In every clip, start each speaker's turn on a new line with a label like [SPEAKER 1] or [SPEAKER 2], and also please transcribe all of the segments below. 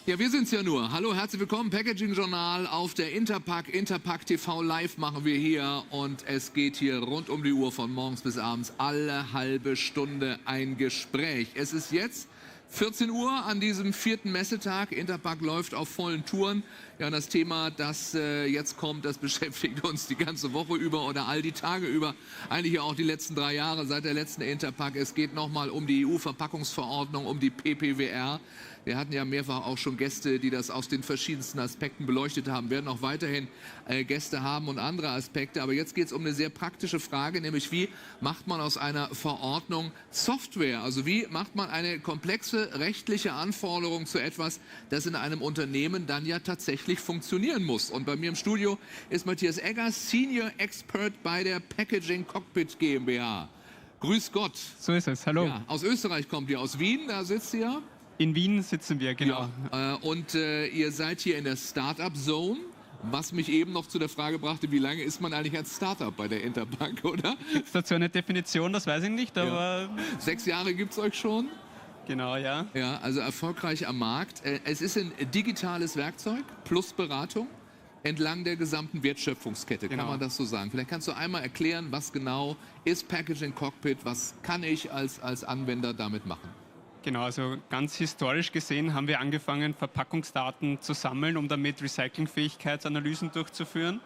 [SPEAKER 1] Ja, wir sind's ja nur. Hallo, herzlich willkommen, Packaging-Journal auf der Interpack. Interpack TV live machen wir hier und es geht hier rund um die Uhr von morgens bis abends alle halbe Stunde ein Gespräch. Es ist jetzt 14 Uhr an diesem 4. Messetag. Interpack läuft auf vollen Touren. Ja, und das Thema, das jetzt kommt, das beschäftigt uns die ganze Woche über oder all die Tage über. Eigentlich auch die letzten 3 Jahre seit der letzten Interpack. Es geht nochmal um die EU-Verpackungsverordnung, um die PPWR. Wir hatten ja mehrfach auch schon Gäste, die das aus den verschiedensten Aspekten beleuchtet haben. Wir werden auch weiterhin Gäste haben und andere Aspekte. Aber jetzt geht es um eine sehr praktische Frage, nämlich wie macht man aus einer Verordnung Software? Also wie macht man eine komplexe rechtliche Anforderung zu etwas, das in einem Unternehmen dann ja tatsächlich funktionieren muss? Und bei mir im Studio ist Mathias Egger, Senior Expert bei der Packaging Cockpit GmbH. Grüß Gott.
[SPEAKER 2] So ist es, hallo.
[SPEAKER 1] Ja, aus Österreich kommt ihr, aus Wien, da sitzt ihr.
[SPEAKER 2] In Wien sitzen wir, genau.
[SPEAKER 1] Ja, und ihr seid hier in der Startup-Zone, was mich eben noch zu der Frage brachte, wie lange ist man eigentlich als Startup bei der Interpack, oder?
[SPEAKER 2] Gibt es dazu eine Definition, das weiß ich nicht, aber...
[SPEAKER 1] Ja. 6 Jahre gibt es euch schon?
[SPEAKER 2] Genau, ja.
[SPEAKER 1] Ja, also erfolgreich am Markt. Es ist ein digitales Werkzeug plus Beratung entlang der gesamten Wertschöpfungskette, kann man das so sagen? Vielleicht kannst du einmal erklären, was genau ist Packaging Cockpit, was kann ich als Anwender damit machen?
[SPEAKER 2] Genau, also ganz historisch gesehen haben wir angefangen, Verpackungsdaten zu sammeln, um damit Recyclingfähigkeitsanalysen durchzuführen.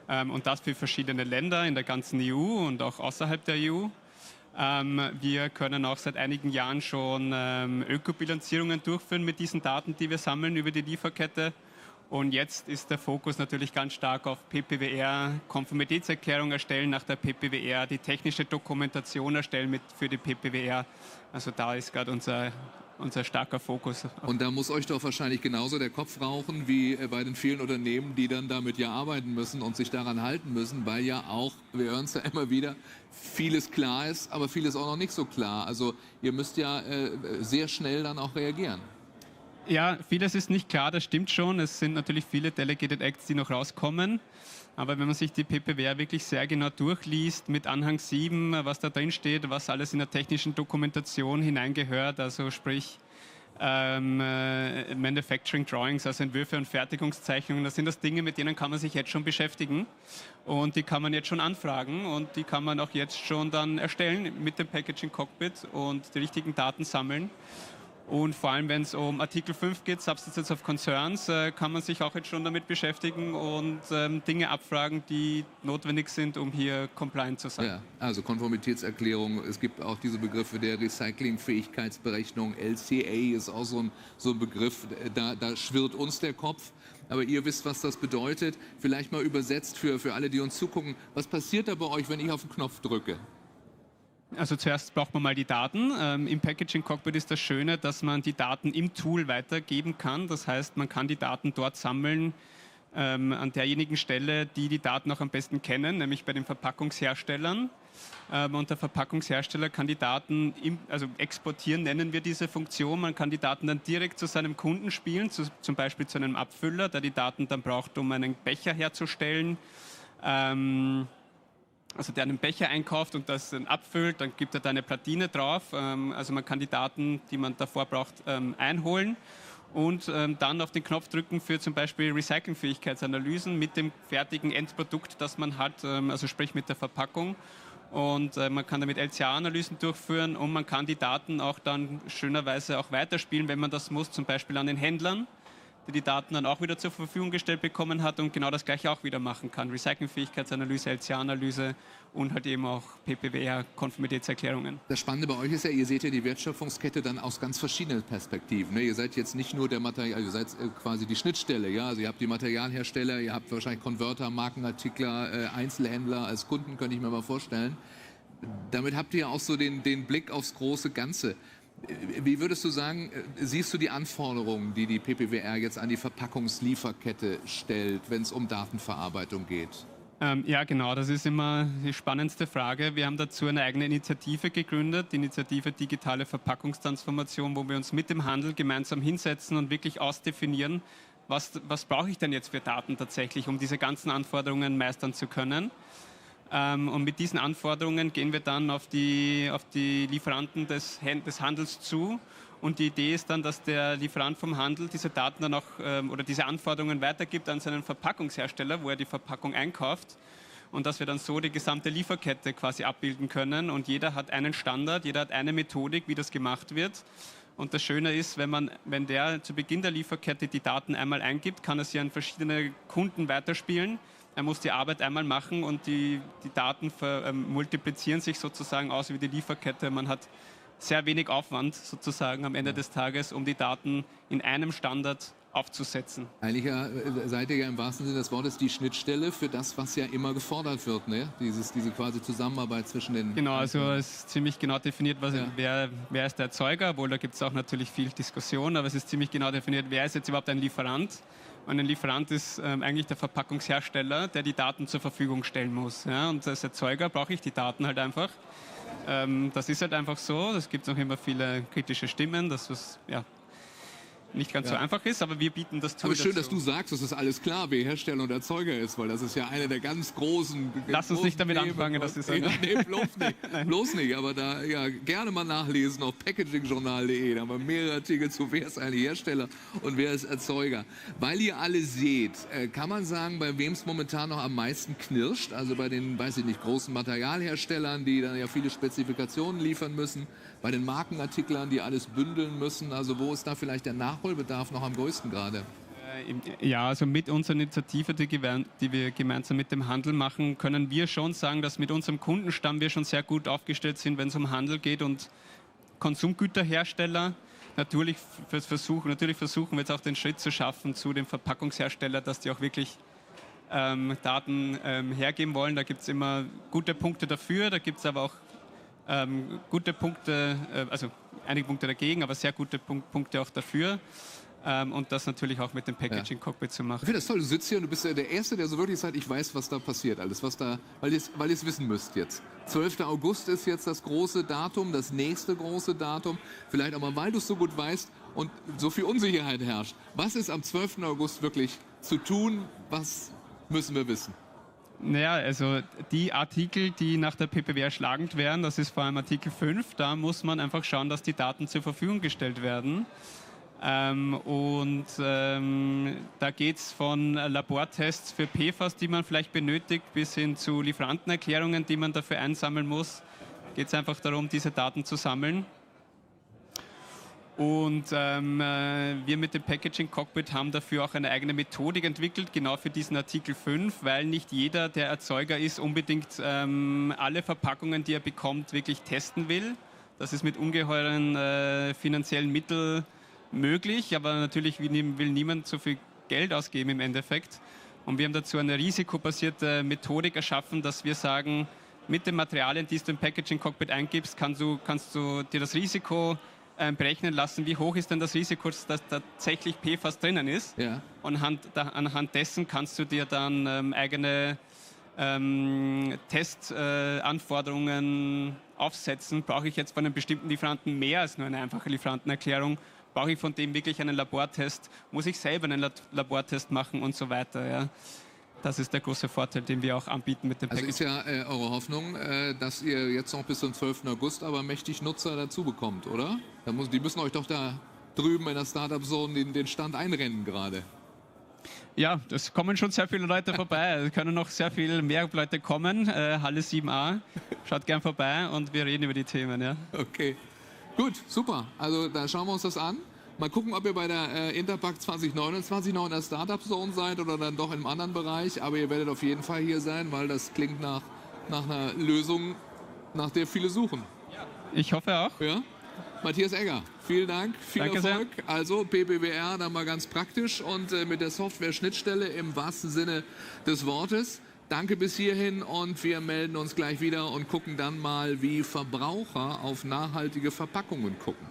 [SPEAKER 2] Und das für verschiedene Länder in der ganzen EU und auch außerhalb der EU. Wir können auch seit einigen Jahren schon Ökobilanzierungen durchführen mit diesen Daten, die wir sammeln über die Lieferkette. Und jetzt ist der Fokus natürlich ganz stark auf PPWR, Konformitätserklärung erstellen nach der PPWR, die technische Dokumentation erstellen für die PPWR. Also da ist gerade unser starker Fokus.
[SPEAKER 1] Und da muss euch doch wahrscheinlich genauso der Kopf rauchen wie bei den vielen Unternehmen, die dann damit ja arbeiten müssen und sich daran halten müssen, weil ja auch, wir hören es ja immer wieder, vieles klar ist, aber vieles auch noch nicht so klar. Also ihr müsst ja sehr schnell dann auch reagieren.
[SPEAKER 2] Ja, vieles ist nicht klar, das stimmt schon. Es sind natürlich viele Delegated Acts, die noch rauskommen. Aber wenn man sich die PPWR wirklich sehr genau durchliest, mit Anhang 7, was da drin steht, was alles in der technischen Dokumentation hineingehört, also sprich Manufacturing Drawings, also Entwürfe und Fertigungszeichnungen, das sind das Dinge, mit denen kann man sich jetzt schon beschäftigen. Und die kann man jetzt schon anfragen und die kann man auch jetzt schon dann erstellen mit dem Packaging Cockpit und die richtigen Daten sammeln. Und vor allem, wenn es um Artikel 5 geht, Substitutes of Concerns, kann man sich auch jetzt schon damit beschäftigen und Dinge abfragen, die notwendig sind, um hier compliant zu sein.
[SPEAKER 1] Ja, also Konformitätserklärung, es gibt auch diese Begriffe der Recyclingfähigkeitsberechnung, LCA ist auch so ein Begriff, da schwirrt uns der Kopf. Aber ihr wisst, was das bedeutet. Vielleicht mal übersetzt für alle, die uns zugucken. Was passiert da bei euch, wenn ich auf den Knopf drücke?
[SPEAKER 2] Also zuerst braucht man mal die Daten. Im Packaging Cockpit ist das Schöne, dass man die Daten im Tool weitergeben kann. Das heißt, man kann die Daten dort sammeln, an derjenigen Stelle, die die Daten auch am besten kennen, nämlich bei den Verpackungsherstellern. Und der Verpackungshersteller kann die Daten, also exportieren nennen wir diese Funktion. Man kann die Daten dann direkt zu seinem Kunden spielen, zum Beispiel zu einem Abfüller, der die Daten dann braucht, um einen Becher herzustellen. Also der einen Becher einkauft und das dann abfüllt, dann gibt er da eine Platine drauf. Also man kann die Daten, die man davor braucht, einholen und dann auf den Knopf drücken für zum Beispiel Recyclingfähigkeitsanalysen mit dem fertigen Endprodukt, das man hat, also sprich mit der Verpackung. Und man kann damit LCA-Analysen durchführen und man kann die Daten auch dann schönerweise auch weiterspielen, wenn man das muss, zum Beispiel an den Händlern, der die Daten dann auch wieder zur Verfügung gestellt bekommen hat und genau das gleiche auch wieder machen kann. Recyclingfähigkeitsanalyse, LCA-Analyse und halt eben auch PPWR-Konformitätserklärungen.
[SPEAKER 1] Das Spannende bei euch ist ja, ihr seht ja die Wertschöpfungskette dann aus ganz verschiedenen Perspektiven. Ne? Ihr seid jetzt nicht nur der Material, ihr seid quasi die Schnittstelle. Ja? Also ihr habt die Materialhersteller, ihr habt wahrscheinlich Konverter, Markenartikler, Einzelhändler als Kunden, könnte ich mir mal vorstellen. Damit habt ihr auch so den Blick aufs große Ganze. Wie würdest du sagen, siehst du die Anforderungen, die die PPWR jetzt an die Verpackungslieferkette stellt, wenn es um Datenverarbeitung geht?
[SPEAKER 2] Ja, genau, das ist immer die spannendste Frage. Wir haben dazu eine eigene Initiative gegründet, die Initiative Digitale Verpackungstransformation, wo wir uns mit dem Handel gemeinsam hinsetzen und wirklich ausdefinieren, was brauche ich denn jetzt für Daten tatsächlich, um diese ganzen Anforderungen meistern zu können. Und mit diesen Anforderungen gehen wir dann auf die Lieferanten des Handels zu. Und die Idee ist dann, dass der Lieferant vom Handel diese Daten dann auch oder diese Anforderungen weitergibt an seinen Verpackungshersteller, wo er die Verpackung einkauft. Und dass wir dann so die gesamte Lieferkette quasi abbilden können. Und jeder hat einen Standard, jeder hat eine Methodik, wie das gemacht wird. Und das Schöne ist, wenn der zu Beginn der Lieferkette die Daten einmal eingibt, kann er sie an verschiedene Kunden weiterspielen. Er muss die Arbeit einmal machen und die Daten multiplizieren sich sozusagen aus wie die Lieferkette. Man hat sehr wenig Aufwand sozusagen am Ende des Tages, um die Daten in einem Standard aufzusetzen.
[SPEAKER 1] Eigentlich seid ihr ja im wahrsten Sinne des Wortes die Schnittstelle für das, was ja immer gefordert wird, ne? Diese quasi Zusammenarbeit zwischen den...
[SPEAKER 2] Genau, also es ist ziemlich genau definiert, wer ist der Erzeuger, obwohl da gibt es auch natürlich viel Diskussion, aber es ist ziemlich genau definiert, wer ist jetzt überhaupt ein Lieferant. Und ein Lieferant ist eigentlich der Verpackungshersteller, der die Daten zur Verfügung stellen muss. Ja? Und als Erzeuger brauche ich die Daten halt einfach. Das ist halt einfach so. Es gibt auch immer viele kritische Stimmen, dass es nicht ganz so einfach ist, aber wir bieten das Tool
[SPEAKER 1] Aber schön,
[SPEAKER 2] dazu.
[SPEAKER 1] dass du sagst, dass das alles klar, wer Hersteller und Erzeuger ist, weil das ist ja eine der ganz großen...
[SPEAKER 2] Lass uns nicht damit anfangen, das ist eine...
[SPEAKER 1] Nee, bloß nicht. Bloß nicht, aber da gerne mal nachlesen auf packagingjournal.de. Da haben wir mehrere Artikel zu, wer ist eigentlich Hersteller und wer ist Erzeuger. Weil ihr alle seht, kann man sagen, bei wem es momentan noch am meisten knirscht? Also bei den, weiß ich nicht, großen Materialherstellern, die dann ja viele Spezifikationen liefern müssen, bei den Markenartiklern, die alles bündeln müssen. Also wo ist da vielleicht der Nachholbedarf noch am größten gerade?
[SPEAKER 2] Ja, also mit unserer Initiative, die wir gemeinsam mit dem Handel machen, können wir schon sagen, dass mit unserem Kundenstamm wir schon sehr gut aufgestellt sind, wenn es um Handel geht und Konsumgüterhersteller. Natürlich versuchen wir jetzt auch den Schritt zu schaffen zu dem Verpackungshersteller, dass die auch wirklich Daten hergeben wollen. Da gibt es immer gute Punkte dafür, da gibt es aber auch gute Punkte, also einige Punkte dagegen, aber sehr gute Punkte auch dafür. Und das natürlich auch mit dem Packaging-Cockpit zu machen.
[SPEAKER 1] Ich finde das toll, du sitzt hier und du bist ja der Erste, der so wirklich sagt, ich weiß, was da passiert alles, weil ihr es wissen müsst jetzt. 12. August ist jetzt das große Datum, das nächste große Datum. Vielleicht auch mal, weil du es so gut weißt und so viel Unsicherheit herrscht. Was ist am 12. August wirklich zu tun? Was müssen wir wissen?
[SPEAKER 2] Naja, also die Artikel, die nach der PPWR schlagend wären, das ist vor allem Artikel 5, da muss man einfach schauen, dass die Daten zur Verfügung gestellt werden. Da geht es von Labortests für PFAS, die man vielleicht benötigt, bis hin zu Lieferantenerklärungen, die man dafür einsammeln muss. Geht es einfach darum, diese Daten zu sammeln. Und wir mit dem Packaging Cockpit haben dafür auch eine eigene Methodik entwickelt, genau für diesen Artikel 5, weil nicht jeder, der Erzeuger ist, unbedingt alle Verpackungen, die er bekommt, wirklich testen will. Das ist mit ungeheuren finanziellen Mitteln möglich, aber natürlich will niemand so viel Geld ausgeben im Endeffekt. Und wir haben dazu eine risikobasierte Methodik erschaffen, dass wir sagen, mit den Materialien, die du im Packaging Cockpit eingibst, kannst du dir das Risiko berechnen lassen, wie hoch ist denn das Risiko, dass tatsächlich PFAS drinnen ist. Ja. Und anhand dessen kannst du dir dann eigene Testanforderungen aufsetzen. Brauche ich jetzt von einem bestimmten Lieferanten mehr als nur eine einfache Lieferantenerklärung? Brauche ich von dem wirklich einen Labortest? Muss ich selber einen Labortest machen und so weiter? Ja? Das ist der große Vorteil, den wir auch anbieten mit dem Packaging.
[SPEAKER 1] Also ist ja eure Hoffnung, dass ihr jetzt noch bis zum 12. August aber mächtig Nutzer dazu bekommt, oder? Die müssen euch doch da drüben in der Startup-Zone den Stand einrennen gerade.
[SPEAKER 2] Ja, es kommen schon sehr viele Leute vorbei. Es können noch sehr viel mehr Leute kommen. Halle 7a. Schaut gern vorbei und wir reden über die Themen. Ja.
[SPEAKER 1] Okay, gut, super. Also da schauen wir uns das an. Mal gucken, ob ihr bei der Interpack 2029 noch in der Startup-Zone seid oder dann doch in einem anderen Bereich. Aber ihr werdet auf jeden Fall hier sein, weil das klingt nach einer Lösung, nach der viele suchen.
[SPEAKER 2] Ja. Ich hoffe auch.
[SPEAKER 1] Ja? Matthias Egger, vielen Dank, viel
[SPEAKER 2] Danke
[SPEAKER 1] Erfolg.
[SPEAKER 2] Sehr.
[SPEAKER 1] Also PPWR, dann mal ganz praktisch und mit der Software-Schnittstelle im wahrsten Sinne des Wortes. Danke bis hierhin und wir melden uns gleich wieder und gucken dann mal, wie Verbraucher auf nachhaltige Verpackungen gucken.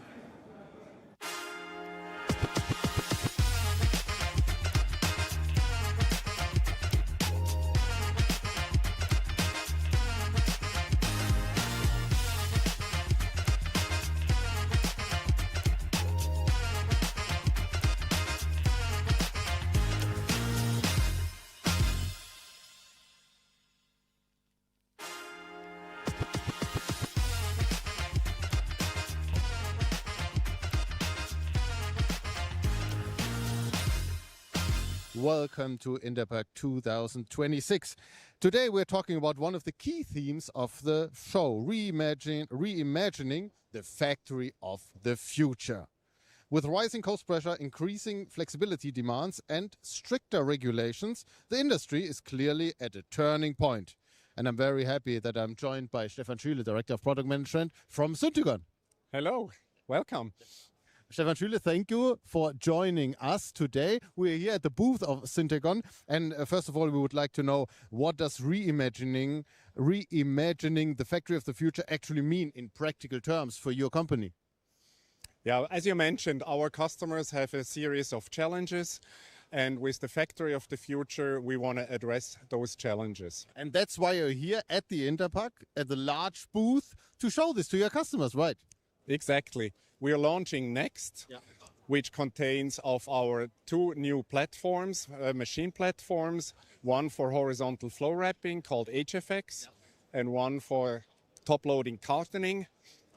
[SPEAKER 3] welcome to Interpack 2026. Today we're talking about one of the key themes of the show, reimagining the factory of the future. With rising cost pressure, increasing flexibility demands and stricter regulations, the industry is clearly at a turning point. And I'm very happy that I'm joined by Stefan Schüle, Director of Product Management from Syntegon.
[SPEAKER 4] Hello, welcome.
[SPEAKER 3] Stefan Schüle, thank you for joining us today. We're here at the booth of Syntegon. And first of all, we would like to know, what does reimagining the factory of the future actually mean in practical terms for your company?
[SPEAKER 4] Yeah, as you mentioned, our customers have a series of challenges. And with the factory of the future, we want to address those challenges.
[SPEAKER 3] And that's why you're here at the Interpack, at the large booth, to show this to your customers, right?
[SPEAKER 4] Exactly. We are launching Next, which contains of our two new platforms, machine platforms, one for horizontal flow wrapping called HFX, and one for top-loading cartoning,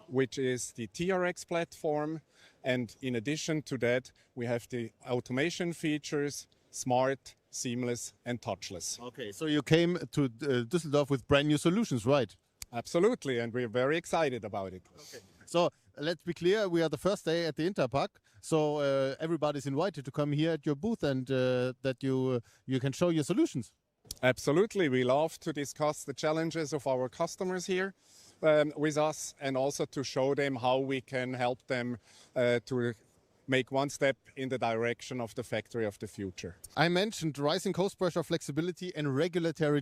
[SPEAKER 4] which is the TRX platform. And in addition to that, we have the automation features, smart, seamless, and touchless.
[SPEAKER 3] Okay, so you came to Düsseldorf with brand new solutions, right?
[SPEAKER 4] Absolutely, and we're very excited about it.
[SPEAKER 3] Okay. So let's be clear, we are the first day at the Interpack, so everybody's invited to come here at your booth and that you can show your solutions.
[SPEAKER 4] Absolutely, we love to discuss the challenges of our customers here with us, and also to show them how we can help them to make one step in the direction of the factory of the future.
[SPEAKER 3] I mentioned rising cost pressure, flexibility and regulatory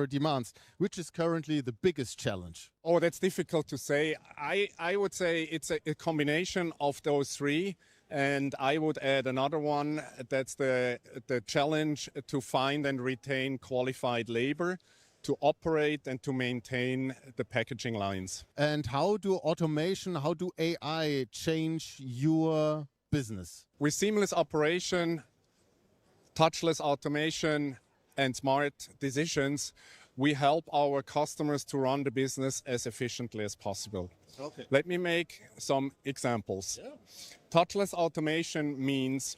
[SPEAKER 3] demands, which is currently the biggest challenge.
[SPEAKER 4] Oh, that's difficult to say. I would say it's a combination of those three. And I would add another one, that's the challenge to find and retain qualified labor to operate and to maintain the packaging lines.
[SPEAKER 3] And how do AI change your business?
[SPEAKER 4] With seamless operation, touchless automation, and smart decisions, we help our customers to run the business as efficiently as possible.
[SPEAKER 3] Okay.
[SPEAKER 4] Let me make some examples. Yeah. Touchless automation means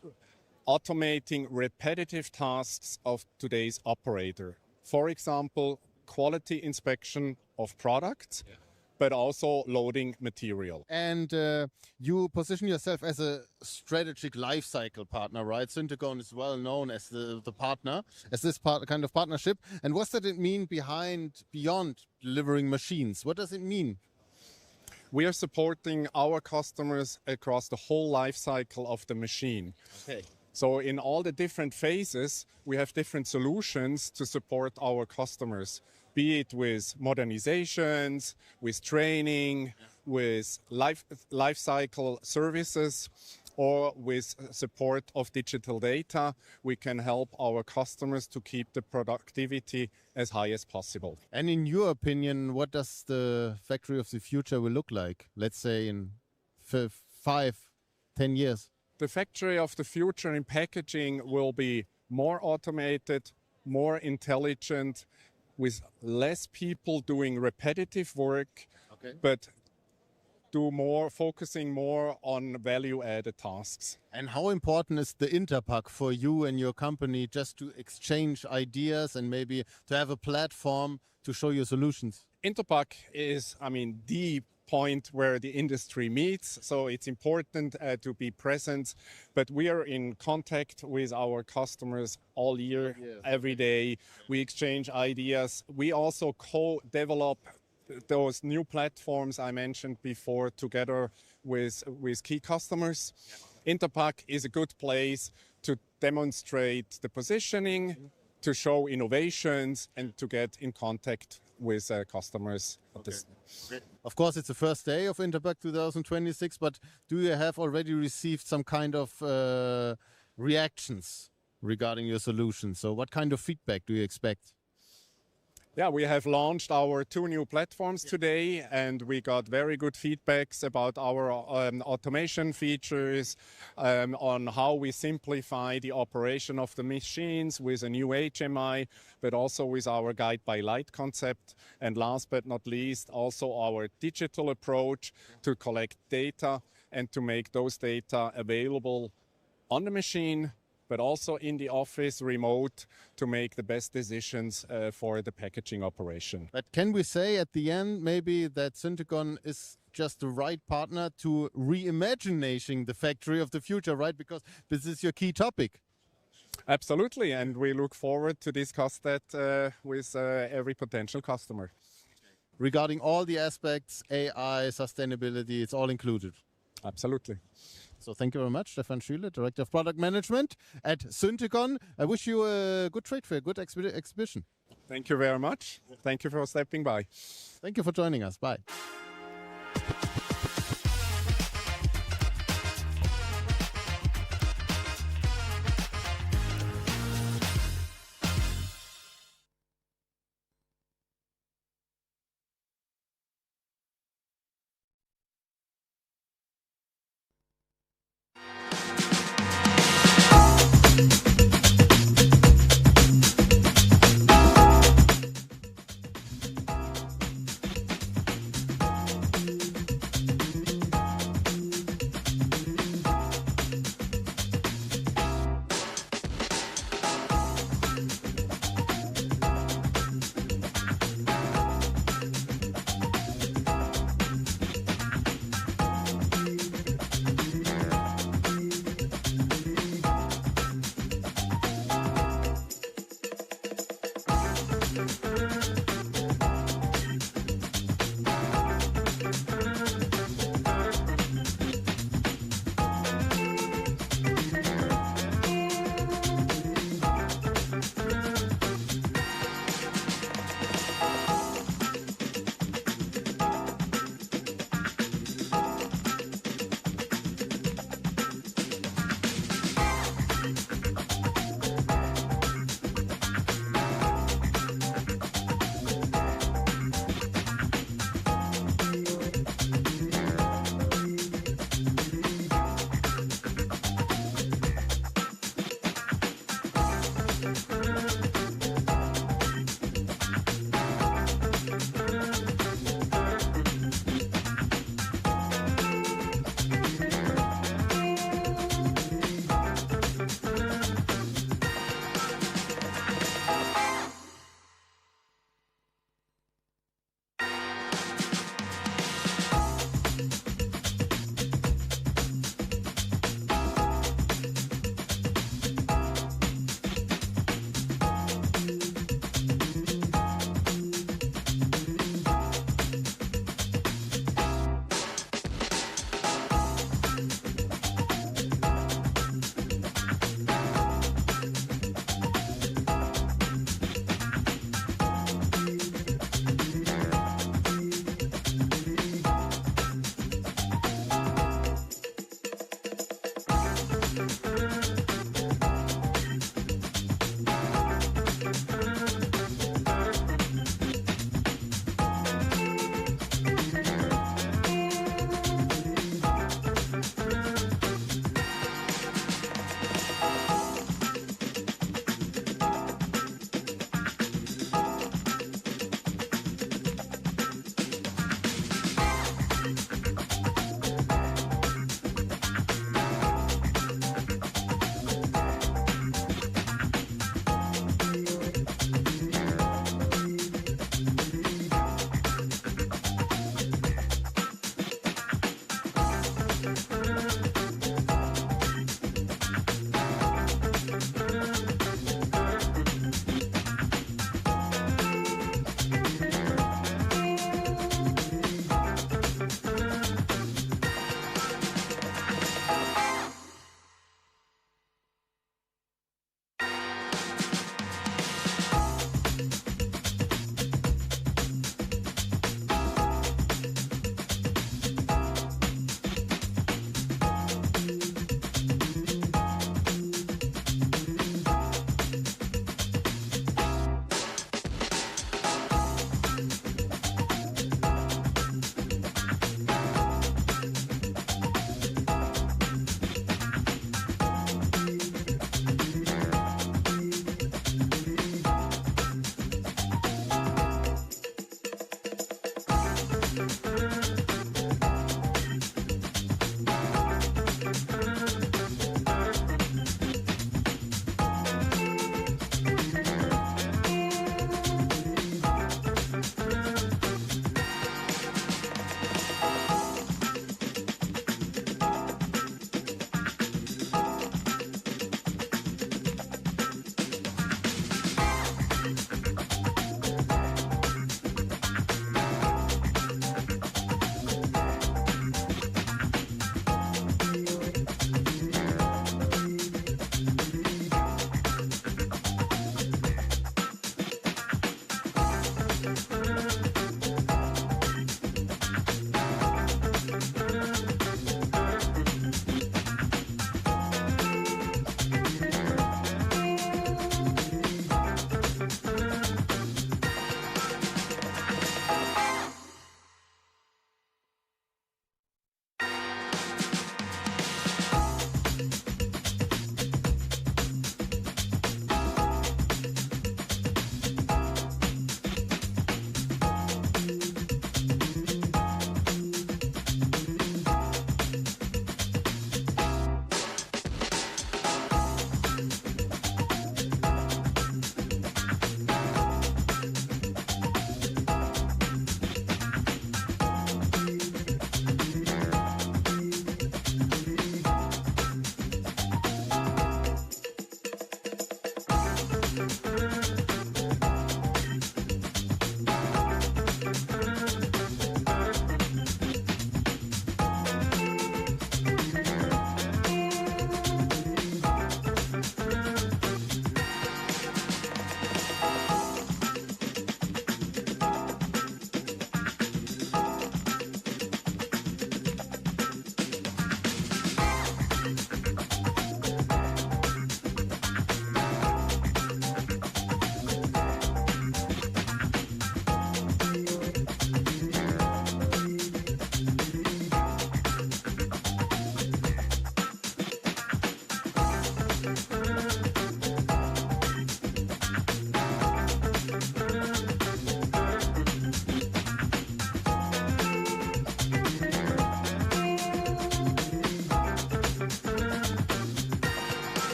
[SPEAKER 4] automating repetitive tasks of today's operator. For example, quality inspection of products, but also loading material.
[SPEAKER 3] And you position yourself as a strategic life cycle partner, right? Syntegon is well known as the partner, as this kind of partnership. And what does it mean beyond delivering machines? What does it mean?
[SPEAKER 4] We are supporting our customers across the whole life cycle of the machine.
[SPEAKER 3] Okay.
[SPEAKER 4] So in all the different phases, we have different solutions to support our customers, be it with modernizations, with training, with life cycle services, or with support of digital data. We can help our customers to keep the productivity as high as possible.
[SPEAKER 3] And in your opinion, what does the factory of the future will look like, let's say in 5, 10 years?
[SPEAKER 4] The factory of the future in packaging will be more automated, more intelligent, with less people doing repetitive work, but focusing more on value-added tasks.
[SPEAKER 3] And how important is the Interpack for you and your company, just to exchange ideas and maybe to have a platform to show your solutions?
[SPEAKER 4] Interpack is, the point where the industry meets, so it's important to be present. But we are in contact with our customers all year, every day. We exchange ideas. We also co-develop those new platforms I mentioned before together with key customers. Interpack is a good place to demonstrate the positioning, to show innovations, and to get in contact with customers.
[SPEAKER 3] Of course, it's the first day of Interpack 2026, but do you have already received some kind of reactions regarding your solution? So what kind of feedback do you expect?
[SPEAKER 4] Yeah, we have launched our two new platforms today, and we got very good feedbacks about our automation features, on how we simplify the operation of the machines with a new HMI, but also with our guide by light concept. And last but not least, also our digital approach to collect data and to make those data available on the machine, but also in the office, remote, to make the best decisions for the packaging operation.
[SPEAKER 3] But can we say at the end maybe that Syntagon is just the right partner to reimagining the factory of the future, right? Because this is your key topic.
[SPEAKER 4] Absolutely, and we look forward to discuss that with every potential customer.
[SPEAKER 3] Regarding all the aspects, AI, sustainability, it's all included.
[SPEAKER 4] Absolutely.
[SPEAKER 3] So thank you very much, Stefan Schüle, Director of Product Management at Syntagon. I wish you a good trade fair, good exhibition.
[SPEAKER 4] Thank you very much. Thank you for stepping by.
[SPEAKER 3] Thank you for joining us. Bye.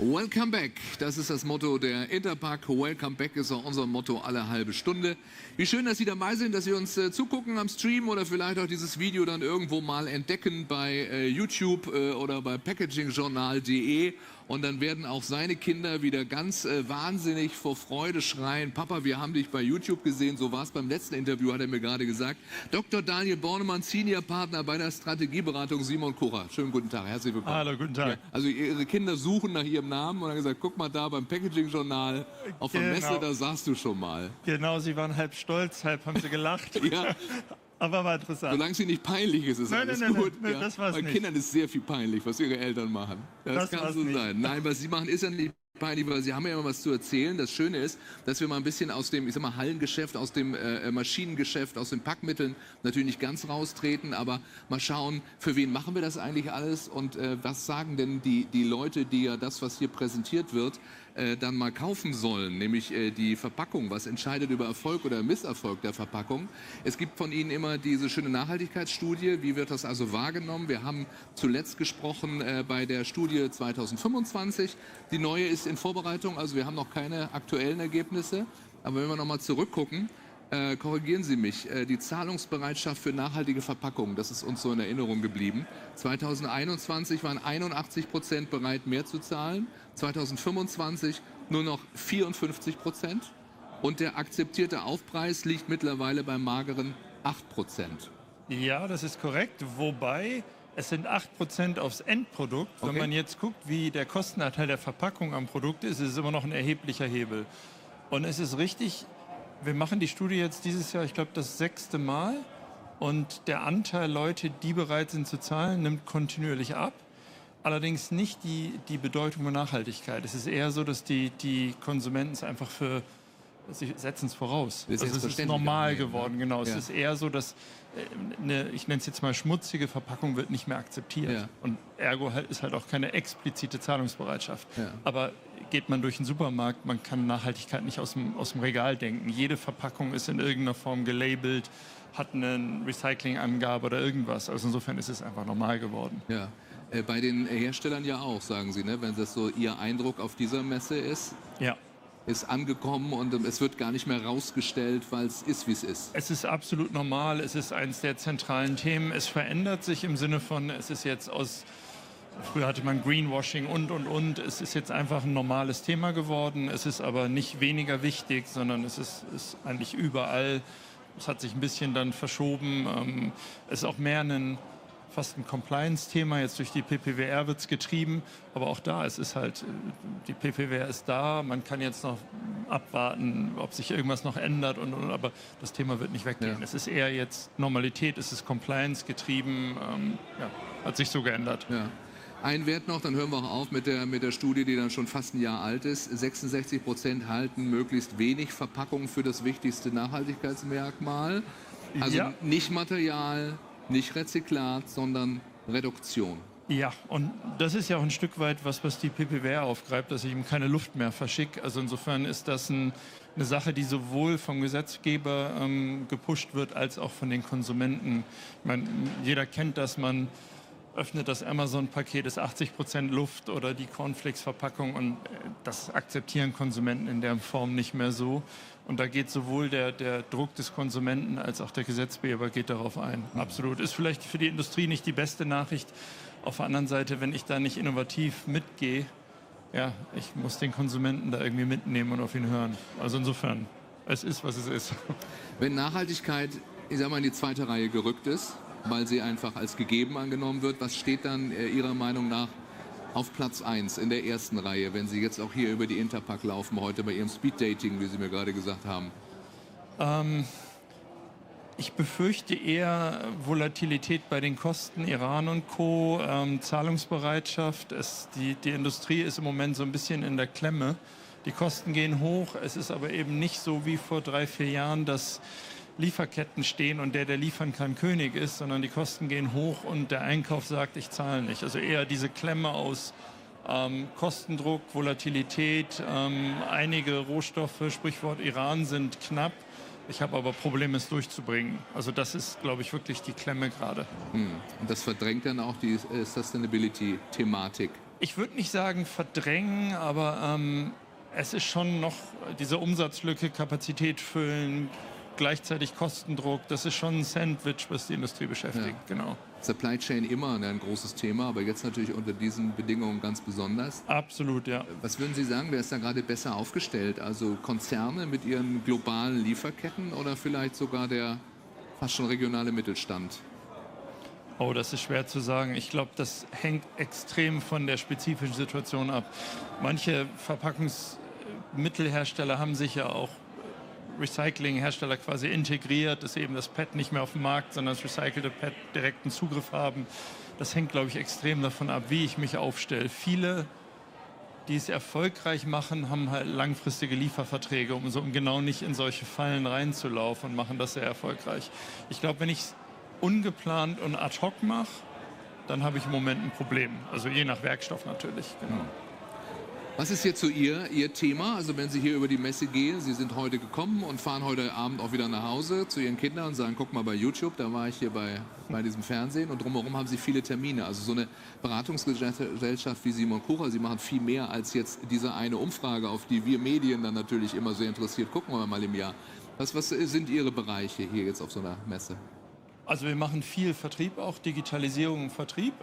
[SPEAKER 1] Welcome back, das ist das Motto der Interpack. Welcome back ist auch unser Motto alle halbe Stunde. Wie schön, dass Sie dabei sind, dass Sie uns zugucken am Stream oder vielleicht auch dieses Video dann irgendwo mal entdecken bei YouTube oder bei packagingjournal.de. Und dann werden auch seine Kinder wieder ganz wahnsinnig vor Freude schreien. Papa, wir haben dich bei YouTube gesehen. So war es beim letzten Interview, hat er mir gerade gesagt. Dr. Daniel Bornemann, Senior Partner bei der Strategieberatung Simon Kucher. Schönen guten Tag, herzlich willkommen.
[SPEAKER 5] Hallo, guten Tag.
[SPEAKER 1] Ja, also Ihre Kinder suchen nach Ihrem Namen und haben gesagt, guck mal da beim Packaging-Journal auf der Messe, da saßt du schon mal.
[SPEAKER 5] Genau, sie waren halb stolz, halb haben sie gelacht.
[SPEAKER 1] Ja.
[SPEAKER 5] Aber war interessant.
[SPEAKER 1] Solange sie nicht peinlich ist, ist
[SPEAKER 5] Nein,
[SPEAKER 1] alles
[SPEAKER 5] nein,
[SPEAKER 1] gut.
[SPEAKER 5] nein, das war's
[SPEAKER 1] Bei
[SPEAKER 5] nicht.
[SPEAKER 1] Kindern ist sehr viel peinlich, was ihre Eltern machen. Das kann so sein. Nein, was sie machen, ist ja nicht peinlich, weil sie haben ja immer was zu erzählen. Das Schöne ist, dass wir mal ein bisschen aus dem, ich sag mal, Hallengeschäft, aus dem Maschinengeschäft, aus den Packmitteln natürlich nicht ganz raustreten, aber mal schauen, für wen machen wir das eigentlich alles und was sagen denn die Leute, die ja das, was hier präsentiert wird, dann mal kaufen sollen, nämlich die Verpackung. Was entscheidet über Erfolg oder Misserfolg der Verpackung? Es gibt von Ihnen immer diese schöne Nachhaltigkeitsstudie. Wie wird das also wahrgenommen? Wir haben zuletzt gesprochen bei der Studie 2025. Die neue ist in Vorbereitung, also wir haben noch keine aktuellen Ergebnisse. Aber wenn wir noch mal zurückgucken, korrigieren Sie mich, die Zahlungsbereitschaft für nachhaltige Verpackungen, das ist uns so in Erinnerung geblieben. 2021 waren 81% bereit, mehr zu zahlen, 2025 nur noch 54% und der akzeptierte Aufpreis liegt mittlerweile bei mageren 8%.
[SPEAKER 5] Ja, das ist korrekt, wobei es sind 8% aufs Endprodukt.
[SPEAKER 1] Okay.
[SPEAKER 5] Wenn man jetzt guckt, wie der Kostenanteil der Verpackung am Produkt ist, ist es immer noch ein erheblicher Hebel. Und es ist richtig, wir machen die Studie jetzt dieses Jahr, ich glaube, das 6. Mal. Und der Anteil Leute, die bereit sind zu zahlen, nimmt kontinuierlich ab. Allerdings nicht die Bedeutung von Nachhaltigkeit. Es ist eher so, dass die Konsumenten es einfach sie setzen es voraus.
[SPEAKER 1] Das
[SPEAKER 5] also es ist normal geworden, genau.
[SPEAKER 1] Ja.
[SPEAKER 5] Es ist eher so, dass ich nenne es jetzt mal schmutzige Verpackung wird nicht mehr akzeptiert.
[SPEAKER 1] Ja.
[SPEAKER 5] Und ergo ist halt auch keine explizite Zahlungsbereitschaft.
[SPEAKER 1] Ja.
[SPEAKER 5] Aber geht man durch den Supermarkt, man kann Nachhaltigkeit nicht aus dem Regal denken. Jede Verpackung ist in irgendeiner Form gelabelt, hat eine Recyclingangabe oder irgendwas. Also insofern ist es einfach normal geworden.
[SPEAKER 1] Ja. Bei den Herstellern ja auch, sagen Sie, ne? Wenn das so Ihr Eindruck auf dieser Messe ist.
[SPEAKER 5] Ja.
[SPEAKER 1] Ist angekommen und es wird gar nicht mehr rausgestellt, weil es ist, wie es ist.
[SPEAKER 5] Es ist absolut normal, es ist eines der zentralen Themen. Es verändert sich im Sinne von, es ist jetzt früher hatte man Greenwashing und. Es ist jetzt einfach ein normales Thema geworden. Es ist aber nicht weniger wichtig, sondern es ist eigentlich überall. Es hat sich ein bisschen dann verschoben. Es ist auch mehr fast ein Compliance-Thema. Jetzt durch die PPWR wird es getrieben. Aber auch da, es ist halt, die PPWR ist da. Man kann jetzt noch abwarten, ob sich irgendwas noch ändert. Aber das Thema wird nicht weggehen. Ja. Es ist eher jetzt Normalität, es ist Compliance getrieben. Hat sich so geändert.
[SPEAKER 1] Ja. Ein Wert noch, dann hören wir auch auf mit der Studie, die dann schon fast ein Jahr alt ist. 66% halten möglichst wenig Verpackung für das wichtigste Nachhaltigkeitsmerkmal. Also nicht Material, nicht Rezyklat, sondern Reduktion.
[SPEAKER 5] Ja, und das ist ja auch ein Stück weit was die PPWR aufgreift, dass ich ihm keine Luft mehr verschicke. Also insofern ist das eine Sache, die sowohl vom Gesetzgeber gepusht wird, als auch von den Konsumenten. Ich meine, jeder kennt das, man öffnet das Amazon-Paket, ist 80% Luft oder die Cornflakes-Verpackung und das akzeptieren Konsumenten in der Form nicht mehr so. Und da geht sowohl der Druck des Konsumenten als auch der Gesetzgeber geht darauf ein. Absolut. Ist vielleicht für die Industrie nicht die beste Nachricht. Auf der anderen Seite, wenn ich da nicht innovativ mitgehe, ja, ich muss den Konsumenten da irgendwie mitnehmen und auf ihn hören. Also insofern, es ist, was es ist.
[SPEAKER 1] Wenn Nachhaltigkeit, ich sag mal, in die zweite Reihe gerückt ist, weil sie einfach als gegeben angenommen wird, was steht dann Ihrer Meinung nach auf Platz 1 in der ersten Reihe, wenn Sie jetzt auch hier über die Interpack laufen, heute bei Ihrem Speeddating, wie Sie mir gerade gesagt haben?
[SPEAKER 5] Ich befürchte eher Volatilität bei den Kosten, Iran und Co., Zahlungsbereitschaft. Die Industrie ist im Moment so ein bisschen in der Klemme. Die Kosten gehen hoch, es ist aber eben nicht so wie vor 3-4 Jahren, dass Lieferketten stehen und der liefern kann, König ist, sondern die Kosten gehen hoch und der Einkauf sagt, ich zahle nicht. Also eher diese Klemme aus Kostendruck, Volatilität, einige Rohstoffe, Sprichwort Iran, sind knapp. Ich habe aber Probleme, es durchzubringen. Also das ist, glaube ich, wirklich die Klemme gerade.
[SPEAKER 1] Und das verdrängt dann auch die Sustainability-Thematik? Ich
[SPEAKER 5] würde nicht sagen verdrängen, aber es ist schon noch diese Umsatzlücke, Kapazität füllen, gleichzeitig Kostendruck, das ist schon ein Sandwich, was die Industrie beschäftigt. Ja. Genau.
[SPEAKER 1] Supply Chain immer ein großes Thema, aber jetzt natürlich unter diesen Bedingungen ganz besonders.
[SPEAKER 5] Absolut, ja.
[SPEAKER 1] Was würden Sie sagen, wer ist da gerade besser aufgestellt? Also Konzerne mit ihren globalen Lieferketten oder vielleicht sogar der fast schon regionale Mittelstand?
[SPEAKER 5] Oh, das ist schwer zu sagen. Ich glaube, das hängt extrem von der spezifischen Situation ab. Manche Verpackungsmittelhersteller haben sich ja auch Recyclinghersteller quasi integriert, dass eben das PET nicht mehr auf dem Markt, sondern das recycelte PET direkten Zugriff haben. Das hängt, glaube ich, extrem davon ab, wie ich mich aufstelle. Viele, die es erfolgreich machen, haben halt langfristige Lieferverträge, um genau nicht in solche Fallen reinzulaufen und machen das sehr erfolgreich. Ich glaube, wenn ich es ungeplant und ad hoc mache, dann habe ich im Moment ein Problem. Also je nach Werkstoff natürlich, genau.
[SPEAKER 1] Was ist jetzt so Ihr Thema? Also wenn Sie hier über die Messe gehen, Sie sind heute gekommen und fahren heute Abend auch wieder nach Hause zu Ihren Kindern und sagen, guck mal bei YouTube, da war ich hier bei diesem Fernsehen und drumherum haben Sie viele Termine. Also so eine Beratungsgesellschaft wie Simon Kucher, Sie machen viel mehr als jetzt diese eine Umfrage, auf die wir Medien dann natürlich immer sehr interessiert gucken wir mal im Jahr. Was sind Ihre Bereiche hier jetzt auf so einer Messe?
[SPEAKER 5] Also wir machen viel Vertrieb auch, Digitalisierung und Vertrieb.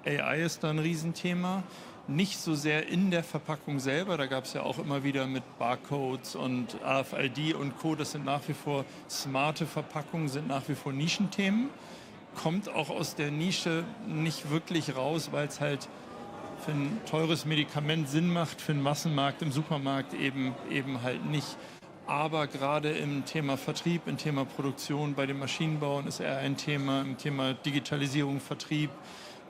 [SPEAKER 5] AI ist da ein Riesenthema. Nicht so sehr in der Verpackung selber, da gab es ja auch immer wieder mit Barcodes und RFID und Co. Das sind nach wie vor smarte Verpackungen, sind nach wie vor Nischenthemen. Kommt auch aus der Nische nicht wirklich raus, weil es halt für ein teures Medikament Sinn macht, für einen Massenmarkt im Supermarkt eben halt nicht. Aber gerade im Thema Vertrieb, im Thema Produktion, bei den Maschinenbauern ist eher ein Thema, im Thema Digitalisierung, Vertrieb.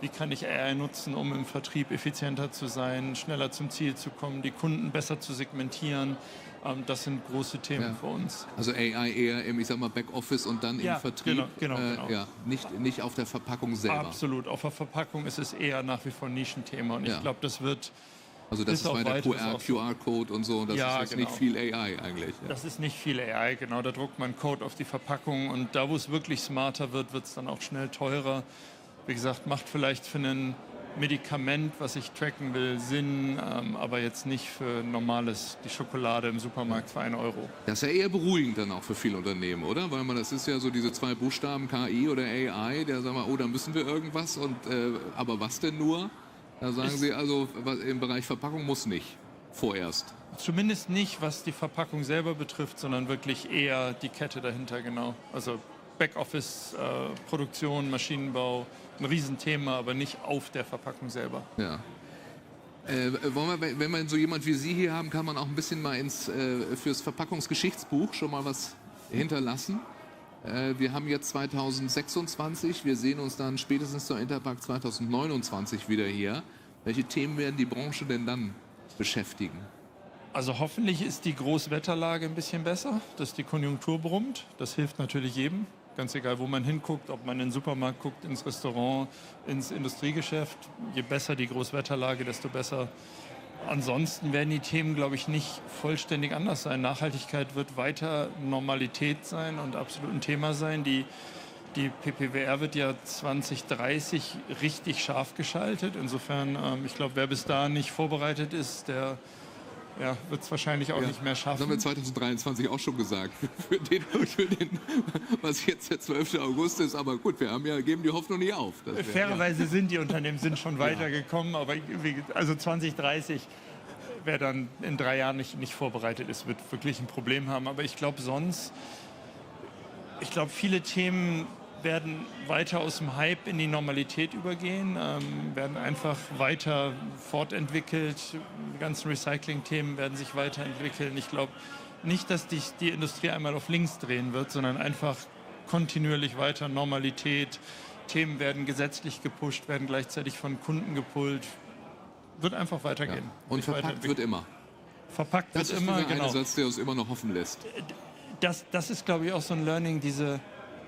[SPEAKER 5] Wie kann ich AI nutzen, um im Vertrieb effizienter zu sein, schneller zum Ziel zu kommen, die Kunden besser zu segmentieren? Das sind große Themen für uns.
[SPEAKER 1] Also AI eher im, ich sag mal, Backoffice und dann im Vertrieb,
[SPEAKER 5] genau.
[SPEAKER 1] Ja, nicht auf der Verpackung selber.
[SPEAKER 5] Absolut, auf der Verpackung ist es eher nach wie vor ein Nischenthema und ich glaube, das wird
[SPEAKER 1] Also das
[SPEAKER 5] Bis
[SPEAKER 1] ist
[SPEAKER 5] auf
[SPEAKER 1] bei der
[SPEAKER 5] weiteres auch so.
[SPEAKER 1] QR-Code und so, das
[SPEAKER 5] Ja,
[SPEAKER 1] ist jetzt
[SPEAKER 5] genau.
[SPEAKER 1] nicht viel AI eigentlich. Ja.
[SPEAKER 5] Das ist nicht viel AI, genau. Da druckt man Code auf die Verpackung und da, wo es wirklich smarter wird, wird es dann auch schnell teurer. Wie gesagt, macht vielleicht für ein Medikament, was ich tracken will, Sinn, aber jetzt nicht für normales, die Schokolade im Supermarkt für 1 Euro.
[SPEAKER 1] Das ist ja eher beruhigend dann auch für viele Unternehmen, oder? Weil das ist ja so diese 2 Buchstaben KI oder AI, der sagen wir, oh, da müssen wir irgendwas und aber was denn nur? Da sagen Sie also, im Bereich Verpackung muss nicht vorerst.
[SPEAKER 5] Zumindest nicht, was die Verpackung selber betrifft, sondern wirklich eher die Kette dahinter, genau. Also Backoffice, Produktion, Maschinenbau, ein Riesenthema, aber nicht auf der Verpackung selber.
[SPEAKER 1] Ja. Wenn wir so jemand wie Sie hier haben, kann man auch ein bisschen mal fürs Verpackungsgeschichtsbuch schon mal was hinterlassen. Wir haben jetzt 2026, wir sehen uns dann spätestens zur Interpack 2029 wieder hier. Welche Themen werden die Branche denn dann beschäftigen?
[SPEAKER 5] Also hoffentlich ist die Großwetterlage ein bisschen besser, dass die Konjunktur brummt. Das hilft natürlich jedem, ganz egal, wo man hinguckt, ob man in den Supermarkt guckt, ins Restaurant, ins Industriegeschäft. Je besser die Großwetterlage, desto besser. Ansonsten werden die Themen, glaube ich, nicht vollständig anders sein. Nachhaltigkeit wird weiter Normalität sein und absolut ein Thema sein. Die PPWR wird ja 2030 richtig scharf geschaltet. Insofern, ich glaube, wer bis dahin nicht vorbereitet ist, der wird es wahrscheinlich auch nicht mehr
[SPEAKER 1] Das
[SPEAKER 5] schaffen.
[SPEAKER 1] haben wir 2023 auch schon gesagt. Für den, was jetzt der 12. August ist. Aber gut, geben die Hoffnung nicht auf.
[SPEAKER 5] Fairerweise sind die Unternehmen schon weitergekommen, aber also 2030, wer dann in 3 Jahren nicht vorbereitet ist, wird wirklich ein Problem haben. Aber ich glaube viele Themen werden weiter aus dem Hype in die Normalität übergehen, werden einfach weiter fortentwickelt. Die ganzen Recycling-Themen werden sich weiterentwickeln. Ich glaube nicht, dass die Industrie einmal auf links drehen wird, sondern einfach kontinuierlich weiter Normalität. Themen werden gesetzlich gepusht, werden gleichzeitig von Kunden gepullt. Wird einfach weitergehen.
[SPEAKER 1] Ja. Und verpackt wird immer.
[SPEAKER 5] Verpackt
[SPEAKER 1] Das
[SPEAKER 5] wird
[SPEAKER 1] ist
[SPEAKER 5] immer,
[SPEAKER 1] dieser
[SPEAKER 5] genau.
[SPEAKER 1] eine Satz, der uns immer noch hoffen lässt.
[SPEAKER 5] Das ist, glaube ich, auch so ein Learning, diese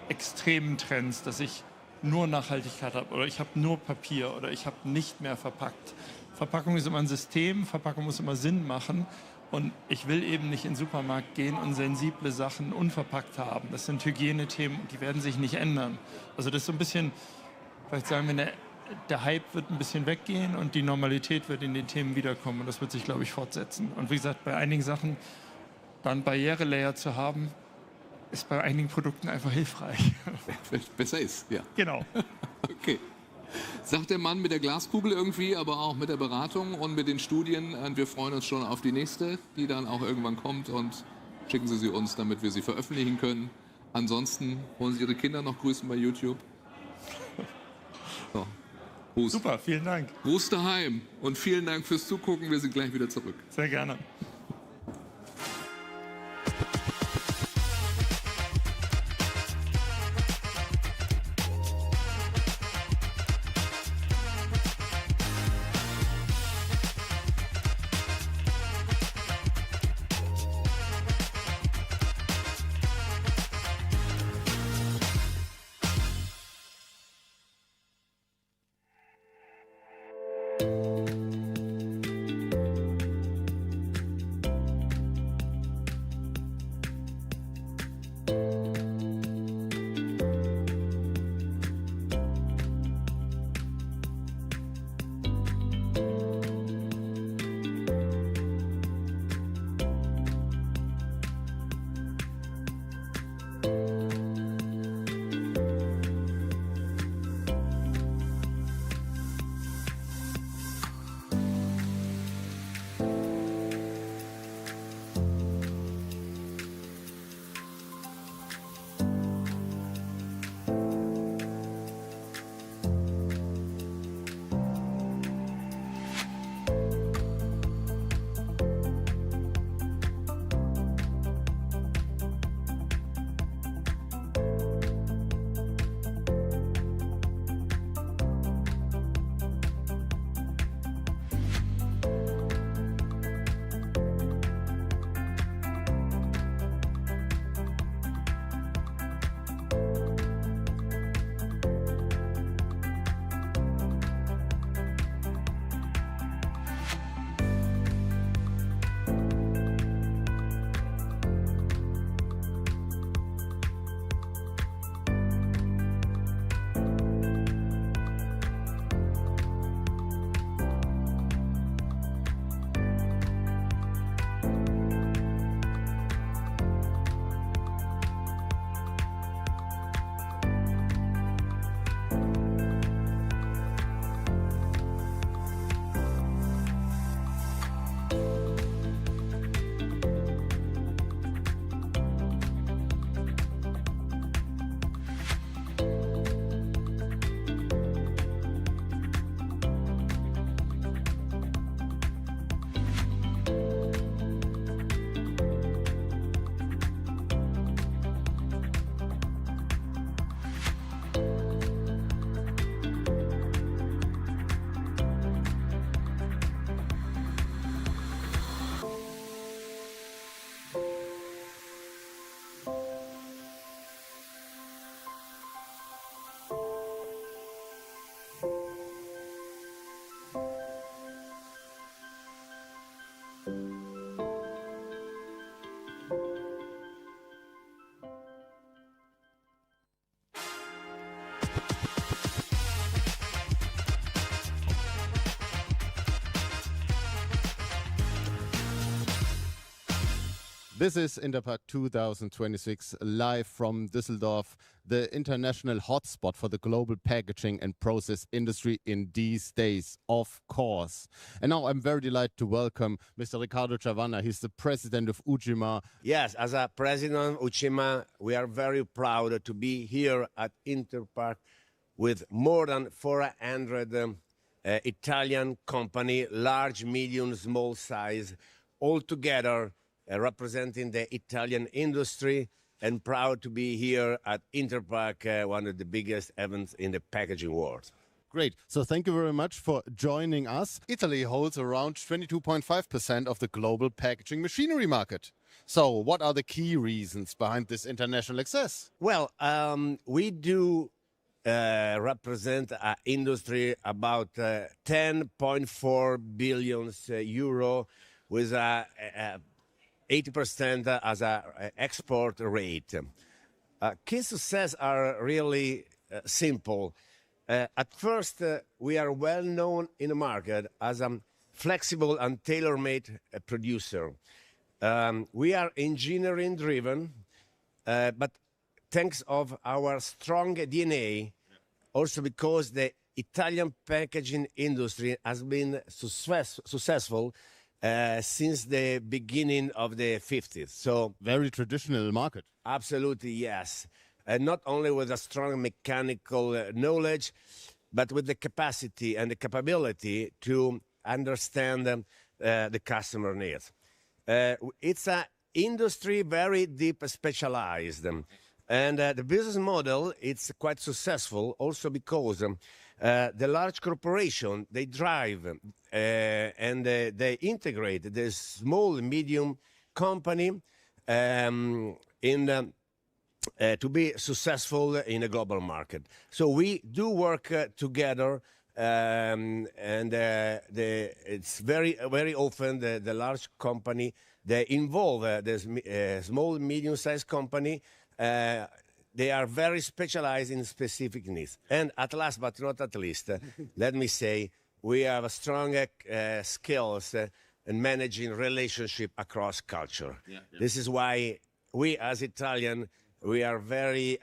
[SPEAKER 5] extremen Trends, dass ich nur Nachhaltigkeit habe oder ich habe nur Papier oder ich habe nicht mehr verpackt. Verpackung ist immer ein System, Verpackung muss immer Sinn machen und ich will eben nicht in den Supermarkt gehen und sensible Sachen unverpackt haben. Das sind Hygienethemen, die werden sich nicht ändern. Also das ist so ein bisschen, vielleicht sagen wir, der Hype wird ein bisschen weggehen und die Normalität wird in den Themen wiederkommen und das wird sich, glaube ich, fortsetzen. Und wie gesagt, bei einigen Sachen dann Barrierelayer zu haben, ist bei einigen Produkten einfach hilfreich.
[SPEAKER 1] Besser ist, ja.
[SPEAKER 5] Genau.
[SPEAKER 1] Okay. Sagt der Mann mit der Glaskugel irgendwie, aber auch mit der Beratung und mit den Studien. Und wir freuen uns schon auf die nächste, die dann auch irgendwann kommt. Und schicken Sie uns, damit wir sie veröffentlichen können. Ansonsten wollen Sie Ihre Kinder noch grüßen bei YouTube. So. Gruß.
[SPEAKER 5] Super, vielen Dank.
[SPEAKER 1] Gruß daheim und vielen Dank fürs Zugucken. Wir sind gleich wieder zurück.
[SPEAKER 5] Sehr gerne.
[SPEAKER 3] This is Interpack 2026, live from Düsseldorf, the international hotspot for the global packaging and process industry in these days, of course. And now I'm very delighted to welcome Mr. Ricardo Chavanna. He's the president of Ujima.
[SPEAKER 6] Yes, as a president of Ujima, we are very proud to be here at Interpack with more than 400 Italian company, large, medium, small size, all together representing the Italian industry, and proud to be here at Interpack, one of the biggest events in the packaging world.
[SPEAKER 3] Great. So thank you very much for joining us. Italy holds around 22.5% of the global packaging machinery market. So what are the key reasons behind this international access?
[SPEAKER 6] Well, we do represent an industry about 10.4 billion euro with 80% as an export rate. Key success are really simple. At first, we are well known in the market as a flexible and tailor-made producer. We are engineering driven, but thanks of our strong DNA, also because the Italian packaging industry has been successful since the beginning of the 50s. So
[SPEAKER 3] very traditional market.
[SPEAKER 6] Absolutely, yes. And not only with a strong mechanical knowledge, but with the capacity and the capability to understand the customer needs. It's an industry very deep specialized. And the business model, it's quite successful also because the large corporation, they drive and they integrate the small and medium company to be successful in a global market. So we do work together, and it's very often the large company, they involve the small, medium-sized company. They are very specialized in specific needs. And at last but not at least, let me say, we have a strong skills in managing relationship across culture. This is why we as Italian, we are very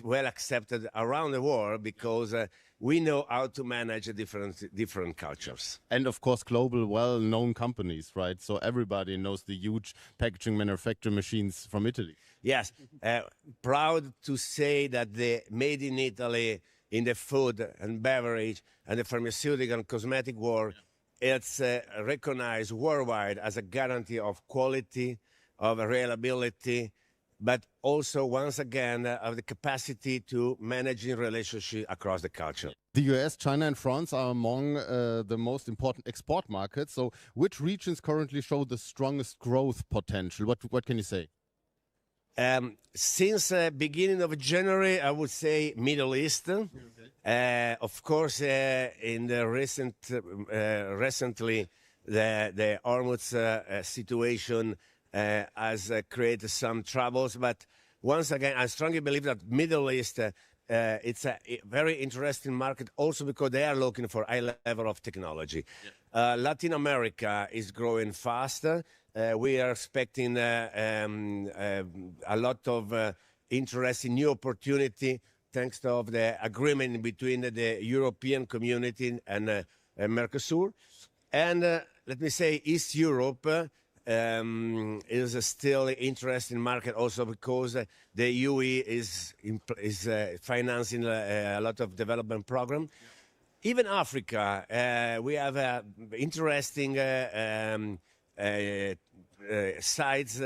[SPEAKER 6] well accepted around the world because we know how to manage different cultures.
[SPEAKER 3] And of course, global, well-known companies, right? So everybody knows the huge packaging manufacturing machines from Italy.
[SPEAKER 6] Yes, proud to say that the made in Italy in the food and beverage and the pharmaceutical and cosmetic world, it's recognized worldwide as a guarantee of quality, of reliability, but also, once again, of the capacity to managing relationship across the culture.
[SPEAKER 3] The US, China, and France are among the most important export markets. So which regions currently show the strongest growth potential? What can you say?
[SPEAKER 6] Since beginning of January, I would say Middle East. Of course, in the recently, the Hormuz situation has created some troubles. But once again, I strongly believe that Middle East, it's a very interesting market also because they are looking for high level of technology. Latin America is growing faster. We are expecting a lot of interesting new opportunity thanks to the agreement between the European community and Mercosur. And let me say East Europe is a still interesting market also because the UE is financing a lot of development program. Even Africa, we have interesting sites,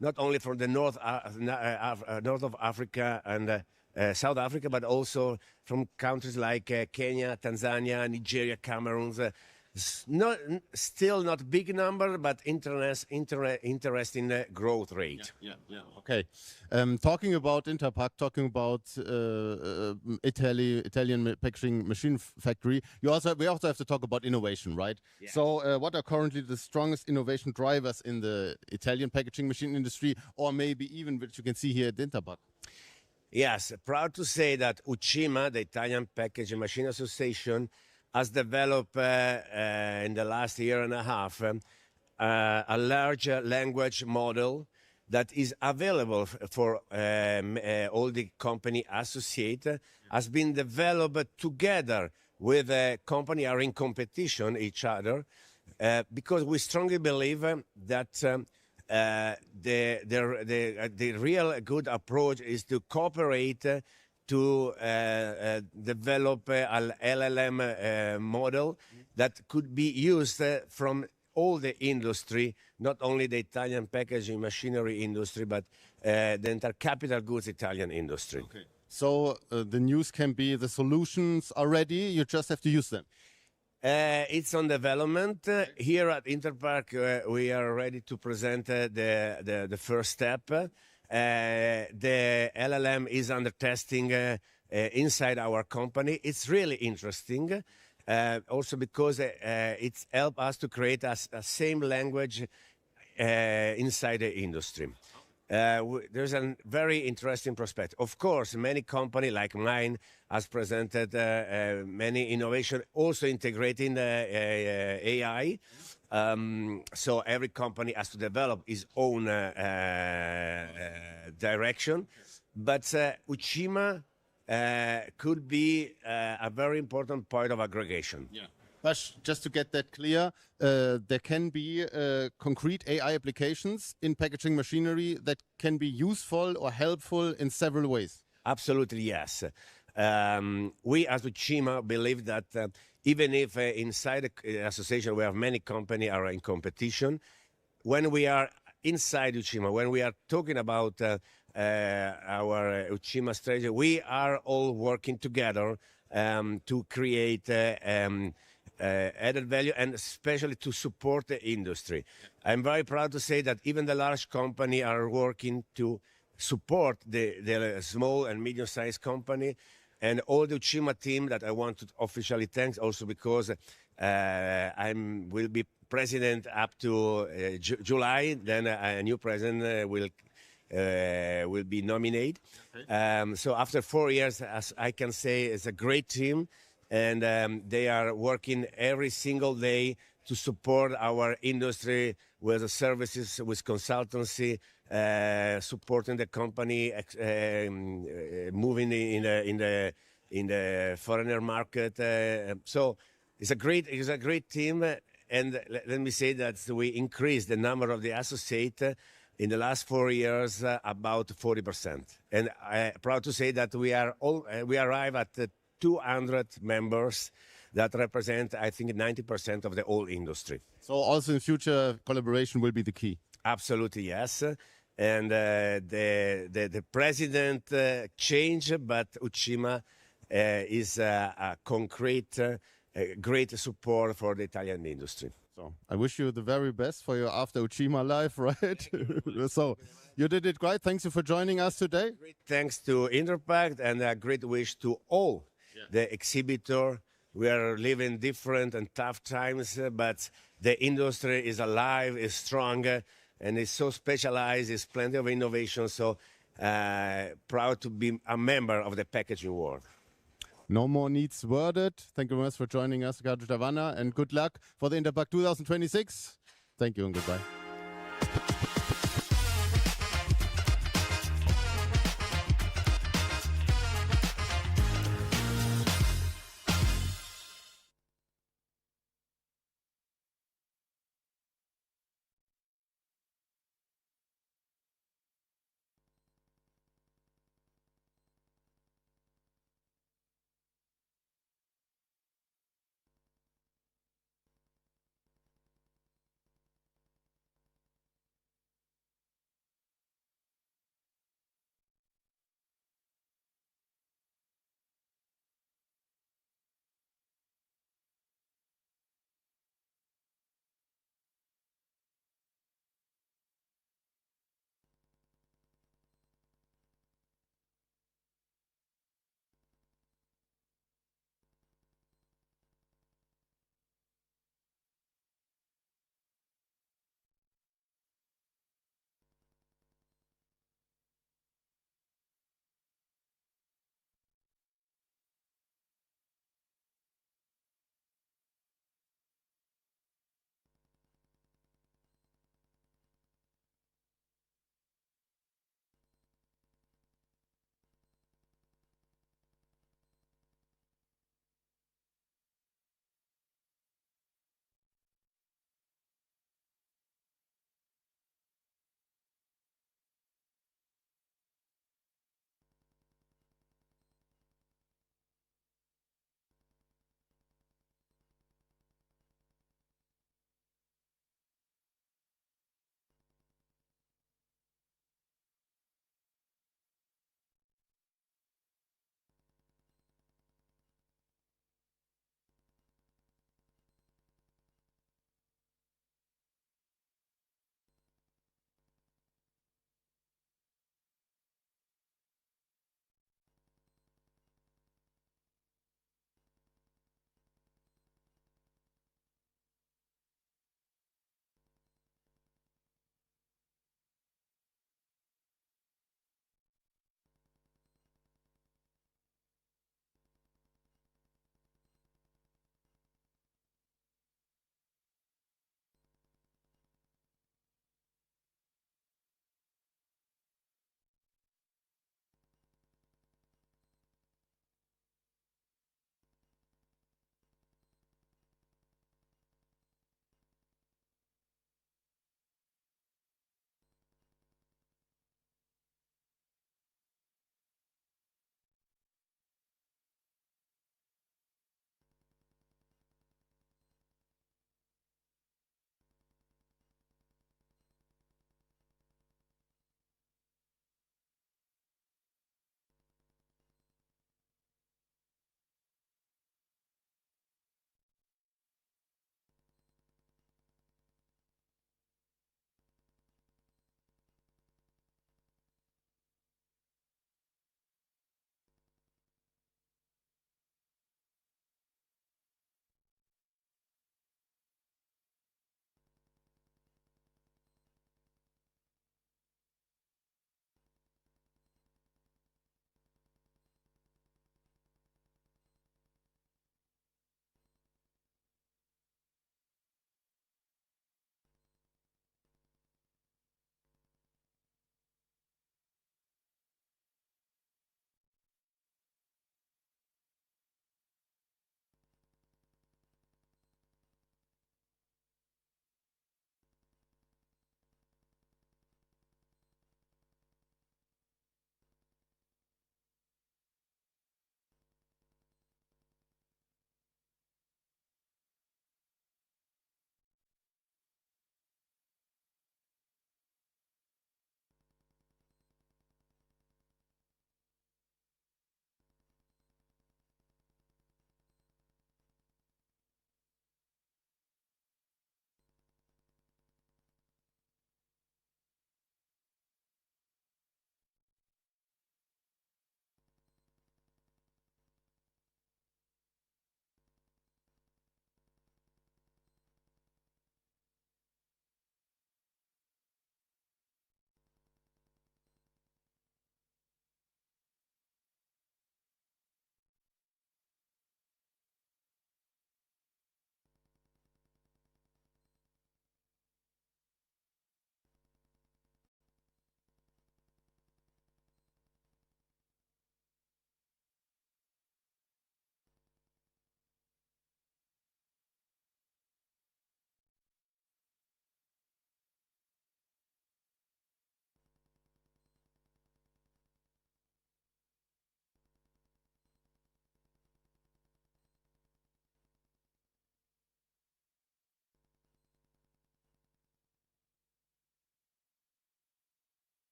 [SPEAKER 6] not only from the north of Africa and South Africa, but also from countries like Kenya, Tanzania, Nigeria, Cameroon. Still not big number, but interesting growth rate.
[SPEAKER 3] Okay. Talking about Interpack, talking about Italian packaging machine factory, we also have to talk about innovation, right?
[SPEAKER 6] Yes.
[SPEAKER 3] So what are currently the strongest innovation drivers in the Italian packaging machine industry, or maybe even which you can see here at Interpack?
[SPEAKER 6] Yes, proud to say that Ujima, the Italian Packaging Machine Association, has developed in the last year and a half a large language model that is available for all the company associate, has been developed together with a company are in competition each other, because we strongly believe that the real good approach is to cooperate to develop an LLM model that could be used from all the industry, not only the Italian packaging machinery industry, but the entire capital goods Italian industry.
[SPEAKER 3] Okay. So the news can be the solutions are ready, you just have to use them.
[SPEAKER 6] It's on development. Here at Interpack, we are ready to present the first step. The LLM is under testing inside our company. It's really interesting, also because it's helped us to create a same language inside the industry. There's a very interesting prospect. Of course, many companies like mine has presented many innovation, also integrating AI. So every company has to develop its own direction. But Uchima could be a very important part of aggregation.
[SPEAKER 3] Yeah. But just to get that clear, there can be concrete AI applications in packaging machinery that can be useful or helpful in several ways.
[SPEAKER 6] Absolutely, yes. We as Uchima believe that even if inside the association we have many companies are in competition, when we are inside Uchima, when we are talking about our Uchima strategy, we are all working together to create added value and especially to support the industry. I'm very proud to say that even the large company are working to support the small and medium-sized company, and all the Uchima team that I want to officially thank also because I will be president up to July, then a new president will be nominated. Okay. So after 4 years, as I can say, it's a great team. And they are working every single day to support our industry with the services, with consultancy, supporting the company, moving in the foreigner market. So it's a great team. And let me say that we increased the number of the associates in the last 4 years about 40%. And I'm proud to say that we arrive at 200 members that represent, I think, 90% of the whole industry.
[SPEAKER 3] So also in future, collaboration will be the key? Absolutely,
[SPEAKER 6] yes. And the president changed, but Uchima is a concrete, great support for the Italian industry.
[SPEAKER 3] So I wish you the very best for your after Uchima life, right? So you did it great. Thanks for joining us today.
[SPEAKER 6] Great thanks to Interpack and a great wish to all the exhibitor. We are living different and tough times, but the industry is alive, is strong, and is so specialized. There's plenty of innovation. So proud to be a member of the packaging world.
[SPEAKER 3] No more needs worded. Thank you very much for joining us, Ricardo Tavanna, and good luck for the Interpack 2026. Thank you and goodbye.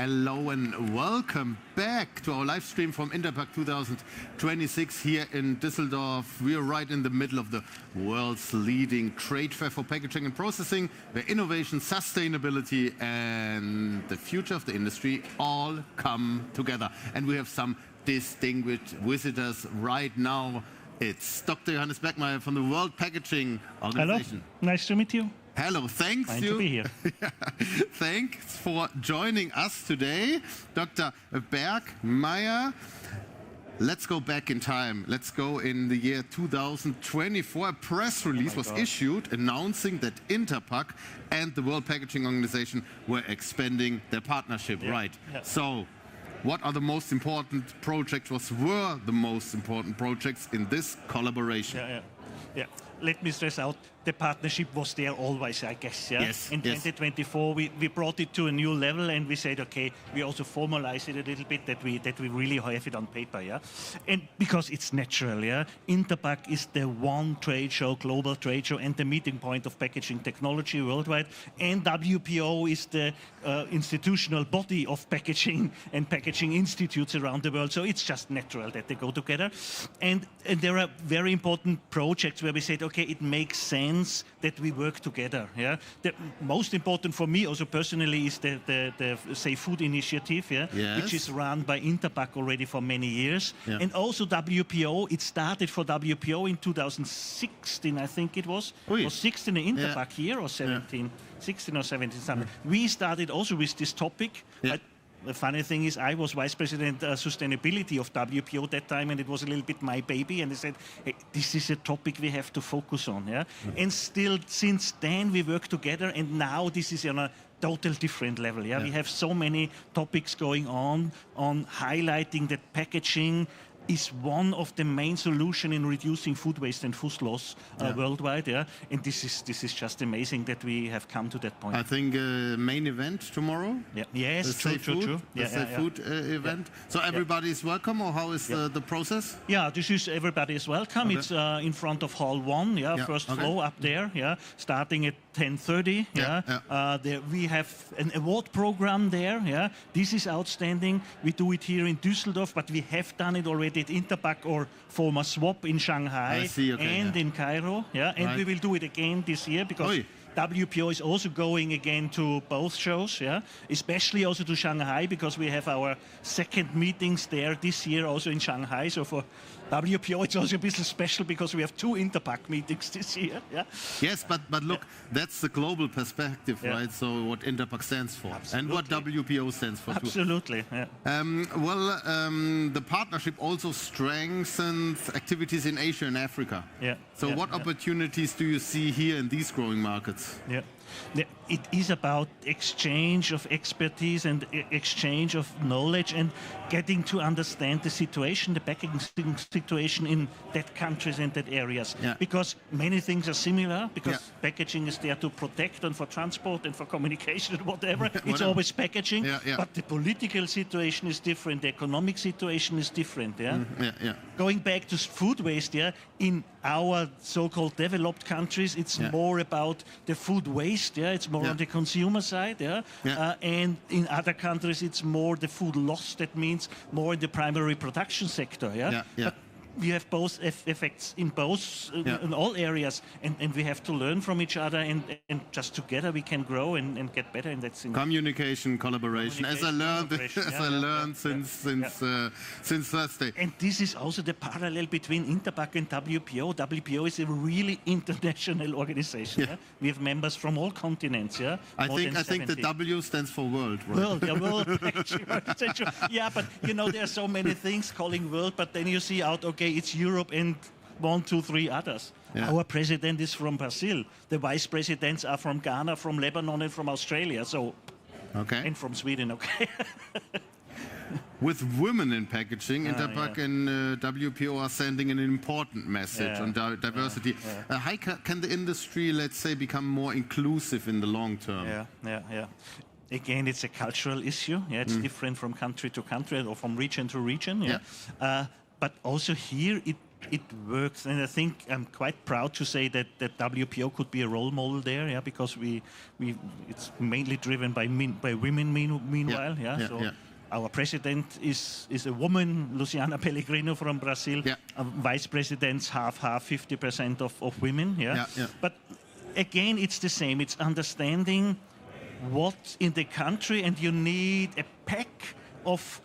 [SPEAKER 3] Hello and welcome back to our live stream from Interpack 2026 here in Düsseldorf. We are right in the middle of the world's leading trade fair for packaging and processing, where innovation, sustainability and the future of the industry all come together. And we have some distinguished visitors right now. It's Dr. Johannes Bergmeier from the World Packaging Organization.
[SPEAKER 7] Hello, nice to meet you.
[SPEAKER 3] Hello, thanks
[SPEAKER 7] Fine to be here.
[SPEAKER 3] Thanks for joining us today, Dr. Bergmeier. Let's go back in time. Let's go in the year 2024. A press release was issued announcing that Interpack and the World Packaging Organization were expanding their partnership, right? Yeah. So, what are the most important projects, were the most important projects in this collaboration?
[SPEAKER 7] Yeah. Let me stress out, the partnership was there always, I guess. Yeah?
[SPEAKER 3] Yes.
[SPEAKER 7] In 2024, we brought it to a new level, and we said, okay, we also formalize it a little bit, that we really have it on paper. Yeah, and because it's natural. Yeah, Interpack is the one trade show, global trade show, and the meeting point of packaging technology worldwide. And WPO is the institutional body of packaging and packaging institutes around the world. So it's just natural that they go together. And there are very important projects where we said, okay, it makes sense that we work together. Yeah, the most important for me also personally is the Safe Food Initiative, which is run by Interpack already for many years, and also WPO. It started for WPO in 2016, I think it was. Was 16 in Interpack here or 17? 16 or 17 something. We started also with this topic. The funny thing is, I was Vice President Sustainability of WPO that time, and it was a little bit my baby. And I said, hey, this is a topic we have to focus on. Yeah? And still, since then, we work together, and now this is on a total different level. Yeah? We have so many topics going on highlighting that packaging is one of the main solutions in reducing food waste and food loss worldwide. Yeah, and this is just amazing that we have come to that point.
[SPEAKER 3] I think main event tomorrow.
[SPEAKER 7] Yeah. Yes,
[SPEAKER 3] true. The Safe Food event. So everybody is welcome, or how is the process?
[SPEAKER 7] Yeah, this is everybody is welcome. Okay. It's in front of Hall 1. First floor up there. Yeah, starting at 10:30. There we have an award program there. Yeah, this is outstanding. We do it here in Düsseldorf, but we have done it already at Interpack or former Swap in Shanghai in Cairo. Yeah, and we will do it again this year because WPO is also going again to both shows. Yeah, especially also to Shanghai because we have our second meetings there this year also in Shanghai. So for WPO, it's also a bit special because we have 2 Interpack meetings this year. Yeah.
[SPEAKER 3] Yes, but look, that's the global perspective, right? So what Interpack stands for and what WPO stands for.
[SPEAKER 7] Absolutely.
[SPEAKER 3] Too. The partnership also strengthens activities in Asia and Africa. So what opportunities do you see here in these growing markets?
[SPEAKER 7] It is about exchange of expertise and exchange of knowledge and getting to understand the situation, the packaging situation in that countries and that areas. Because many things are similar, because packaging is there to protect and for transport and for communication and whatever. It's always packaging, but the political situation is different, the economic situation is different. Going back to food waste, in our so-called developed countries, it's more about the food waste, it's more on the consumer side, and in other countries it's more the food loss, that means more in the primary production sector. But we have both effects in both, in all areas, and we have to learn from each other, and just together we can grow and get better in that sense.
[SPEAKER 3] Communication, collaboration, as I learned since Thursday.
[SPEAKER 7] And this is also the parallel between Interpack and WPO. WPO is a really international organization. We have members from all continents.
[SPEAKER 3] I think the W stands for world. Right?
[SPEAKER 7] World. But you know there are so many things calling world, but then you see out. Okay, it's Europe and 1, 2, 3 others. Our president is from Brazil. The vice presidents are from Ghana, from Lebanon, and from Australia. So, and from Sweden. Okay.
[SPEAKER 3] With women in packaging, Interpack and WPO are sending an important message on diversity. How can the industry, let's say, become more inclusive in the long term?
[SPEAKER 7] Again, it's a cultural issue. It's different from country to country or from region to region. But also here, it works, and I think I'm quite proud to say that WPO could be a role model there, yeah, because it's mainly driven by women. Meanwhile, so. Our president is a woman, Luciana Pellegrino from Brazil.
[SPEAKER 3] Yeah.
[SPEAKER 7] Vice presidents half, 50% of women. Yeah? But again, it's the same. It's understanding what's in the country, and you need a pack of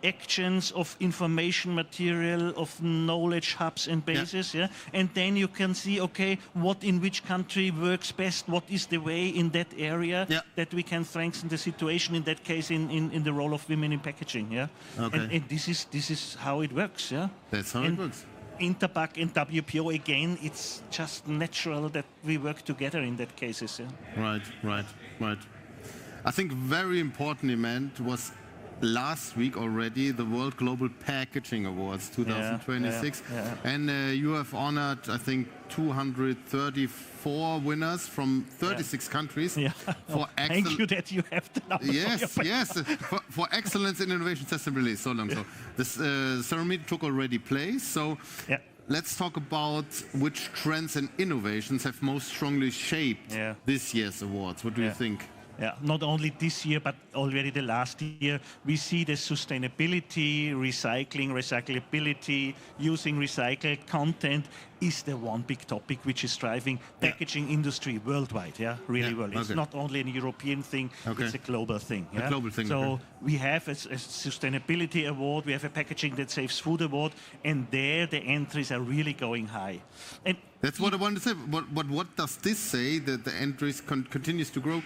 [SPEAKER 7] actions, of information material, of knowledge hubs and bases, and then you can see, okay, what in which country works best, what is the way in that area that we can strengthen the situation, in that case, in the role of women in packaging, and this is how it works,
[SPEAKER 3] That's how it works.
[SPEAKER 7] Interpack and WPO, again, it's just natural that we work together in that cases,
[SPEAKER 3] Right. I think very important event was last week already, the World Global Packaging Awards 2026. And you have honored, I think, 234 winners from 36 countries. For
[SPEAKER 7] thank you that you have the number.
[SPEAKER 3] Yes. For excellence in innovation sustainability. So long. So this ceremony took already place. So let's talk about which trends and innovations have most strongly shaped this year's awards. What do you think?
[SPEAKER 7] Not only this year, but already the last year, we see the sustainability, recyclability, using recycled content is the one big topic which is driving packaging industry worldwide, really well. It's not only a European thing, it's a global thing.
[SPEAKER 3] A global thing,
[SPEAKER 7] so we have a sustainability award, we have a packaging that saves food award, and there the entries are really going high. And
[SPEAKER 3] that's what I wanted to say. What does this say, that the entries continues to grow?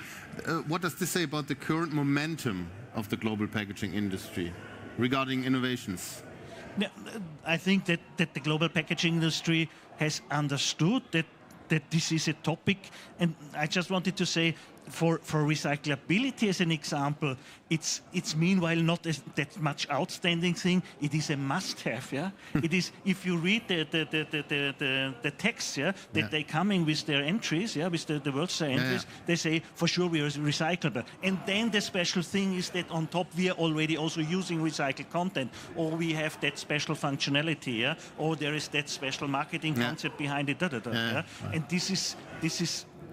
[SPEAKER 3] What does this say about the current momentum of the global packaging industry regarding innovations?
[SPEAKER 7] I think that the global packaging industry has understood that this is a topic, and I just wanted to say, for recyclability as an example, it's meanwhile not that much outstanding thing. It is a must-have. It is, if you read the text that they come in with their entries, with the World Star entries, they say for sure we are recyclable. And then the special thing is that on top we are already also using recycled content, or we have that special functionality, or there is that special marketing concept behind it. And this is.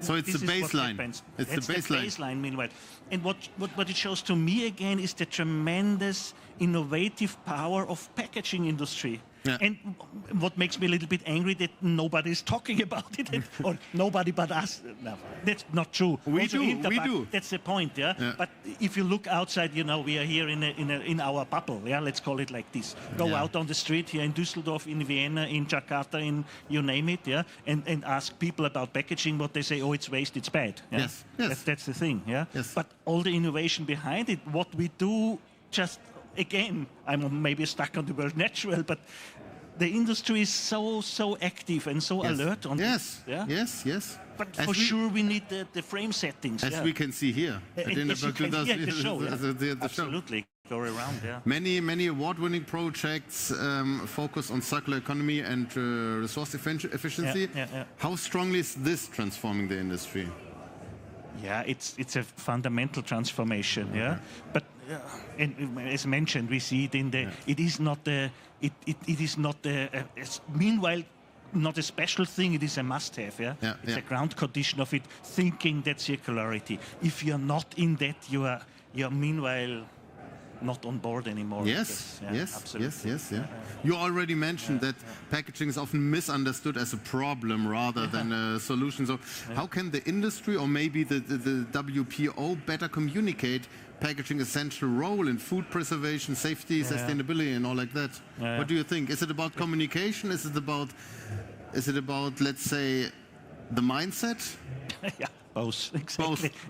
[SPEAKER 3] So it's the baseline.
[SPEAKER 7] It's the baseline, meanwhile. And what it shows to me again is the tremendous innovative power of packaging industry. And what makes me a little bit angry that nobody is talking about it, or nobody but us. No, that's not true.
[SPEAKER 3] We do.
[SPEAKER 7] That's the point, But if you look outside, we are here in our bubble, let's call it like this. Go out on the street here in Düsseldorf, in Vienna, in Jakarta, in you name it, and ask people about packaging. What they say, oh, it's waste, it's bad.
[SPEAKER 3] Yes.
[SPEAKER 7] That's the thing,
[SPEAKER 3] Yes.
[SPEAKER 7] But all the innovation behind it, what we do, just again, I'm maybe stuck on the word natural, but the industry is so active and so alert on this.
[SPEAKER 3] Yes.
[SPEAKER 7] But for sure we need the frame settings.
[SPEAKER 3] As we can see here.
[SPEAKER 7] Absolutely. Go around,
[SPEAKER 3] Many award-winning projects focus on circular economy and resource efficiency. How strongly is this transforming the industry?
[SPEAKER 7] It's a fundamental transformation, But and as mentioned, we see it in the. It is not the. It is not the. Meanwhile, not a special thing. It is a must-have. It's a ground condition of it. Thinking that circularity. If you're not in that, you're meanwhile not on board anymore.
[SPEAKER 3] Yes.
[SPEAKER 7] Absolutely.
[SPEAKER 3] You already mentioned that packaging is often misunderstood as a problem rather than a solution. So how can the industry, or maybe the WPO, better communicate packaging essential role in food preservation, safety, sustainability, and all like that? What do you think? Is it about communication? Is it about, let's say, the mindset?
[SPEAKER 7] Both.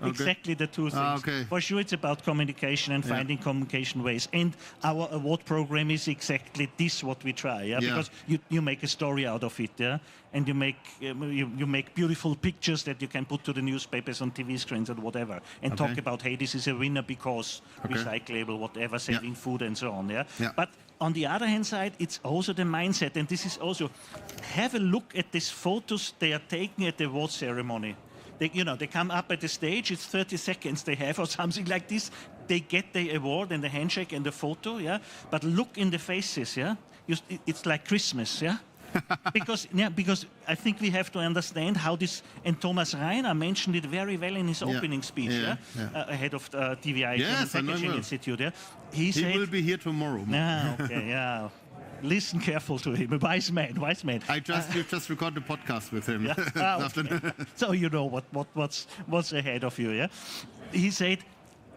[SPEAKER 7] Exactly the two things. For sure, it's about communication and finding communication ways. And our award program is exactly this what we try. Because you make a story out of it. And you make beautiful pictures that you can put to the newspapers, on TV screens and whatever, and talk about, hey, this is a winner because recyclable, whatever, saving food and so on. But on the other hand side, it's also the mindset, and this is also, have a look at these photos they are taking at the award ceremony. They come up at the stage, it's 30 seconds they have or something like this. They get the award and the handshake and the photo, But look in the faces, It's like Christmas, because I think we have to understand how this, and Thomas Reiner mentioned it very well in his opening speech, ahead of the TVI,
[SPEAKER 3] Yes,
[SPEAKER 7] German Packaging
[SPEAKER 3] I know.
[SPEAKER 7] Institute. Yeah? He
[SPEAKER 3] Will be here tomorrow.
[SPEAKER 7] okay, yeah. Listen careful to him, a wise man.
[SPEAKER 3] You just recorded a podcast with him.
[SPEAKER 7] Okay. So you know what's ahead of you, yeah? He said,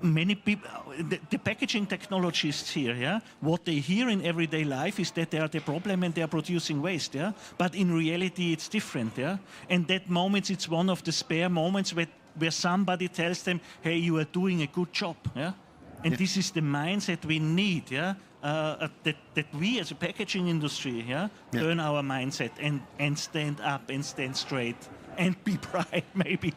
[SPEAKER 7] many people, the packaging technologists here, yeah, what they hear in everyday life is that they are the problem and they are producing waste, yeah. But in reality, it's different, yeah. And that moment, it's one of the spare moments where somebody tells them, "Hey, you are doing a good job," yeah. And this is the mindset we need, yeah. That we as a packaging industry, turn our mindset and stand up and stand straight. And be pride, maybe.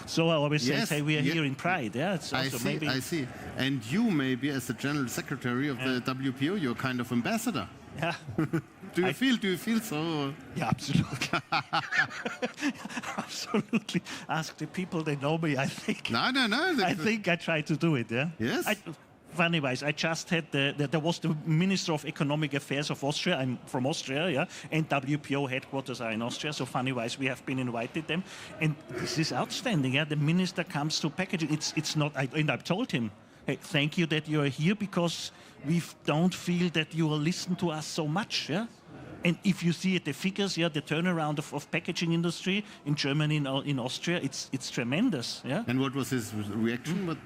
[SPEAKER 7] So I always say we are here in pride. Yeah, it's also
[SPEAKER 3] I see. And you, maybe, as the general secretary of the WPO, you're kind of ambassador.
[SPEAKER 7] Yeah.
[SPEAKER 3] Do you feel so?
[SPEAKER 7] Yeah, absolutely. Absolutely. Ask the people that know me. I think.
[SPEAKER 3] No.
[SPEAKER 7] I think I try to do it. Yeah.
[SPEAKER 3] Yes.
[SPEAKER 7] Funny-wise, I just had there was the Minister of Economic Affairs of Austria. I'm from Austria, yeah, and WPO headquarters are in Austria. So funny-wise, we have been invited them, and this is outstanding. Yeah, the minister comes to packaging. It's not. And I've told him, hey, thank you that you are here because we don't feel that you will listen to us so much. Yeah. And if you see the figures, the turnaround of packaging industry in Germany and in Austria, it's tremendous. Yeah.
[SPEAKER 3] And what was his reaction?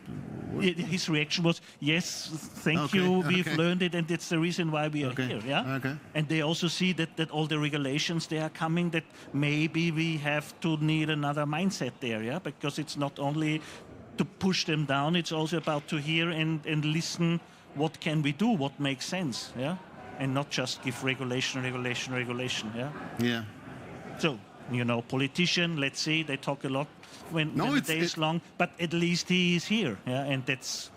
[SPEAKER 7] His reaction was, yes, thank you, we've learned it, and that's the reason why we are here. Yeah.
[SPEAKER 3] Okay.
[SPEAKER 7] And they also see that all the regulations they are coming, that maybe we have to need another mindset there. Yeah. Because it's not only to push them down, it's also about to hear and listen. What can we do? What makes sense? Yeah. And not just give regulation, yeah?
[SPEAKER 3] Yeah.
[SPEAKER 7] So, politician, let's see, they talk a lot when the day is long, but at least he is here, yeah? And that's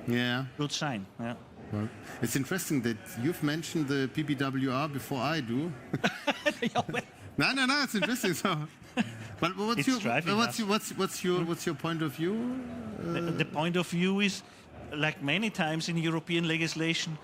[SPEAKER 7] good sign, yeah.
[SPEAKER 3] Well, it's interesting that you've mentioned the PPWR before I do. No, it's interesting. So, but what's your point of view?
[SPEAKER 7] The point of view is, like many times in European legislation,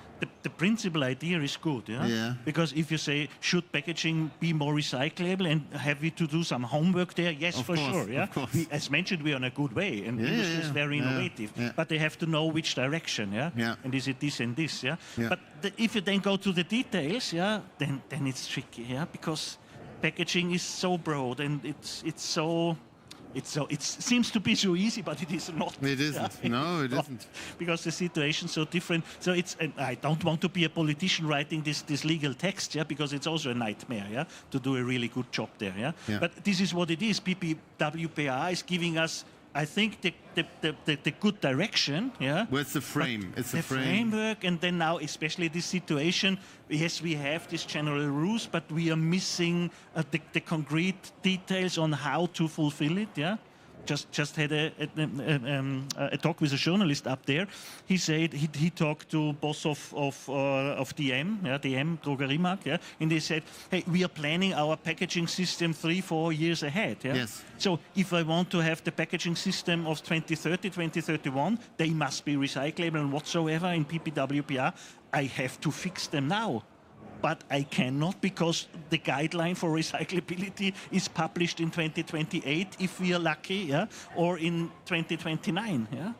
[SPEAKER 7] the principal idea is good, yeah? Because if you say, should packaging be more recyclable and have we to do some homework there? Yes, for sure, yeah? As mentioned, we are on a good way and industry is very innovative, but they have to know which direction, yeah? And is it this and this, yeah? But if you then go to the details, yeah, then it's tricky, yeah? Because packaging is so broad and it seems to be so easy, but it is not.
[SPEAKER 3] It isn't. Yeah, no, it isn't.
[SPEAKER 7] Because the situation is so different. So and I don't want to be a politician writing this legal text, yeah, because it's also a nightmare, yeah, to do a really good job there, yeah. But this is what it is. PPWR is giving us, I think, the good direction, yeah.
[SPEAKER 3] Well, it's the frame. It's
[SPEAKER 7] the framework, and then now, especially this situation, yes, we have these general rules, but we are missing the concrete details on how to fulfill it, yeah. Just had a talk with a journalist up there. He said he talked to boss of DM, DM Drogeriemarkt, yeah, and they said, hey, we are planning our packaging system 3-4 years ahead. Yeah?
[SPEAKER 3] Yes.
[SPEAKER 7] So if I want to have the packaging system of 2030, 2031, they must be recyclable and whatsoever in PPWR. I have to fix them now. But I cannot, because the guideline for recyclability is published in 2028, if we are lucky, yeah, or in 2029, yeah.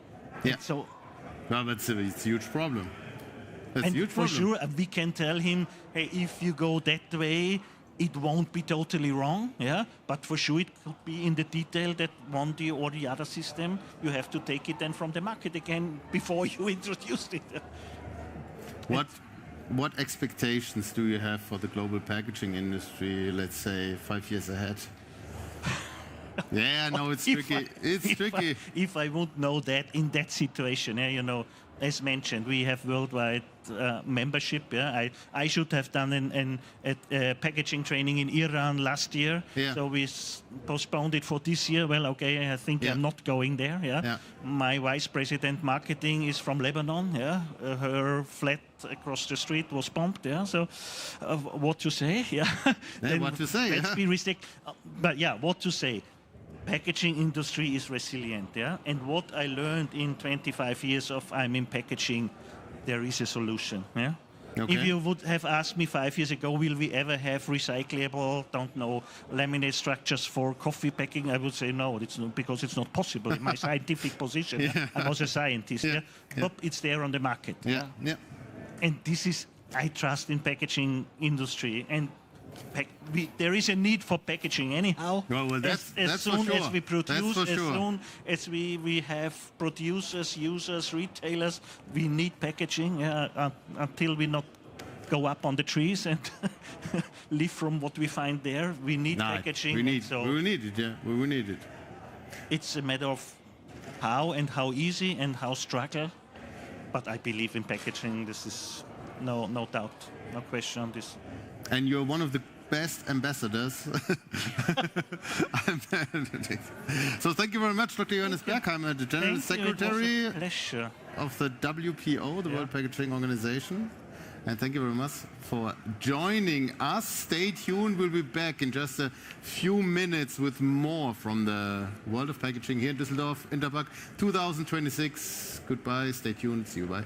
[SPEAKER 3] Yeah.
[SPEAKER 7] So,
[SPEAKER 3] well, it's a huge problem. That's
[SPEAKER 7] and
[SPEAKER 3] a huge
[SPEAKER 7] for
[SPEAKER 3] problem.
[SPEAKER 7] sure, we can tell him, hey, if you go that way, it won't be totally wrong, yeah. But for sure, it could be in the detail that one or the other system, you have to take it then from the market again before you introduced it.
[SPEAKER 3] What expectations do you have for the global packaging industry, let's say 5 years ahead? Yeah, no, it's tricky.
[SPEAKER 7] If I would know that in that situation, yeah, as mentioned, we have worldwide membership. Yeah, I should have done a packaging training in Iran last year, so we postponed it for this year. Well, okay, I think I'm not going there. Yeah, my vice president marketing is from Lebanon. Yeah, her flat across the street was bombed. Yeah, so what to say? Yeah,
[SPEAKER 3] what to say?
[SPEAKER 7] Let's be realistic. But yeah, what to say? Packaging industry is resilient, yeah? And what I learned in 25 years of I'm in packaging, there is a solution, yeah? If you would have asked me 5 years ago, will we ever have recyclable, don't know, laminate structures for coffee packing, I would say no, it's not, because it's not possible. In my scientific position, I was a scientist, but it's there on the market. And this is, I trust in packaging industry, and there is a need for packaging anyhow. As soon as we produce, as soon as we have producers, users, retailers, we need packaging until we not go up on the trees and live from what we find there. We need packaging.
[SPEAKER 3] We will need it, We will need it.
[SPEAKER 7] It's a matter of how and how easy and how struggle. But I believe in packaging. This is no doubt, no question on this.
[SPEAKER 3] And you're one of the best ambassadors. So thank you very much, Dr. Johannes Bergheimer, the General Secretary of the WPO, the World Packaging Organization. And thank you very much for joining us. Stay tuned. We'll be back in just a few minutes with more from the world of packaging here in Düsseldorf, Interpack 2026. Goodbye. Stay tuned. See you. Bye.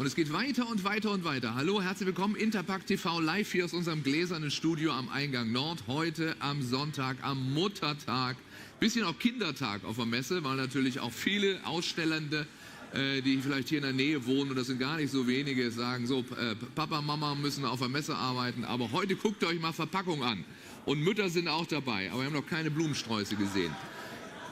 [SPEAKER 1] Und es geht weiter und weiter und weiter. Hallo, herzlich willkommen, Interpack TV live hier aus unserem gläsernen Studio am Eingang Nord. Heute am Sonntag, am Muttertag, bisschen auch Kindertag auf der Messe, weil natürlich auch viele Ausstellende, die vielleicht hier in der Nähe wohnen, und das sind gar nicht so wenige, sagen so, Papa, Mama müssen auf der Messe arbeiten, aber heute guckt euch mal Verpackung an. Und Mütter sind auch dabei, aber wir haben noch keine Blumensträuße gesehen.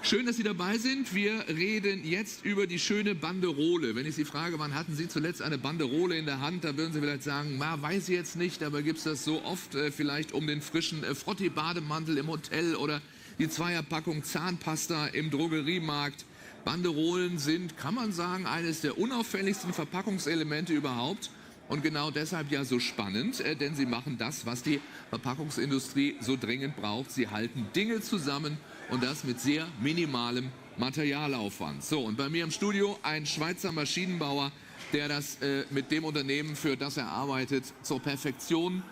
[SPEAKER 1] Schön, dass Sie dabei sind. Wir reden jetzt über die schöne Banderole. Wenn ich Sie frage, wann hatten Sie zuletzt eine Banderole in der Hand, da würden Sie vielleicht sagen, na, weiß ich jetzt nicht, aber gibt es das so oft vielleicht um den frischen Frottee-Bademantel im Hotel oder die Zweierpackung Zahnpasta im Drogeriemarkt. Banderolen sind, kann man sagen, eines der unauffälligsten Verpackungselemente überhaupt. Und genau deshalb ja so spannend, denn sie machen das, was die Verpackungsindustrie so dringend braucht. Sie halten Dinge zusammen und das mit sehr minimalem Materialaufwand. So, und bei mir im Studio ein Schweizer Maschinenbauer, der das mit dem Unternehmen, für das er arbeitet, zur Perfektion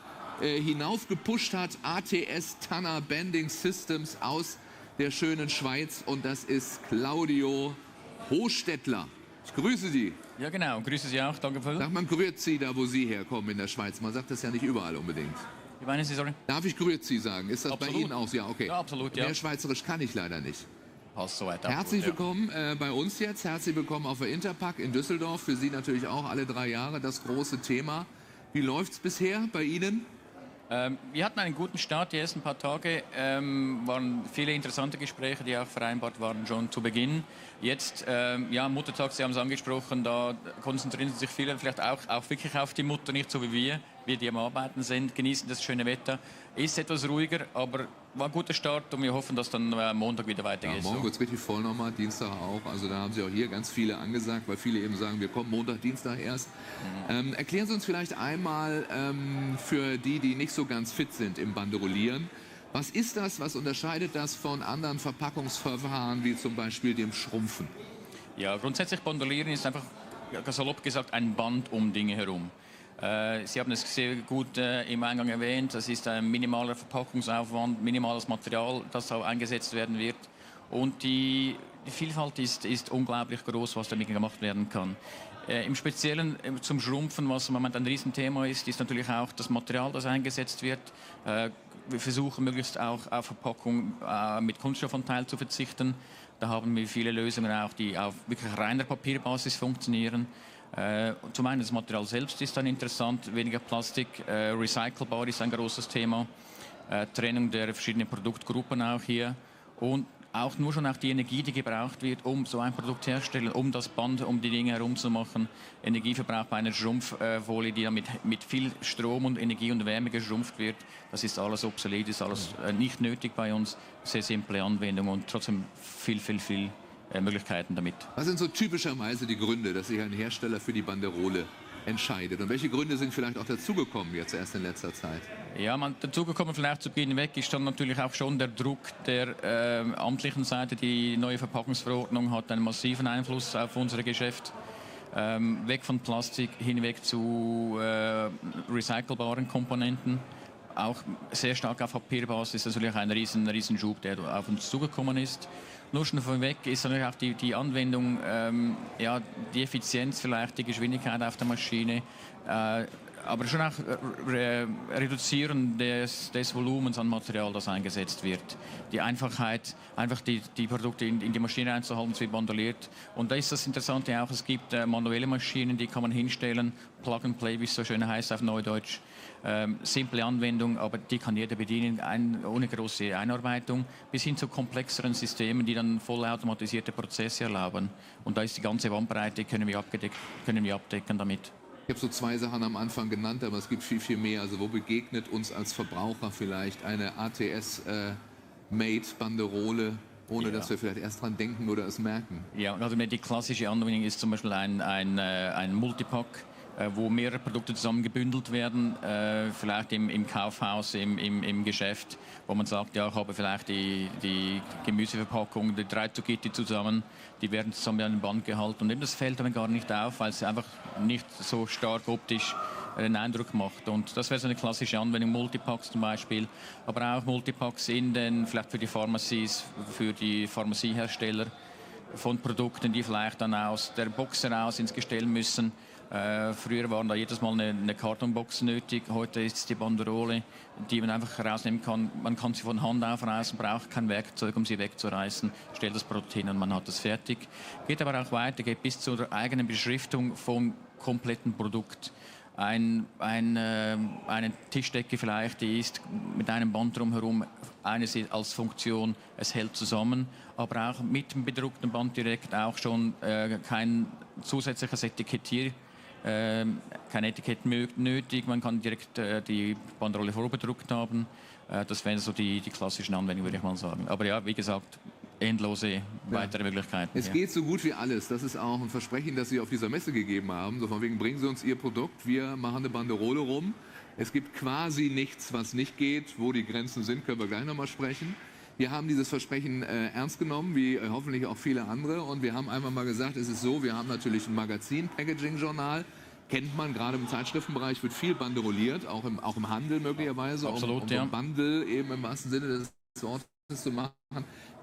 [SPEAKER 1] hinaufgepusht hat. ATS Tanner Bending Systems aus der schönen Schweiz. Und das ist Claudio Hochstädtler. Ich grüße Sie.
[SPEAKER 8] Ja, genau. Grüße Sie auch. Danke für.
[SPEAKER 1] Sagt man Grüezi da, wo Sie herkommen in der Schweiz? Man sagt das ja nicht überall unbedingt.
[SPEAKER 8] Wie meinen Sie, sorry?
[SPEAKER 1] Darf ich Grüezi sagen? Ist das
[SPEAKER 8] Absolut.
[SPEAKER 1] bei Ihnen auch? Ja, okay.
[SPEAKER 8] Ja, absolut, ja.
[SPEAKER 1] Mehr Schweizerisch kann ich leider nicht.
[SPEAKER 8] Passt soweit.
[SPEAKER 1] Herzlich willkommen bei uns jetzt. Herzlich willkommen auf der Interpack in Düsseldorf. Für Sie natürlich auch alle 3 Jahre das große Thema. Wie läuft es bisher bei Ihnen?
[SPEAKER 8] Wir hatten einen guten Start. Die ersten paar Tage waren viele interessante Gespräche, die auch vereinbart waren schon zu Beginn. Jetzt, ja, Muttertag, Sie haben es angesprochen, da konzentrieren sich viele vielleicht auch wirklich auf die Mutter, nicht so wie wir die am Arbeiten sind, genießen das schöne Wetter. Ist etwas ruhiger, aber war ein guter Start und wir hoffen, dass dann Montag wieder weitergeht.
[SPEAKER 1] Ja, morgen wird es richtig voll nochmal, Dienstag auch. Also da haben Sie auch hier ganz viele angesagt, weil viele eben sagen, wir kommen Montag, Dienstag erst. Erklären Sie uns vielleicht einmal für die, die nicht so ganz fit sind im Banderolieren, was ist das, was unterscheidet das von anderen Verpackungsverfahren, wie zum Beispiel dem Schrumpfen?
[SPEAKER 8] Ja, grundsätzlich Bandolieren ist einfach, salopp gesagt, ein Band um Dinge herum. Sie haben es sehr gut im Eingang erwähnt, das ist ein minimaler Verpackungsaufwand, minimales Material, das auch eingesetzt werden wird. Und die Vielfalt ist unglaublich groß, was damit gemacht werden kann. Im Speziellen zum Schrumpfen, was im Moment ein Riesenthema ist natürlich auch das Material, das eingesetzt wird. Wir versuchen möglichst auch auf Verpackung mit Kunststoffanteil zu verzichten. Da haben wir viele Lösungen auch, die auf wirklich reiner Papierbasis funktionieren. Zum einen das Material selbst ist dann interessant, weniger Plastik, recycelbar ist ein großes Thema, Trennung der verschiedenen Produktgruppen auch hier und auch nur schon auch die Energie, die gebraucht wird, um so ein Produkt herzustellen, um das Band, um die Dinge herumzumachen. Energieverbrauch bei einer Schrumpffolie, die dann mit viel Strom und Energie und Wärme geschrumpft wird, das ist alles obsolet, ist alles nicht nötig bei uns. Sehr simple Anwendung und trotzdem viel Möglichkeiten damit.
[SPEAKER 1] Was sind so typischerweise die Gründe, dass sich ein Hersteller für die Banderole entscheidet? Und welche Gründe sind vielleicht auch dazugekommen jetzt erst in letzter Zeit?
[SPEAKER 8] Ja, dazugekommen vielleicht zu Beginn weg ist dann natürlich auch schon der Druck der amtlichen Seite. Die neue Verpackungsverordnung hat einen massiven Einfluss auf unser Geschäft. Weg von Plastik, hinweg zu recycelbaren Komponenten. Auch sehr stark auf Papierbasis, das ist natürlich ein Riesenschub, der auf uns zugekommen ist. Nur schon vorweg ist natürlich auch die Anwendung, ja, die Effizienz vielleicht, die Geschwindigkeit auf der Maschine, aber schon auch Reduzieren des Volumens an Material, das eingesetzt wird. Die Einfachheit, einfach die Produkte in die Maschine einzuhalten, es wird bandoliert. Und da ist das Interessante auch, es gibt manuelle Maschinen, die kann man hinstellen, Plug and Play, wie es so schön heißt auf Neudeutsch. Simple Anwendung, aber die kann jeder bedienen, ohne große Einarbeitung, bis hin zu komplexeren Systemen, die dann vollautomatisierte Prozesse erlauben. Und da ist die ganze Bandbreite, können wir abdecken damit.
[SPEAKER 1] Ich habe so 2 Sachen am Anfang genannt, aber es gibt viel mehr. Also wo begegnet uns als Verbraucher vielleicht eine ATS-Made-Banderole, ohne dass wir vielleicht erst dran denken oder es merken? Ja,
[SPEAKER 8] also die klassische Anwendung ist zum Beispiel ein Multipack, wo mehrere Produkte zusammen gebündelt werden, vielleicht im Kaufhaus, im Geschäft, wo man sagt, ja, ich habe vielleicht die Gemüseverpackung, die 3 Zucchetti zusammen, die werden zusammen an den Band gehalten und eben das fällt dann gar nicht auf, weil es einfach nicht so stark optisch einen Eindruck macht. Und das wäre so eine klassische Anwendung, Multipacks zum Beispiel, aber auch Multipacks vielleicht für die Pharmacies, für die Pharmaziehersteller von Produkten, die vielleicht dann aus der Box heraus ins Gestell müssen. Früher waren da jedes Mal eine Kartonbox nötig. Heute ist es die Banderole, die man einfach rausnehmen kann. Man kann sie von Hand aufreißen, braucht kein Werkzeug, um sie wegzureißen. Stellt das Produkt hin und man hat es fertig. Geht aber auch weiter, geht bis zur eigenen Beschriftung vom kompletten Produkt. Eine Tischdecke vielleicht, die ist mit einem Band drumherum, eine als Funktion, es hält zusammen, aber auch mit dem bedruckten Band direkt auch schon kein zusätzliches Etikettier, kein Etikett nötig, man kann direkt die Banderole vorbedruckt haben. Das wären so die klassischen Anwendungen, würde ich mal sagen. Aber ja, wie gesagt, endlose weitere Möglichkeiten.
[SPEAKER 1] Es geht so gut wie alles. Das ist auch ein Versprechen, das Sie auf dieser Messe gegeben haben. So von wegen, bringen Sie uns Ihr Produkt, wir machen eine Banderole rum. Es gibt quasi nichts, was nicht geht. Wo die Grenzen sind, können wir gleich nochmal sprechen. Wir haben dieses Versprechen ernst genommen, wie hoffentlich auch viele andere. Und wir haben einfach mal gesagt, es ist so, wir haben natürlich ein Magazin, Packaging-Journal. Kennt man, gerade im Zeitschriftenbereich wird viel banderoliert, auch im Handel möglicherweise.
[SPEAKER 8] Absolut,
[SPEAKER 1] um so ein Bundle eben im wahrsten Sinne des Wortes zu machen.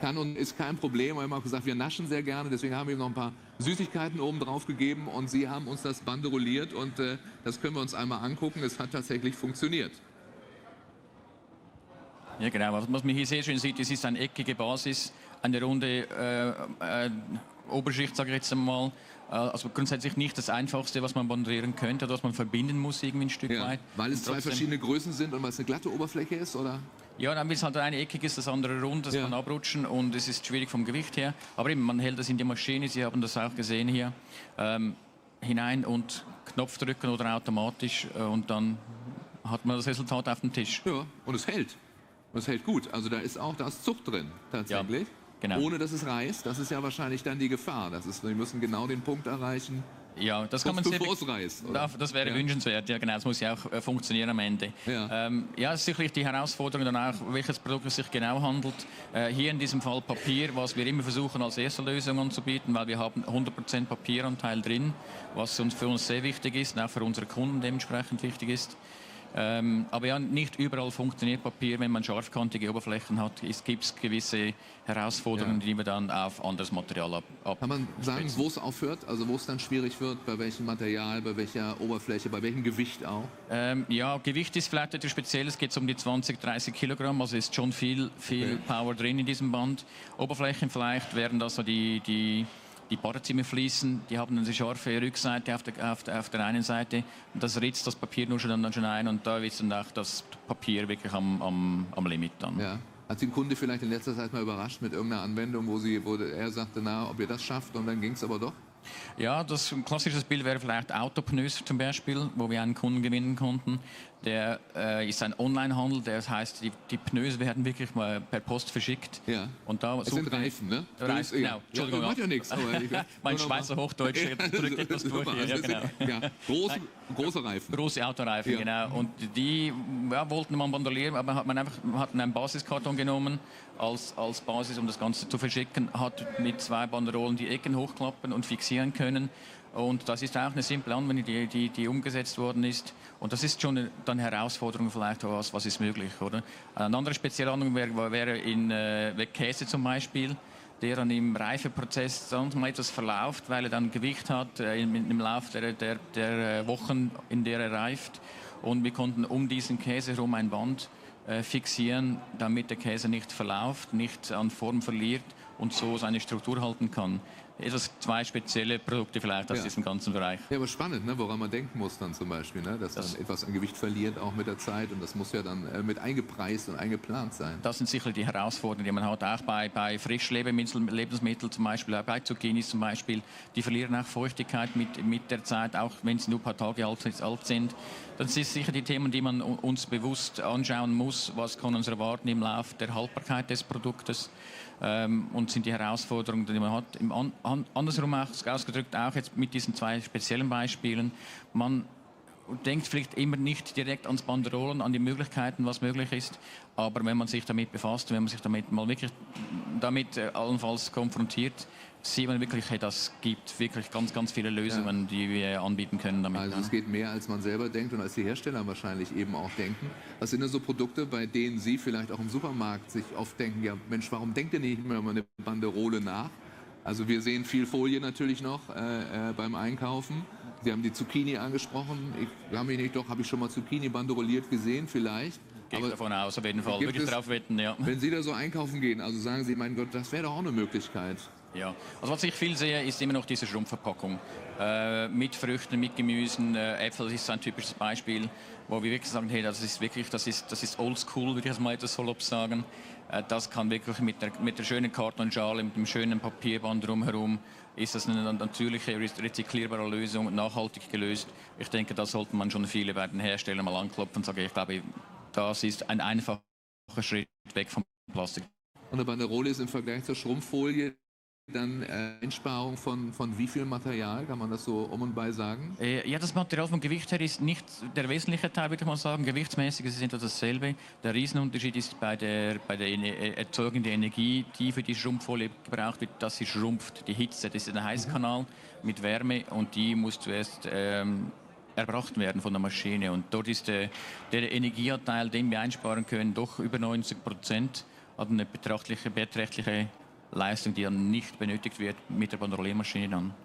[SPEAKER 1] Kann und ist kein Problem. Wir haben auch gesagt, wir naschen sehr gerne, deswegen haben wir ihm noch ein paar Süßigkeiten oben drauf gegeben und Sie haben uns das banderoliert und das können wir uns einmal angucken. Es hat tatsächlich funktioniert.
[SPEAKER 8] Ja, genau. Was man hier sehr schön sieht, es ist eine eckige Basis, eine runde Oberschicht, sage ich jetzt einmal. Also grundsätzlich nicht das Einfachste, was man banderieren könnte, oder was man verbinden muss irgendwie ein Stück weit.
[SPEAKER 1] Weil es zwei verschiedene Größen sind und weil es eine glatte Oberfläche ist, oder?
[SPEAKER 8] Ja, dann wird es halt eine eckig ist, das andere rund, das kann abrutschen und es ist schwierig vom Gewicht her. Aber eben, man hält das in die Maschine, Sie haben das auch gesehen hier, hinein und Knopf drücken oder automatisch und dann hat man das Resultat auf dem Tisch.
[SPEAKER 1] Ja, und es hält. Und es hält gut. Also da ist Zucht drin, tatsächlich.
[SPEAKER 8] Ja, genau.
[SPEAKER 1] Ohne dass es reißt. Das ist ja wahrscheinlich dann die Gefahr. Wir müssen genau den Punkt erreichen.
[SPEAKER 8] Ja, das kann man sehr.
[SPEAKER 1] Reißt,
[SPEAKER 8] das wäre wünschenswert, ja genau. Das muss ja auch funktionieren am Ende. Ja, das ist sicherlich die Herausforderung dann auch, welches Produkt es sich genau handelt. Hier in diesem Fall Papier, was wir immer versuchen als erste Lösung anzubieten, weil wir haben 100% Papieranteil drin, was für uns sehr wichtig ist, und auch für unsere Kunden dementsprechend wichtig ist. Aber ja, nicht überall funktioniert Papier, wenn man scharfkantige Oberflächen hat. Es gibt gewisse Herausforderungen, die wir dann auf anderes Material
[SPEAKER 1] Kann man sagen, wo es aufhört? Also wo es dann schwierig wird? Bei welchem Material, bei welcher Oberfläche, bei welchem Gewicht auch?
[SPEAKER 8] Ja, Gewicht ist vielleicht etwas speziell. Es geht um die 20, 30 Kilogramm. Also ist schon viel Power drin in diesem Band. Oberflächen vielleicht wären das so die Badezimmerfliesen, die haben eine scharfe Rückseite auf der einen Seite. Und das ritzt das Papier nur schon ein und da ist dann auch das Papier wirklich am Limit dann. Ja.
[SPEAKER 1] Hat Sie ein Kunde vielleicht in letzter Zeit mal überrascht mit irgendeiner Anwendung, wo er sagte, na, ob ihr das schafft und dann ging es aber doch?
[SPEAKER 8] Ja, ein klassisches Bild wäre vielleicht Autopneus zum Beispiel, wo wir einen Kunden gewinnen konnten. Der ist ein Online-Handel, das heißt, die Pneus werden wirklich mal per Post verschickt.
[SPEAKER 1] Ja.
[SPEAKER 8] Und da
[SPEAKER 1] es sind Reifen, ne?
[SPEAKER 8] Reifen, genau. Entschuldigung.
[SPEAKER 1] Ja, macht ja nichts.
[SPEAKER 8] Mein Schweizer Hochdeutsch drückt etwas durch hier. Ja, genau.
[SPEAKER 1] Große Reifen.
[SPEAKER 8] Große Autoreifen, genau. Und die wollten man bandolieren, aber hat einen Basiskarton genommen als Basis, um das Ganze zu verschicken, hat mit 2 Banderolen die Ecken hochklappen und fixieren können. Und das ist auch eine simple Anwendung, die umgesetzt worden ist. Und das ist schon dann Herausforderung vielleicht, was ist möglich, oder? Eine andere spezielle Anwendung wäre in Käse zum Beispiel, der dann im Reifeprozess dann mal etwas verläuft, weil er dann Gewicht hat im Lauf der Wochen, in der er reift. Und wir konnten um diesen Käse herum ein Band fixieren, damit der Käse nicht verläuft, nicht an Form verliert und so seine Struktur halten kann. Das 2 spezielle Produkte vielleicht aus diesem ganzen Bereich.
[SPEAKER 1] Ja, aber spannend, ne, woran man denken muss dann zum Beispiel, ne, dass dann etwas an Gewicht verliert, auch mit der Zeit. Und das muss ja dann mit eingepreist und eingeplant sein.
[SPEAKER 8] Das sind sicher die Herausforderungen, die man hat, auch bei Frischlebensmitteln zum Beispiel, auch bei Zucchinis zum Beispiel. Die verlieren auch Feuchtigkeit mit der Zeit, auch wenn sie nur ein paar Tage alt sind. Das sind sicher die Themen, die man uns bewusst anschauen muss. Was kann uns erwarten im Lauf der Haltbarkeit des Produktes? Und sind die Herausforderungen, die man hat. Andersrum ausgedrückt, auch jetzt mit diesen 2 speziellen Beispielen, man denkt vielleicht immer nicht direkt ans Banderolen, an die Möglichkeiten, was möglich ist, aber wenn man sich damit befasst, wenn man sich damit mal wirklich allenfalls konfrontiert, sieht man wirklich, hey, das gibt wirklich ganz, ganz viele Lösungen, die wir anbieten können damit.
[SPEAKER 1] Also es geht mehr, als man selber denkt und als die Hersteller wahrscheinlich eben auch denken. Was sind denn so Produkte, bei denen Sie vielleicht auch im Supermarkt sich oft denken, ja Mensch, warum denkt ihr nicht mehr über eine Banderole nach? Also wir sehen viel Folie natürlich noch beim Einkaufen. Sie haben die Zucchini angesprochen. Habe ich schon mal Zucchini banderoliert gesehen, vielleicht.
[SPEAKER 8] Gehe ich davon aus, auf jeden Fall. Würde ich darauf wetten, ja.
[SPEAKER 1] Wenn Sie da so einkaufen gehen, also sagen Sie, mein Gott, das wäre doch auch eine Möglichkeit.
[SPEAKER 8] Ja, also was ich viel sehe, ist immer noch diese Schrumpfverpackung. Mit Früchten, mit Gemüsen, Äpfel ist ein typisches Beispiel, wo wir wirklich sagen, hey, das ist oldschool, würde ich mal etwas salopp sagen. Das kann wirklich mit der schönen Kartonschale, mit dem schönen Papierband drumherum, ist das eine natürliche, rezyklierbare Lösung, nachhaltig gelöst. Ich denke, da sollten man schon viele bei den Herstellern mal anklopfen und sagen, ich glaube, das ist ein einfacher Schritt weg vom Plastik.
[SPEAKER 1] Und eine Banderole ist im Vergleich zur Schrumpffolie dann Einsparung von wie viel Material, kann man das so um und bei sagen?
[SPEAKER 8] Ja, das Material vom Gewicht her ist nicht der wesentliche Teil, würde ich mal sagen. Gewichtsmäßig ist es etwa dasselbe. Der Riesenunterschied ist bei der Erzeugung der Energie, die für die Schrumpffolie gebraucht wird, dass sie schrumpft. Die Hitze, das ist ein Heißkanal mit Wärme und die muss zuerst erbracht werden von der Maschine. Und dort ist der Energieanteil, den wir einsparen können, doch über 90%. Also eine beträchtliche Leistung, die dann nicht benötigt wird mit der Banderoliermaschine dann.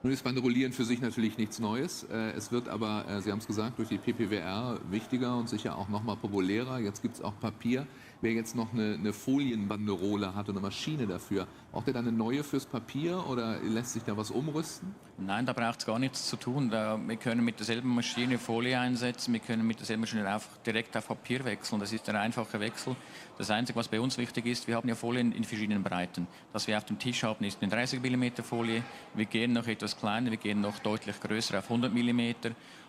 [SPEAKER 1] Nun ist Banderolieren für sich natürlich nichts Neues. Es wird aber, Sie haben es gesagt, durch die PPWR wichtiger und sicher auch noch mal populärer. Jetzt gibt es auch Papier. Wer jetzt noch eine Folienbanderole hat und eine Maschine dafür, braucht er dann eine neue fürs Papier oder lässt sich da was umrüsten?
[SPEAKER 8] Nein, da braucht es gar nichts zu tun. Wir können mit derselben Maschine Folie einsetzen, wir können mit derselben Maschine direkt auf Papier wechseln. Das ist der einfache Wechsel. Das Einzige, was bei uns wichtig ist, wir haben ja Folien in verschiedenen Breiten. Was wir auf dem Tisch haben, ist eine 30 mm Folie. Wir gehen noch etwas kleiner, wir gehen noch deutlich größer auf 100 mm.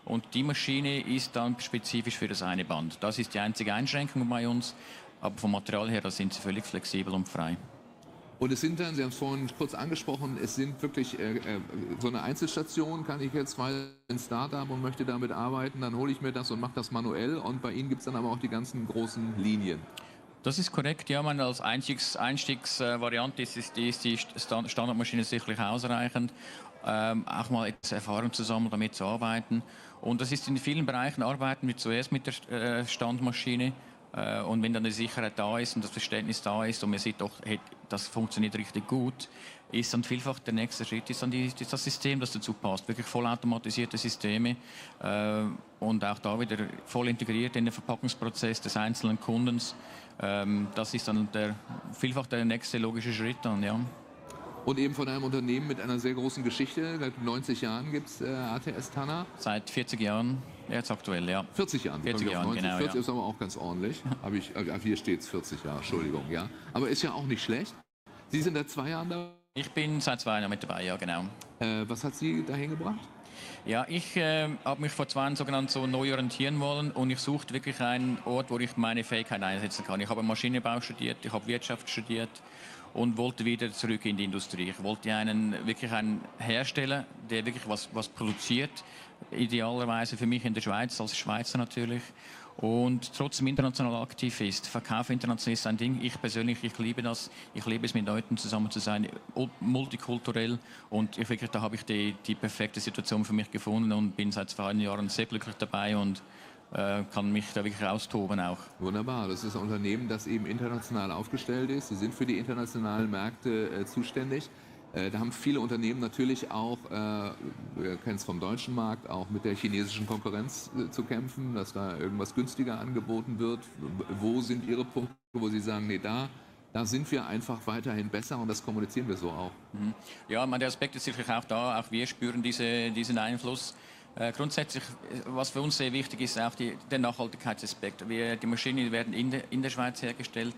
[SPEAKER 8] Und die Maschine ist dann spezifisch für das eine Band. Das ist die einzige Einschränkung bei uns. Aber vom Material her, da sind sie völlig flexibel und frei.
[SPEAKER 1] Und es sind dann, Sie haben es vorhin kurz angesprochen, es sind wirklich so eine Einzelstation, kann ich jetzt mal ein Startup und möchte damit arbeiten, dann hole ich mir das und mache das manuell und bei Ihnen gibt es dann aber auch die ganzen großen Linien.
[SPEAKER 8] Das ist korrekt, ja, man als Einstiegsvariante ist die Standardmaschine sicherlich ausreichend, auch mal etwas Erfahrung zu sammeln, damit zu arbeiten. Und das ist in vielen Bereichen, arbeiten wir zuerst mit der Standmaschine. Und wenn dann die Sicherheit da ist und das Verständnis da ist und man sieht doch, hey, das funktioniert richtig gut, ist dann vielfach der nächste Schritt ist dann das System, das dazu passt. Wirklich vollautomatisierte Systeme und auch da wieder voll integriert in den Verpackungsprozess des einzelnen Kundens. Das ist dann vielfach der nächste logische Schritt dann, ja.
[SPEAKER 1] Und eben von einem Unternehmen mit einer sehr großen Geschichte. Seit 90 Jahren gibt es ATS Tanner.
[SPEAKER 8] Seit 40 Jahren, jetzt aktuell, ja.
[SPEAKER 1] 40 Jahren,
[SPEAKER 8] 40 Jahren
[SPEAKER 1] 90,
[SPEAKER 8] genau,
[SPEAKER 1] 40
[SPEAKER 8] ja.
[SPEAKER 1] ist aber auch ganz ordentlich. Hier steht es 40 Jahre, Entschuldigung, ja. Aber ist ja auch nicht schlecht. Sie sind seit 2 Jahren da?
[SPEAKER 8] Ich bin seit 2 Jahren mit dabei, ja, genau.
[SPEAKER 1] Was hat Sie dahin gebracht?
[SPEAKER 8] Ja, ich habe mich vor 2 Jahren sogenannt so neu orientieren wollen und ich suchte wirklich einen Ort, wo ich meine Fähigkeiten einsetzen kann. Ich habe Maschinenbau studiert, ich habe Wirtschaft studiert und wollte wieder zurück in die Industrie. Ich wollte wirklich einen Hersteller, der wirklich was produziert, idealerweise für mich in der Schweiz, als Schweizer natürlich, und trotzdem international aktiv ist. Verkauf international ist ein Ding. Ich persönlich, ich liebe das. Ich liebe es, mit Leuten zusammen zu sein, multikulturell. Und da habe ich die perfekte Situation für mich gefunden und bin seit 2 Jahren sehr glücklich dabei und kann mich da wirklich austoben auch.
[SPEAKER 1] Wunderbar. Das ist ein Unternehmen, das eben international aufgestellt ist. Sie sind für die internationalen Märkte zuständig. Da haben viele Unternehmen natürlich auch, wir kennen es vom deutschen Markt, auch mit der chinesischen Konkurrenz zu kämpfen, dass da irgendwas günstiger angeboten wird. Wo sind Ihre Punkte, wo Sie sagen, nee, da sind wir einfach weiterhin besser und das kommunizieren wir so auch?
[SPEAKER 8] Ja, der Aspekt ist sicherlich auch da. Auch wir spüren diesen Einfluss. Grundsätzlich, was für uns sehr wichtig ist, auch der Nachhaltigkeitsaspekt. Die Maschinen werden in der Schweiz hergestellt.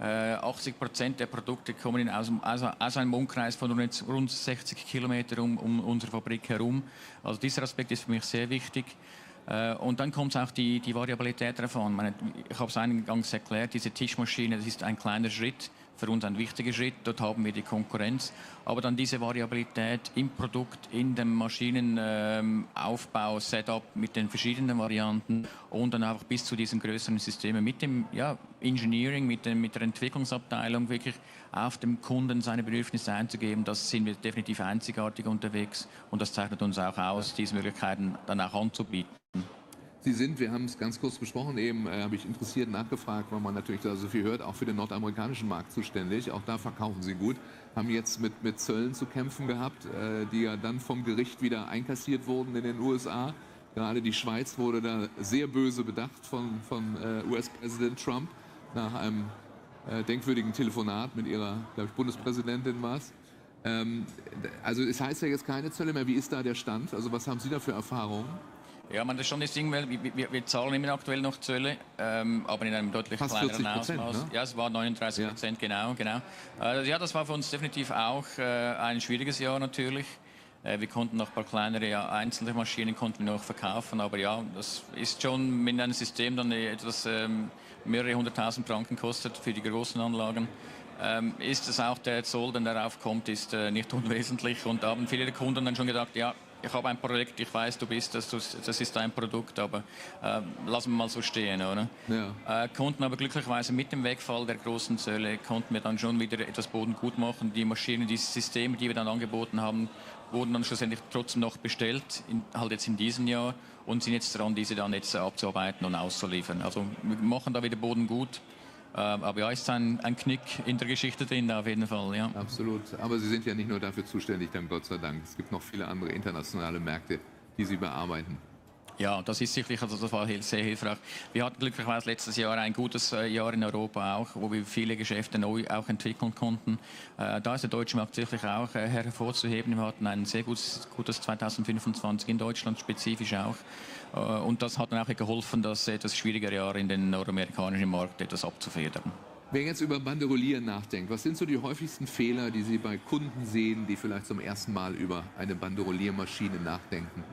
[SPEAKER 8] 80% der Produkte kommen aus einem Umkreis von rund 60 Kilometern um unsere Fabrik herum. Also dieser Aspekt ist für mich sehr wichtig. Und dann kommt auch die Variabilität davon. Ich habe es eingangs erklärt, diese Tischmaschine, das ist ein kleiner Schritt, für uns ein wichtiger Schritt. Dort haben wir die Konkurrenz. Aber dann diese Variabilität im Produkt, in dem Maschinenaufbau, Setup mit den verschiedenen Varianten und dann auch bis zu diesen größeren Systemen mit dem Engineering, mit der Entwicklungsabteilung wirklich auf dem Kunden seine Bedürfnisse einzugeben, das sind wir definitiv einzigartig unterwegs und das zeichnet uns auch aus, diese Möglichkeiten dann auch anzubieten.
[SPEAKER 1] Sie sind, wir haben es ganz kurz besprochen, eben habe ich interessiert nachgefragt, weil man natürlich da so viel hört, auch für den nordamerikanischen Markt zuständig. Auch da verkaufen Sie gut. Haben jetzt mit Zöllen zu kämpfen gehabt, die ja dann vom Gericht wieder einkassiert wurden in den USA. Gerade die Schweiz wurde da sehr böse bedacht von US-Präsident Trump nach einem denkwürdigen Telefonat mit ihrer, glaube ich, Bundespräsidentin war es. Also es heißt ja jetzt keine Zölle mehr. Wie ist da der Stand? Also was haben Sie da für Erfahrungen?
[SPEAKER 8] Ja, man, das schon das Ding, weil wir zahlen immer aktuell noch Zölle, aber in einem deutlich kleineren Ausmaß. Ne? Ja, es war 39%, ja. Genau. Ja, das war für uns definitiv auch ein schwieriges Jahr natürlich. Wir konnten noch ein paar kleinere einzelne Maschinen konnten wir noch verkaufen, aber ja, das ist schon mit einem System, dann etwas mehrere 100.000 Franken kostet für die großen Anlagen. Ist es auch der Zoll, der darauf kommt, ist nicht unwesentlich. Und da haben viele der Kunden dann schon gedacht, ja, ich habe ein Projekt, ich weiß, du bist das ist dein Produkt, aber lassen wir mal so stehen, oder? Ja. Konnten aber glücklicherweise mit dem Wegfall der großen Zölle, konnten wir dann schon wieder etwas Boden gut machen. Die Maschinen, die Systeme, die wir dann angeboten haben, wurden dann schlussendlich trotzdem noch bestellt, halt jetzt in diesem Jahr, und sind jetzt dran, diese dann jetzt abzuarbeiten und auszuliefern. Also wir machen da wieder Boden gut. Aber ja, ist ein Knick in der Geschichte drin, auf jeden Fall. Ja.
[SPEAKER 1] Absolut. Aber Sie sind ja nicht nur dafür zuständig, dann Gott sei Dank. Es gibt noch viele andere internationale Märkte, die Sie bearbeiten. Ja, das ist sicherlich, also das war sehr hilfreich. Wir hatten glücklicherweise letztes Jahr ein gutes Jahr in Europa auch, wo wir viele Geschäfte neu auch entwickeln konnten. Da ist der deutsche Markt sicherlich auch hervorzuheben. Wir hatten ein sehr gutes 2025 in Deutschland, spezifisch auch. Und das hat dann auch geholfen, das etwas schwierigere Jahr in den nordamerikanischen Markt etwas abzufedern. Wer jetzt über Banderolieren nachdenkt, was sind so die häufigsten Fehler, die Sie bei Kunden sehen, die vielleicht zum ersten Mal über eine Banderoliermaschine nachdenken?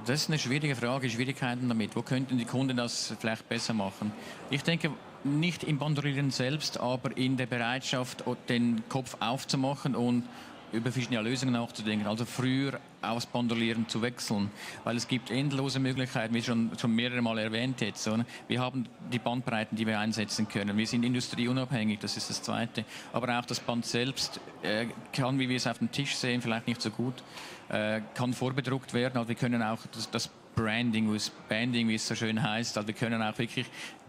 [SPEAKER 1] Das ist eine schwierige Frage, Schwierigkeiten damit. Wo könnten die Kunden das vielleicht besser machen? Ich denke, nicht im Bandolieren selbst, aber in der Bereitschaft, den Kopf aufzumachen und über verschiedene Lösungen nachzudenken. Also früher aufs Bandolieren zu wechseln, weil es gibt endlose Möglichkeiten, wie schon mehrere Mal erwähnt jetzt. Oder? Wir haben die Bandbreiten, die wir einsetzen können. Wir sind industrieunabhängig, das ist das Zweite. Aber auch das Band selbst kann, wie wir es auf dem Tisch sehen, vielleicht nicht so gut, kann vorbedruckt werden. Also wir können auch das Branding, Banding, wie es so schön heißt, also wir können auch wirklich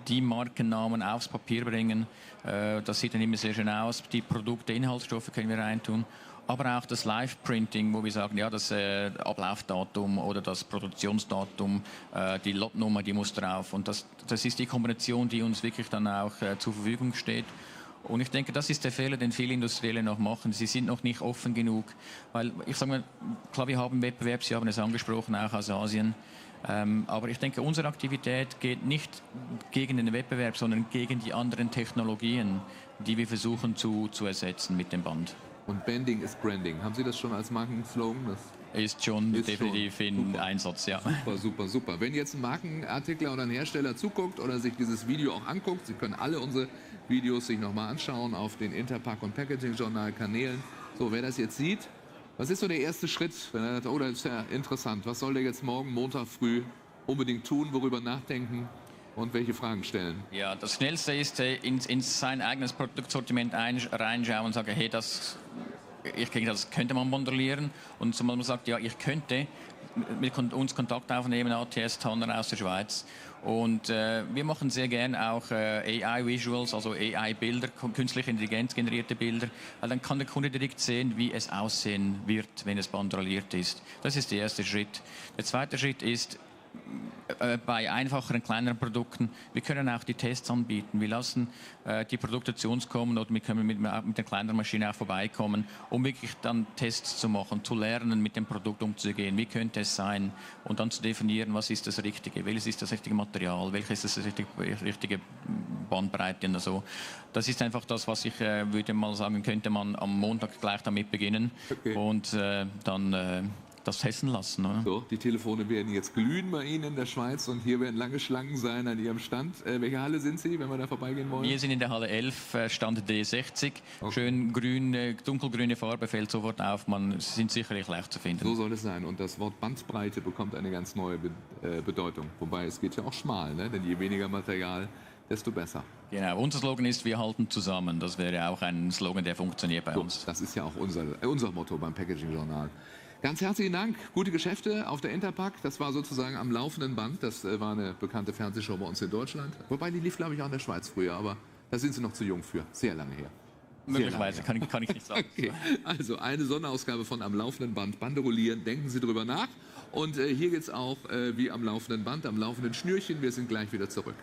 [SPEAKER 1] die Markennamen aufs Papier bringen. Das sieht dann immer sehr schön aus. Die Produkte, Inhaltsstoffe können wir reintun. Aber auch das Live-Printing, wo wir sagen, ja, das Ablaufdatum oder das Produktionsdatum, die Lotnummer, die muss drauf. Und das ist die Kombination, die uns wirklich dann auch zur Verfügung steht. Und ich denke, das ist der Fehler, den viele Industrielle noch machen. Sie sind noch nicht offen genug. Weil, ich sage mal, klar, wir haben Wettbewerb, Sie haben es angesprochen, auch aus Asien. Aber ich denke, unsere Aktivität geht nicht gegen den Wettbewerb, sondern gegen die anderen Technologien, die wir versuchen zu ersetzen mit dem Band. Und Banding ist Branding. Haben Sie das schon als Markenslogan? Das ist schon definitiv in Einsatz, ja. Super. Wenn jetzt ein Markenartikler oder ein Hersteller zuguckt oder sich dieses Video auch anguckt, Sie können alle unsere Videos sich nochmal anschauen auf den Interpack- und Packaging-Journal-Kanälen. So, wer das jetzt sieht, was ist so der erste Schritt? Wenn er sagt, oh, das ist ja interessant. Was soll der jetzt morgen, Montag früh, unbedingt tun, worüber nachdenken? Und welche Fragen stellen? Ja, das Schnellste ist, in sein eigenes Produktsortiment reinschauen und sagen, hey, das könnte man bandolieren. Und man sagt, ja, ich könnte mit uns Kontakt aufnehmen, ATS Tanner aus der Schweiz. Und wir machen sehr gern auch AI-Visuals, also AI-Bilder, künstliche Intelligenz generierte Bilder. Weil dann kann der Kunde direkt sehen, wie es aussehen wird, wenn es bandoliert ist. Das ist der erste Schritt. Der zweite Schritt ist, bei einfacheren, kleineren Produkten, wir können auch die Tests anbieten. Wir lassen die Produkte zu uns kommen oder wir können mit der kleineren Maschine auch vorbeikommen, um wirklich dann Tests zu machen, zu lernen, mit dem Produkt umzugehen. Wie könnte es sein? Und dann zu definieren, was ist das Richtige, welches ist das richtige Material, welches ist das richtige Bandbreite und so. Das ist einfach das, was ich würde mal sagen, könnte man am Montag gleich damit beginnen. Okay. Und dann das testen lassen. Oder? So, die Telefone werden jetzt glühen bei Ihnen in der Schweiz und hier werden lange Schlangen sein an Ihrem Stand. Welche Halle sind Sie, wenn wir da vorbeigehen wollen? Wir sind in der Halle 11, Stand D60. Okay. Schön grün, dunkelgrüne Farbe fällt sofort auf. Man sind sicherlich leicht zu finden. So soll es sein. Und das Wort Bandbreite bekommt eine ganz neue Bedeutung. Wobei es geht ja auch schmal, ne? Denn je weniger Material, desto besser. Genau, unser Slogan ist, wir halten zusammen. Das wäre auch ein Slogan, der funktioniert bei uns. Das ist ja auch unser Motto beim Packaging-Journal. Ganz herzlichen Dank. Gute Geschäfte auf der Interpack. Das war sozusagen am laufenden Band. Das war eine bekannte Fernsehshow bei uns in Deutschland. Wobei die lief, glaube ich, auch in der Schweiz früher. Aber da sind Sie noch zu jung für. Sehr lange her.
[SPEAKER 8] Möglicherweise, kann ich nicht sagen.
[SPEAKER 1] Okay, also eine Sonderausgabe von Am laufenden Band. Bande rollieren, denken Sie drüber nach. Und hier geht es auch wie am laufenden Band, am laufenden Schnürchen. Wir sind gleich wieder zurück.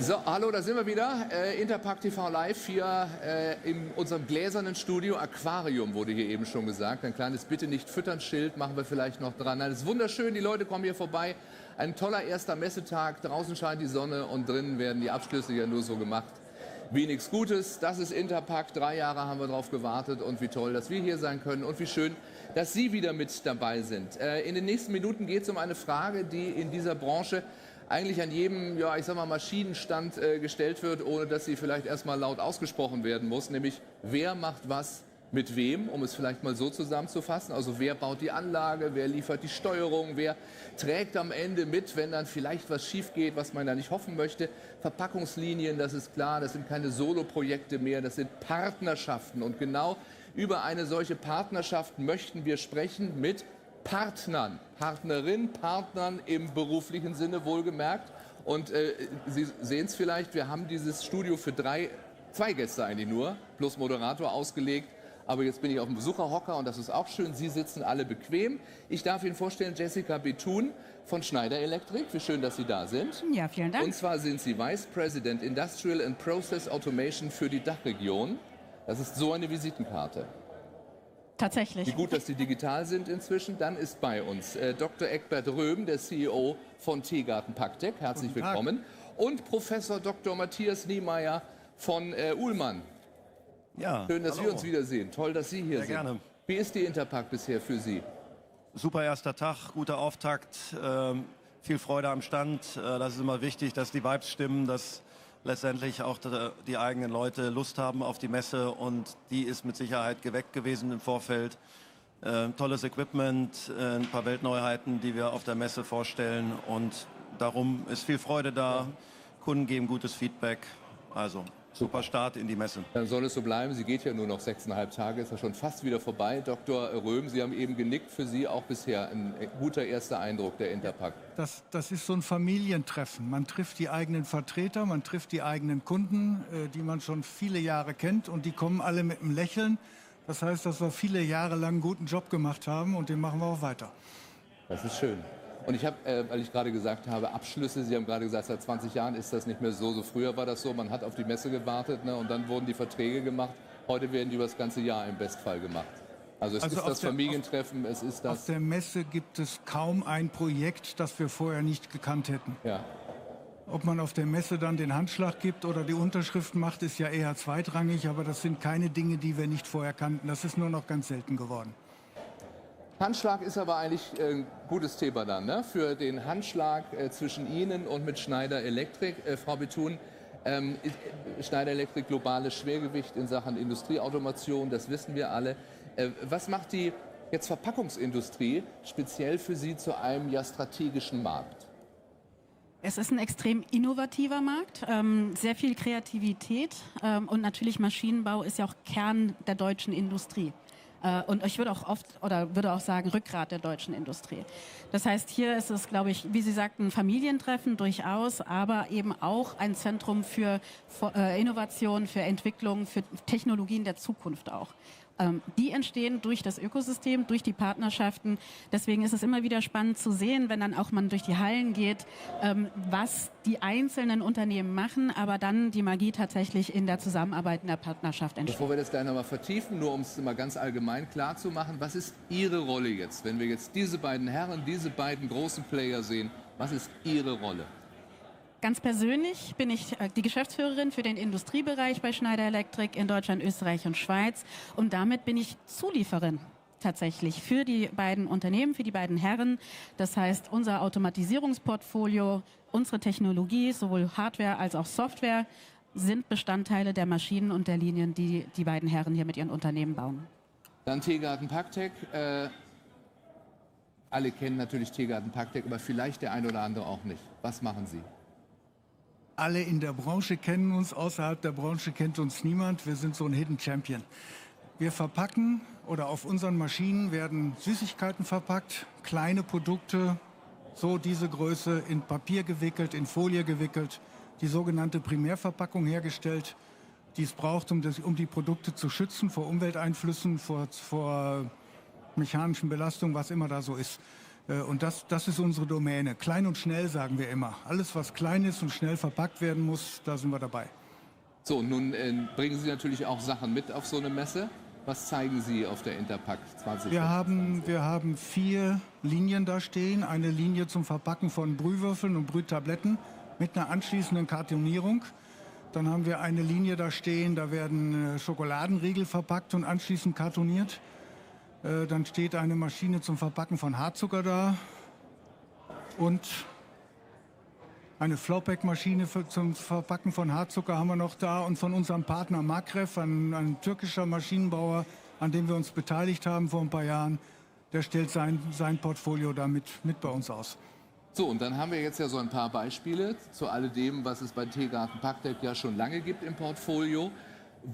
[SPEAKER 1] So, hallo, da sind wir wieder. Interpack TV Live hier in unserem gläsernen Studio. Aquarium wurde hier eben schon gesagt. Ein kleines Bitte nicht füttern Schild machen wir vielleicht noch dran. Nein, es ist wunderschön, die Leute kommen hier vorbei. Ein toller erster Messetag. Draußen scheint die Sonne und drinnen werden die Abschlüsse ja nur so gemacht wie nichts Gutes. Das ist Interpack. 3 Jahre haben wir drauf gewartet und wie toll, dass wir hier sein können und wie schön, dass Sie wieder mit dabei sind. In den nächsten Minuten geht es um eine Frage, die in dieser Branche eigentlich an jedem, ja, ich sag mal, Maschinenstand gestellt wird, ohne dass sie vielleicht erstmal laut ausgesprochen werden muss, nämlich wer macht was mit wem, um es vielleicht mal so zusammenzufassen. Also wer baut die Anlage, wer liefert die Steuerung, wer trägt am Ende mit, wenn dann vielleicht was schief geht, was man da nicht hoffen möchte. Verpackungslinien, das ist klar, das sind keine Solo-Projekte mehr, das sind Partnerschaften. Und genau über eine solche Partnerschaft möchten wir sprechen mit Partnern, Partnerinnen, Partnern im beruflichen Sinne wohlgemerkt. Und Sie sehen es vielleicht, wir haben dieses Studio für 2 Gäste eigentlich nur, plus Moderator ausgelegt. Aber jetzt bin ich auf dem Besucherhocker und das ist auch schön. Sie sitzen alle bequem. Ich darf Ihnen vorstellen, Jessica Bethune von Schneider Electric. Wie schön, dass Sie da sind.
[SPEAKER 9] Ja, vielen Dank.
[SPEAKER 1] Und zwar sind Sie Vice President Industrial and Process Automation für die Dachregion. Das ist so eine Visitenkarte.
[SPEAKER 9] Tatsächlich.
[SPEAKER 1] Wie gut, dass die digital sind inzwischen. Dann ist bei uns Dr. Egbert Röhm, der CEO von Teegarten Packtec. Herzlich willkommen. Und Professor Dr. Matthias Niemeyer von Uhlmann.
[SPEAKER 10] Ja,
[SPEAKER 1] schön, dass
[SPEAKER 10] hallo.
[SPEAKER 1] wir uns wiedersehen. Toll, dass Sie hier sind.
[SPEAKER 10] Gerne.
[SPEAKER 1] Wie ist die Interpack bisher für Sie?
[SPEAKER 10] Super erster Tag, guter Auftakt, viel Freude am Stand. Das ist immer wichtig, dass die Vibes stimmen, dass letztendlich auch die eigenen Leute Lust haben auf die Messe und die ist mit Sicherheit geweckt gewesen im Vorfeld. Tolles Equipment, ein paar Weltneuheiten, die wir auf der Messe vorstellen und darum ist viel Freude da. Kunden geben gutes Feedback, also super Start in die Messe.
[SPEAKER 1] Dann soll es so bleiben. Sie geht ja nur noch 6,5 Tage, ist ja schon fast wieder vorbei. Dr. Röhm, Sie haben eben genickt, für Sie auch bisher ein guter erster Eindruck der Interpack.
[SPEAKER 11] Das ist so ein Familientreffen. Man trifft die eigenen Vertreter, man trifft die eigenen Kunden, die man schon viele Jahre kennt und die kommen alle mit einem Lächeln. Das heißt, dass wir viele Jahre lang einen guten Job gemacht haben und den machen wir auch weiter.
[SPEAKER 1] Das ist schön. Und ich habe, weil ich gerade gesagt habe, Abschlüsse, Sie haben gerade gesagt, seit 20 Jahren ist das nicht mehr so. So früher war das so, man hat auf die Messe gewartet, ne, und dann wurden die Verträge gemacht. Heute werden die über das ganze Jahr im Bestfall gemacht. Also es ist das Familientreffen, es ist das...
[SPEAKER 11] Auf der Messe gibt es kaum ein Projekt, das wir vorher nicht gekannt hätten.
[SPEAKER 1] Ja.
[SPEAKER 11] Ob man auf der Messe dann den Handschlag gibt oder die Unterschrift macht, ist ja eher zweitrangig, aber das sind keine Dinge, die wir nicht vorher kannten. Das ist nur noch ganz selten geworden.
[SPEAKER 1] Handschlag ist aber eigentlich ein gutes Thema dann, ne? Für den Handschlag zwischen Ihnen und mit Schneider Electric. Frau Bethune, Schneider Electric globales Schwergewicht in Sachen Industrieautomation, das wissen wir alle. Was macht die jetzt Verpackungsindustrie speziell für Sie zu einem ja strategischen Markt?
[SPEAKER 9] Es ist ein extrem innovativer Markt, sehr viel Kreativität und natürlich Maschinenbau ist ja auch Kern der deutschen Industrie. Und ich würde auch sagen, Rückgrat der deutschen Industrie. Das heißt, hier ist es, glaube ich, wie Sie sagten, ein Familientreffen durchaus, aber eben auch ein Zentrum für Innovation, für Entwicklung, für Technologien der Zukunft auch. Die entstehen durch das Ökosystem, durch die Partnerschaften. Deswegen ist es immer wieder spannend zu sehen, wenn dann auch man durch die Hallen geht, was die einzelnen Unternehmen machen, aber dann die Magie tatsächlich in der Zusammenarbeit, in der Partnerschaft entsteht.
[SPEAKER 1] Bevor wir das gleich nochmal vertiefen, nur um es mal ganz allgemein klar zu machen, was ist Ihre Rolle jetzt? Wenn wir jetzt diese beiden Herren, diese beiden großen Player sehen, was ist Ihre Rolle?
[SPEAKER 9] Ganz persönlich bin ich die Geschäftsführerin für den Industriebereich bei Schneider Electric in Deutschland, Österreich und Schweiz. Und damit bin ich Zulieferin tatsächlich für die beiden Unternehmen, für die beiden Herren. Das heißt, unser Automatisierungsportfolio, unsere Technologie, sowohl Hardware als auch Software, sind Bestandteile der Maschinen und der Linien, die die beiden Herren hier mit ihren Unternehmen bauen.
[SPEAKER 1] Dann Teegarten Packtec. Alle kennen natürlich Teegarten Packtec, aber vielleicht der eine oder andere auch nicht. Was machen Sie?
[SPEAKER 11] Alle in der Branche kennen uns, außerhalb der Branche kennt uns niemand. Wir sind so ein Hidden Champion. Wir verpacken oder auf unseren Maschinen werden Süßigkeiten verpackt, kleine Produkte, so diese Größe, in Papier gewickelt, in Folie gewickelt, die sogenannte Primärverpackung hergestellt, die es braucht, um die Produkte zu schützen vor Umwelteinflüssen, vor mechanischen Belastungen, was immer da so ist. Und das ist unsere Domäne. Klein und schnell sagen wir immer. Alles, was klein ist und schnell verpackt werden muss, da sind wir dabei.
[SPEAKER 1] So, nun bringen Sie natürlich auch Sachen mit auf so eine Messe. Was zeigen Sie auf der Interpack 2026?
[SPEAKER 11] Wir haben 4 Linien da stehen. Eine Linie zum Verpacken von Brühwürfeln und Brühtabletten mit einer anschließenden Kartonierung. Dann haben wir eine Linie da stehen, da werden Schokoladenriegel verpackt und anschließend kartoniert. Dann steht eine Maschine zum Verpacken von Hartzucker da und eine Flowpack-Maschine zum Verpacken von Hartzucker haben wir noch da. Und von unserem Partner Makref, ein türkischer Maschinenbauer, an dem wir uns beteiligt haben vor ein paar Jahren, der stellt sein Portfolio da mit bei uns aus.
[SPEAKER 1] So, und dann haben wir jetzt ja so ein paar Beispiele zu alledem, was es bei Teegarten Packdeck ja schon lange gibt im Portfolio.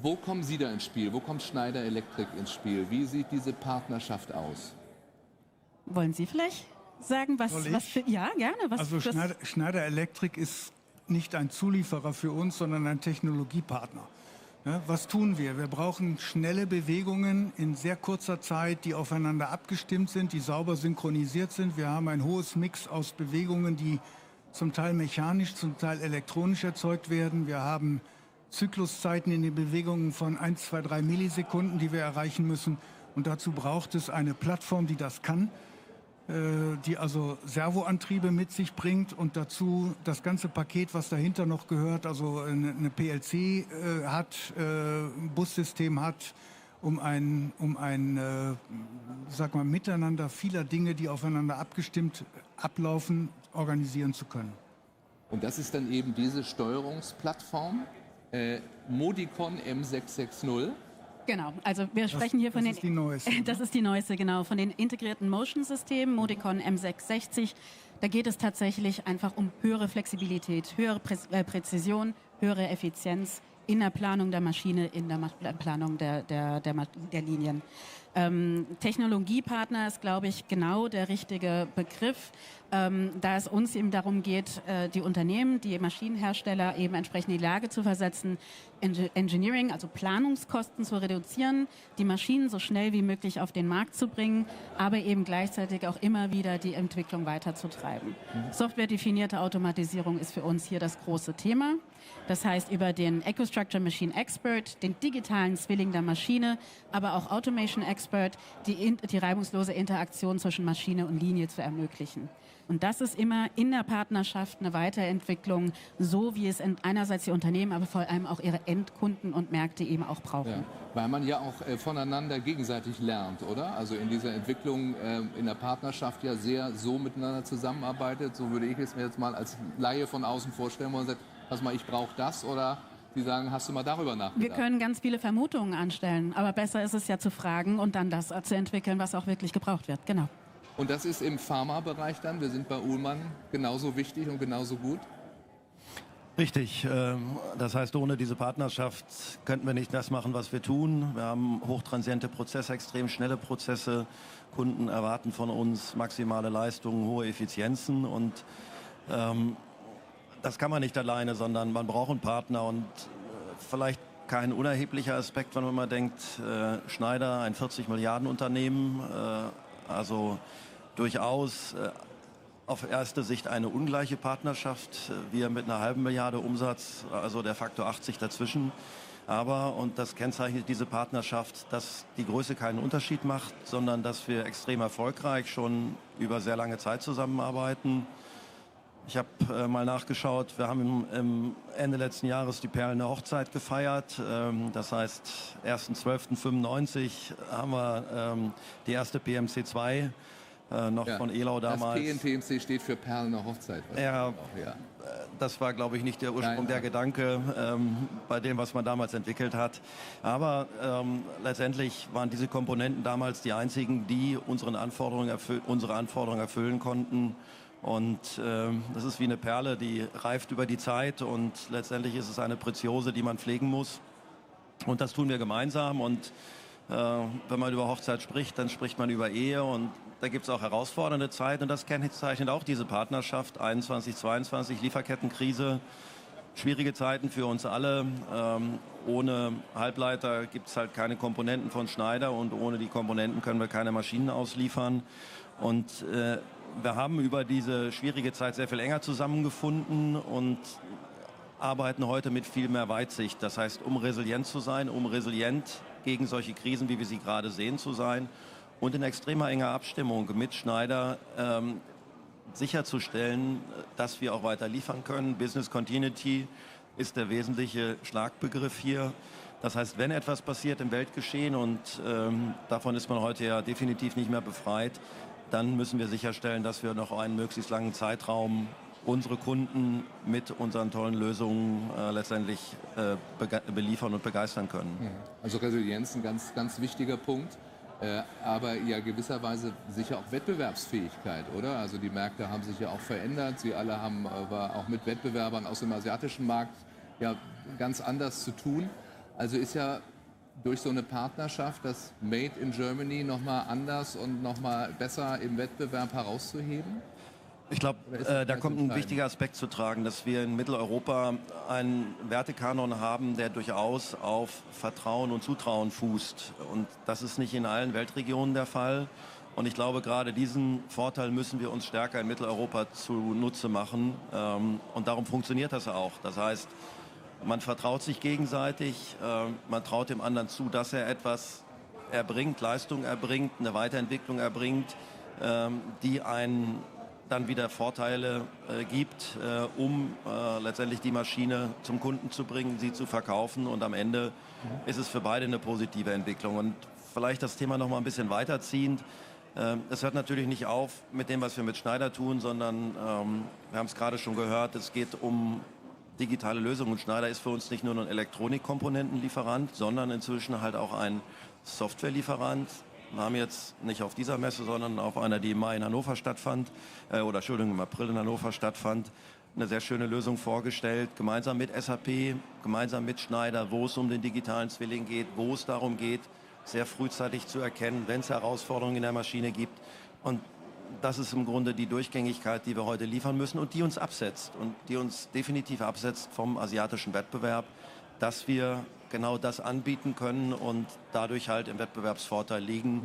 [SPEAKER 1] Wo kommen Sie da ins Spiel? Wo kommt Schneider Electric ins Spiel? Wie sieht diese Partnerschaft aus?
[SPEAKER 9] Wollen Sie vielleicht sagen, was für... Ja, gerne.
[SPEAKER 11] Also Schneider Electric ist nicht ein Zulieferer für uns, sondern ein Technologiepartner. Ja, was tun wir? Wir brauchen schnelle Bewegungen in sehr kurzer Zeit, die aufeinander abgestimmt sind, die sauber synchronisiert sind. Wir haben ein hohes Mix aus Bewegungen, die zum Teil mechanisch, zum Teil elektronisch erzeugt werden. Wir haben Zykluszeiten in den Bewegungen von 1, 2, 3 Millisekunden, die wir erreichen müssen. Und dazu braucht es eine Plattform, die das kann, die also Servoantriebe mit sich bringt und dazu das ganze Paket, was dahinter noch gehört, also eine PLC hat, ein Bussystem hat, um ein Miteinander vieler Dinge, die aufeinander abgestimmt ablaufen, organisieren zu können.
[SPEAKER 1] Und das ist dann eben diese Steuerungsplattform, Modicon M660.
[SPEAKER 9] Genau, also wir sprechen hier von den...
[SPEAKER 11] Das ist die neueste.
[SPEAKER 9] Das ist die neueste, genau. Von den integrierten Motion-Systemen, Modicon M660. Da geht es tatsächlich einfach um höhere Flexibilität, höhere Präzision, höhere Effizienz in der Planung der Maschine, in der Planung der Linien. Technologiepartner ist, glaube ich, genau der richtige Begriff, da es uns eben darum geht, die Unternehmen, die Maschinenhersteller eben entsprechend in die Lage zu versetzen, Engineering, also Planungskosten zu reduzieren, die Maschinen so schnell wie möglich auf den Markt zu bringen, aber eben gleichzeitig auch immer wieder die Entwicklung weiterzutreiben. Software-definierte Automatisierung ist für uns hier das große Thema. Das heißt, über den EcoStruxure Machine Expert, den digitalen Zwilling der Maschine, aber auch Automation Expert, die reibungslose Interaktion zwischen Maschine und Linie zu ermöglichen. Und das ist immer in der Partnerschaft eine Weiterentwicklung, so wie es einerseits die Unternehmen, aber vor allem auch ihre Endkunden und Märkte eben auch brauchen.
[SPEAKER 1] Ja, weil man ja auch voneinander gegenseitig lernt, oder? Also in dieser Entwicklung in der Partnerschaft ja sehr so miteinander zusammenarbeitet. So würde ich es mir jetzt mal als Laie von außen vorstellen, wo man sagt, pass mal, ich brauche das, oder Sie sagen, hast du mal darüber nachgedacht?
[SPEAKER 9] Wir können ganz viele Vermutungen anstellen, aber besser ist es ja zu fragen und dann das zu entwickeln, was auch wirklich gebraucht wird. Genau.
[SPEAKER 1] Und das ist im Pharmabereich dann, wir sind bei Uhlmann, genauso wichtig und genauso gut?
[SPEAKER 10] Richtig. Das heißt, ohne diese Partnerschaft könnten wir nicht das machen, was wir tun. Wir haben hochtransiente Prozesse, extrem schnelle Prozesse. Kunden erwarten von uns maximale Leistungen, hohe Effizienzen und das kann man nicht alleine, sondern man braucht einen Partner und vielleicht kein unerheblicher Aspekt, wenn man mal denkt, Schneider, ein 40 Milliarden Unternehmen, also durchaus auf erste Sicht eine ungleiche Partnerschaft. Wir mit einer halben Milliarde Umsatz, also der Faktor 80 dazwischen. Aber, und das kennzeichnet diese Partnerschaft, dass die Größe keinen Unterschied macht, sondern dass wir extrem erfolgreich schon über sehr lange Zeit zusammenarbeiten. Ich habe mal nachgeschaut, wir haben im Ende letzten Jahres die Perlene Hochzeit gefeiert. Das heißt, 1.12.95 haben wir die erste PMC2 noch von Elau damals.
[SPEAKER 1] Das PMC steht für Perlene Hochzeit.
[SPEAKER 10] Ja, das war, glaube ich, nicht der Ursprung der Gedanke bei dem, was man damals entwickelt hat. Aber letztendlich waren diese Komponenten damals die einzigen, die unsere Anforderungen erfüllen konnten. Und das ist wie eine Perle, die reift über die Zeit und letztendlich ist es eine Preziose, die man pflegen muss. Und das tun wir gemeinsam und wenn man über Hochzeit spricht, dann spricht man über Ehe und da gibt es auch herausfordernde Zeiten und das kennzeichnet auch diese Partnerschaft 21, 22, Lieferkettenkrise. Schwierige Zeiten für uns alle. Ohne Halbleiter gibt es halt keine Komponenten von Schneider und ohne die Komponenten können wir keine Maschinen ausliefern. Und wir haben über diese schwierige Zeit sehr viel enger zusammengefunden und arbeiten heute mit viel mehr Weitsicht. Das heißt, um resilient zu sein, um resilient gegen solche Krisen, wie wir sie gerade sehen, zu sein und in extremer enger Abstimmung mit Schneider sicherzustellen, dass wir auch weiter liefern können. Business Continuity ist der wesentliche Schlagbegriff hier. Das heißt, wenn etwas passiert im Weltgeschehen und davon ist man heute ja definitiv nicht mehr befreit, dann müssen wir sicherstellen, dass wir noch einen möglichst langen Zeitraum unsere Kunden mit unseren tollen Lösungen letztendlich beliefern und begeistern können.
[SPEAKER 1] Also Resilienz ein ganz, ganz wichtiger Punkt, aber ja gewisserweise sicher auch Wettbewerbsfähigkeit, oder? Also die Märkte haben sich ja auch verändert, Sie alle haben aber auch mit Wettbewerbern aus dem asiatischen Markt ja ganz anders zu tun. Also ist ja durch so eine Partnerschaft das Made in Germany nochmal anders und nochmal besser im Wettbewerb herauszuheben?
[SPEAKER 10] Ich glaube, da kommt ein wichtiger Aspekt zu tragen, dass wir in Mitteleuropa einen Wertekanon haben, der durchaus auf Vertrauen und Zutrauen fußt. Und das ist nicht in allen Weltregionen der Fall. Und ich glaube, gerade diesen Vorteil müssen wir uns stärker in Mitteleuropa zunutze machen. Und darum funktioniert das auch. Das heißt, man vertraut sich gegenseitig, man traut dem anderen zu, dass er etwas erbringt, Leistung erbringt, eine Weiterentwicklung erbringt, die einen dann wieder Vorteile gibt, um letztendlich die Maschine zum Kunden zu bringen, sie zu verkaufen und am Ende ist es für beide eine positive Entwicklung. Und vielleicht das Thema noch mal ein bisschen weiterziehend. Es hört natürlich nicht auf mit dem, was wir mit Schneider tun, sondern wir haben es gerade schon gehört, es geht um digitale Lösungen. Und Schneider ist für uns nicht nur ein Elektronikkomponentenlieferant, sondern inzwischen halt auch ein Softwarelieferant. Wir haben jetzt nicht auf dieser Messe, sondern auf einer, die im Mai in Hannover stattfand, im April in Hannover stattfand, eine sehr schöne Lösung vorgestellt, gemeinsam mit SAP, gemeinsam mit Schneider, wo es um den digitalen Zwilling geht, wo es darum geht, sehr frühzeitig zu erkennen, wenn es Herausforderungen in der Maschine gibt. Und das ist im Grunde die Durchgängigkeit, die wir heute liefern müssen und die uns absetzt und die uns definitiv absetzt vom asiatischen Wettbewerb, dass wir genau das anbieten können und dadurch halt im Wettbewerbsvorteil liegen.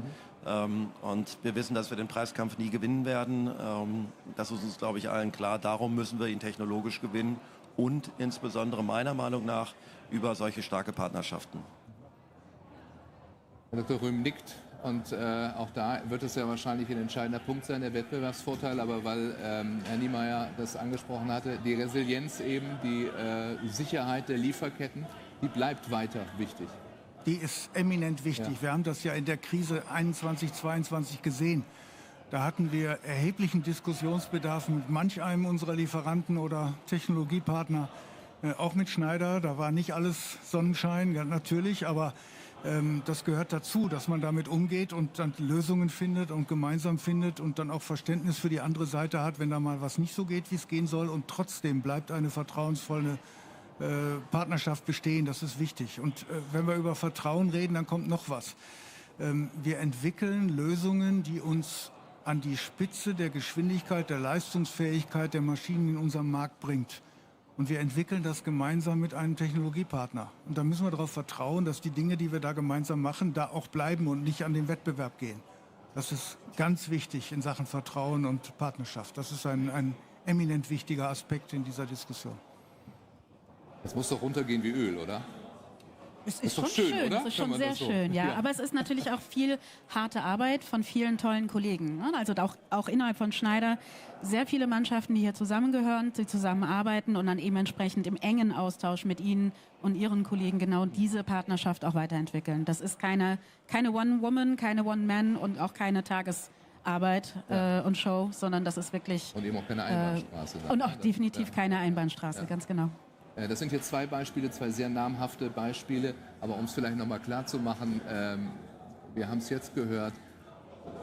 [SPEAKER 10] Und wir wissen, dass wir den Preiskampf nie gewinnen werden. Das ist uns, glaube ich, allen klar. Darum müssen wir ihn technologisch gewinnen und insbesondere meiner Meinung nach über solche starke Partnerschaften.
[SPEAKER 1] Herr Dr. Röhm nickt. Und auch da wird es ja wahrscheinlich ein entscheidender Punkt sein, der Wettbewerbsvorteil. Aber weil Herr Niemeyer das angesprochen hatte, die Resilienz eben, die Sicherheit der Lieferketten, die bleibt weiter wichtig.
[SPEAKER 11] Die ist eminent wichtig.
[SPEAKER 1] Ja.
[SPEAKER 11] Wir haben das ja in der Krise 21, 22 gesehen. Da hatten wir erheblichen Diskussionsbedarf mit manch einem unserer Lieferanten oder Technologiepartner, auch mit Schneider. Da war nicht alles Sonnenschein, ja, natürlich, aber das gehört dazu, dass man damit umgeht und dann Lösungen findet und gemeinsam findet und dann auch Verständnis für die andere Seite hat, wenn da mal was nicht so geht, wie es gehen soll. Und trotzdem bleibt eine vertrauensvolle Partnerschaft bestehen. Das ist wichtig. Und wenn wir über Vertrauen reden, dann kommt noch was. Wir entwickeln Lösungen, die uns an die Spitze der Geschwindigkeit, der Leistungsfähigkeit der Maschinen in unserem Markt bringt. Und wir entwickeln das gemeinsam mit einem Technologiepartner. Und da müssen wir darauf vertrauen, dass die Dinge, die wir da gemeinsam machen, da auch bleiben und nicht an den Wettbewerb gehen. Das ist ganz wichtig in Sachen Vertrauen und Partnerschaft. Das ist ein eminent wichtiger Aspekt in dieser Diskussion.
[SPEAKER 1] Das muss doch runtergehen wie Öl, oder?
[SPEAKER 9] Es ist
[SPEAKER 1] doch
[SPEAKER 9] schon
[SPEAKER 1] schön, oder?
[SPEAKER 9] es ist
[SPEAKER 1] Kann
[SPEAKER 9] schon
[SPEAKER 1] man
[SPEAKER 9] sehr
[SPEAKER 1] das so?
[SPEAKER 9] schön, ja.
[SPEAKER 1] Ja.
[SPEAKER 9] Aber es ist natürlich auch viel harte Arbeit von vielen tollen Kollegen. Ne? Also auch innerhalb von Schneider sehr viele Mannschaften, die hier zusammengehören, die zusammenarbeiten und dann eben entsprechend im engen Austausch mit Ihnen und Ihren Kollegen genau diese Partnerschaft auch weiterentwickeln. Das ist keine One-Woman, keine One-Man und auch keine Tagesarbeit und Show, sondern das ist wirklich...
[SPEAKER 1] Und eben auch keine Einbahnstraße.
[SPEAKER 9] und auch definitiv keine Einbahnstraße, ganz genau.
[SPEAKER 1] Das sind jetzt zwei Beispiele, zwei sehr namhafte Beispiele. Aber um es vielleicht noch mal klar zu machen, wir haben es jetzt gehört.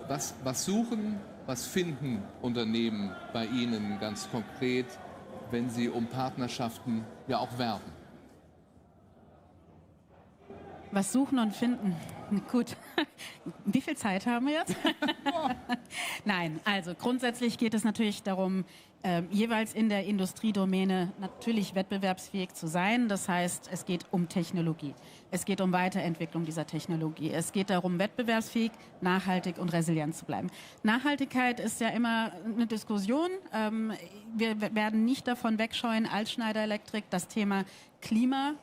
[SPEAKER 1] Was suchen, was finden Unternehmen bei Ihnen ganz konkret, wenn sie um Partnerschaften ja auch werben?
[SPEAKER 9] Was suchen und finden? Gut. Wie viel Zeit haben wir jetzt? Nein, also grundsätzlich geht es natürlich darum, jeweils in der Industriedomäne natürlich wettbewerbsfähig zu sein. Das heißt, es geht um Technologie. Es geht um Weiterentwicklung dieser Technologie. Es geht darum, wettbewerbsfähig, nachhaltig und resilient zu bleiben. Nachhaltigkeit ist ja immer eine Diskussion. Wir werden nicht davon wegscheuen, als Schneider Electric das Thema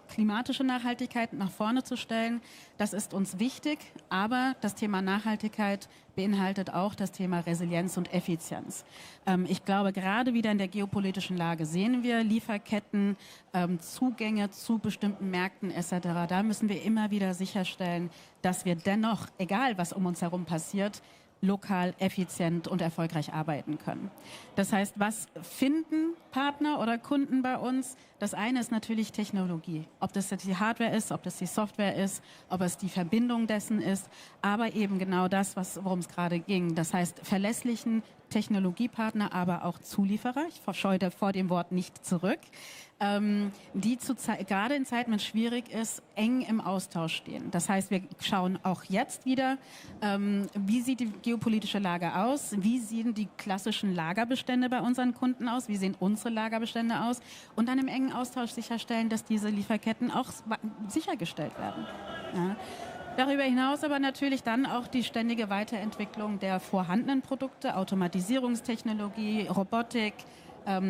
[SPEAKER 9] klimatische Nachhaltigkeit nach vorne zu stellen. Das ist uns wichtig, aber das Thema Nachhaltigkeit beinhaltet auch das Thema Resilienz und Effizienz. Ich glaube, gerade wieder in der geopolitischen Lage sehen wir Lieferketten, Zugänge zu bestimmten Märkten etc. Da müssen wir immer wieder sicherstellen, dass wir dennoch, egal was um uns herum passiert, lokal, effizient und erfolgreich arbeiten können. Das heißt, was finden Partner oder Kunden bei uns? Das eine ist natürlich Technologie. Ob das jetzt die Hardware ist, ob das die Software ist, ob es die Verbindung dessen ist, aber eben genau das, worum es gerade ging. Das heißt, verlässlichen Technologiepartner, aber auch Zulieferer. Ich scheue vor dem Wort nicht zurück. Die gerade in Zeiten, wenn es schwierig ist, eng im Austausch stehen. Das heißt, wir schauen auch jetzt wieder, wie sieht die geopolitische Lage aus, wie sehen die klassischen Lagerbestände bei unseren Kunden aus, wie sehen unsere Lagerbestände aus und dann im engen Austausch sicherstellen, dass diese Lieferketten auch sichergestellt werden. Ja. Darüber hinaus aber natürlich dann auch die ständige Weiterentwicklung der vorhandenen Produkte, Automatisierungstechnologie, Robotik,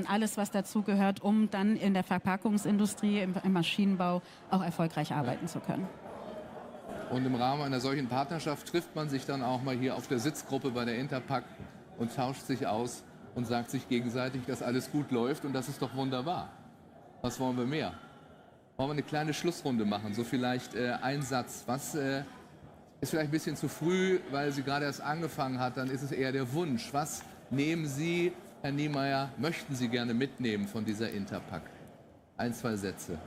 [SPEAKER 9] alles, was dazugehört, um dann in der Verpackungsindustrie, im Maschinenbau auch erfolgreich arbeiten zu können.
[SPEAKER 1] Und im Rahmen einer solchen Partnerschaft trifft man sich dann auch mal hier auf der Sitzgruppe bei der Interpack und tauscht sich aus und sagt sich gegenseitig, dass alles gut läuft und das ist doch wunderbar. Was wollen wir mehr? Wollen wir eine kleine Schlussrunde machen? So vielleicht ein Satz. Was ist vielleicht ein bisschen zu früh, weil sie gerade erst angefangen hat, dann ist es eher der Wunsch. Was nehmen Sie, Herr Niemeyer, möchten Sie gerne mitnehmen von dieser Interpack? Ein, zwei Sätze.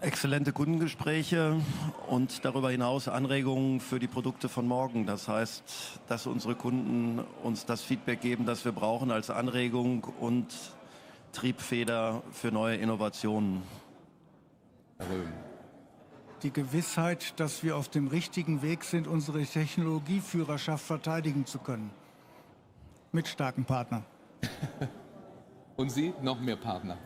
[SPEAKER 10] Exzellente Kundengespräche und darüber hinaus Anregungen für die Produkte von morgen. Das heißt, dass unsere Kunden uns das Feedback geben, das wir brauchen als Anregung und Triebfeder für neue Innovationen.
[SPEAKER 1] Herr Röhm.
[SPEAKER 11] Die Gewissheit, dass wir auf dem richtigen Weg sind, unsere Technologieführerschaft verteidigen zu können. Mit starken Partnern.
[SPEAKER 1] Und Sie? Noch mehr Partner?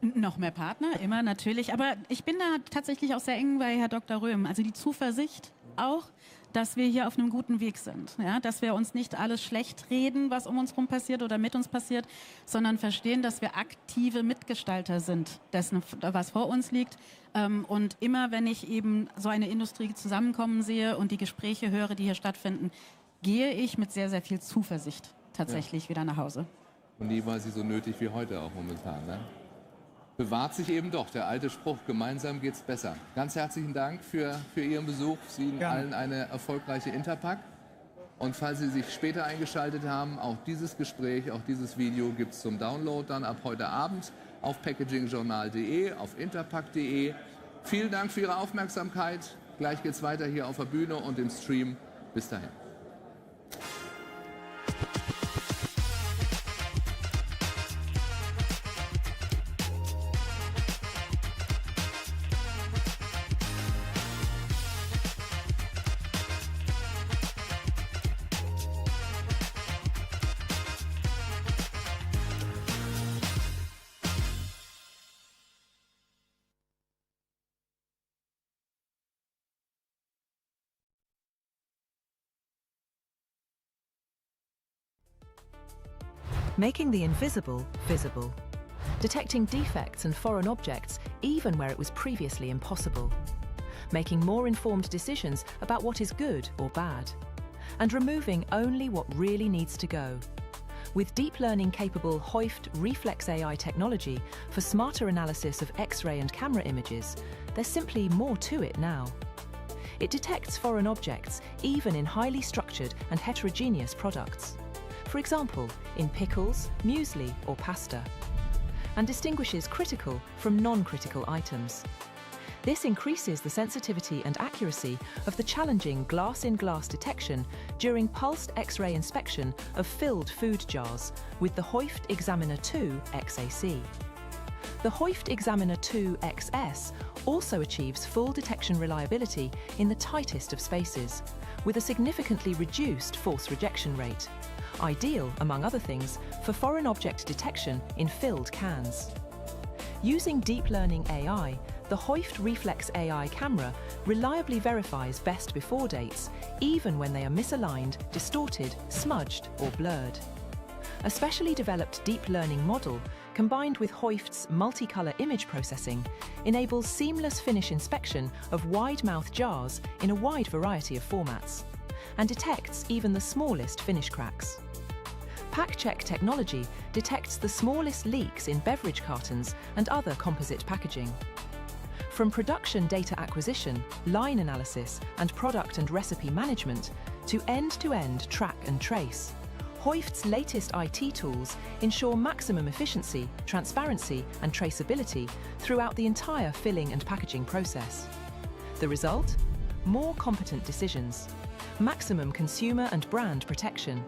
[SPEAKER 9] Noch mehr Partner, immer natürlich. Aber ich bin da tatsächlich auch sehr eng bei Herr Dr. Röhm. Also die Zuversicht auch, dass wir hier auf einem guten Weg sind. Ja, dass wir uns nicht alles schlecht reden, was um uns herum passiert oder mit uns passiert, sondern verstehen, dass wir aktive Mitgestalter sind dessen, was vor uns liegt. Und immer, wenn ich eben so eine Industrie zusammenkommen sehe und die Gespräche höre, die hier stattfinden, gehe ich mit sehr, sehr viel Zuversicht tatsächlich wieder nach Hause.
[SPEAKER 1] Und nie war sie so nötig wie heute auch momentan, ne? Bewahrt sich eben doch der alte Spruch, gemeinsam geht's besser. Ganz herzlichen Dank für Ihren Besuch. Ihnen allen eine erfolgreiche Interpack. Und falls Sie sich später eingeschaltet haben, auch dieses Gespräch, auch dieses Video gibt es zum Download dann ab heute Abend auf packagingjournal.de, auf interpack.de. Vielen Dank für Ihre Aufmerksamkeit. Gleich geht's weiter hier auf der Bühne und im Stream. Bis dahin.
[SPEAKER 12] Making the invisible visible. Detecting defects and foreign objects even where it was previously impossible. Making more informed decisions about what is good or bad. And removing only what really needs to go. With deep learning capable Hoift Reflex AI technology for smarter analysis of X-ray and camera images, there's simply more to it now. It detects foreign objects even in highly structured and heterogeneous products. For example, in pickles, muesli or pasta, and distinguishes critical from non-critical items. This increases the sensitivity and accuracy of the challenging glass-in-glass detection during pulsed X-ray inspection of filled food jars with the Hoift Examiner 2 XAC. The Hoist Examiner 2 XS also achieves full detection reliability in the tightest of spaces, with a significantly reduced false rejection rate, ideal, among other things, for foreign object detection in filled cans. Using deep learning AI, the Hoist Reflex AI camera reliably verifies best before dates, even when they are misaligned, distorted, smudged, or blurred. A specially developed deep learning model, combined with Hoist's multicolour image processing, enables seamless finish inspection of wide-mouth jars in a wide variety of formats, and detects even the smallest finish cracks. PackCheck technology detects the smallest leaks in beverage cartons and other composite packaging. From production data acquisition, line analysis, and product and recipe management, to end-to-end track and trace, Hoist's latest IT tools ensure maximum efficiency, transparency, and traceability throughout the entire filling and packaging process. The result? More competent decisions, maximum consumer and brand protection,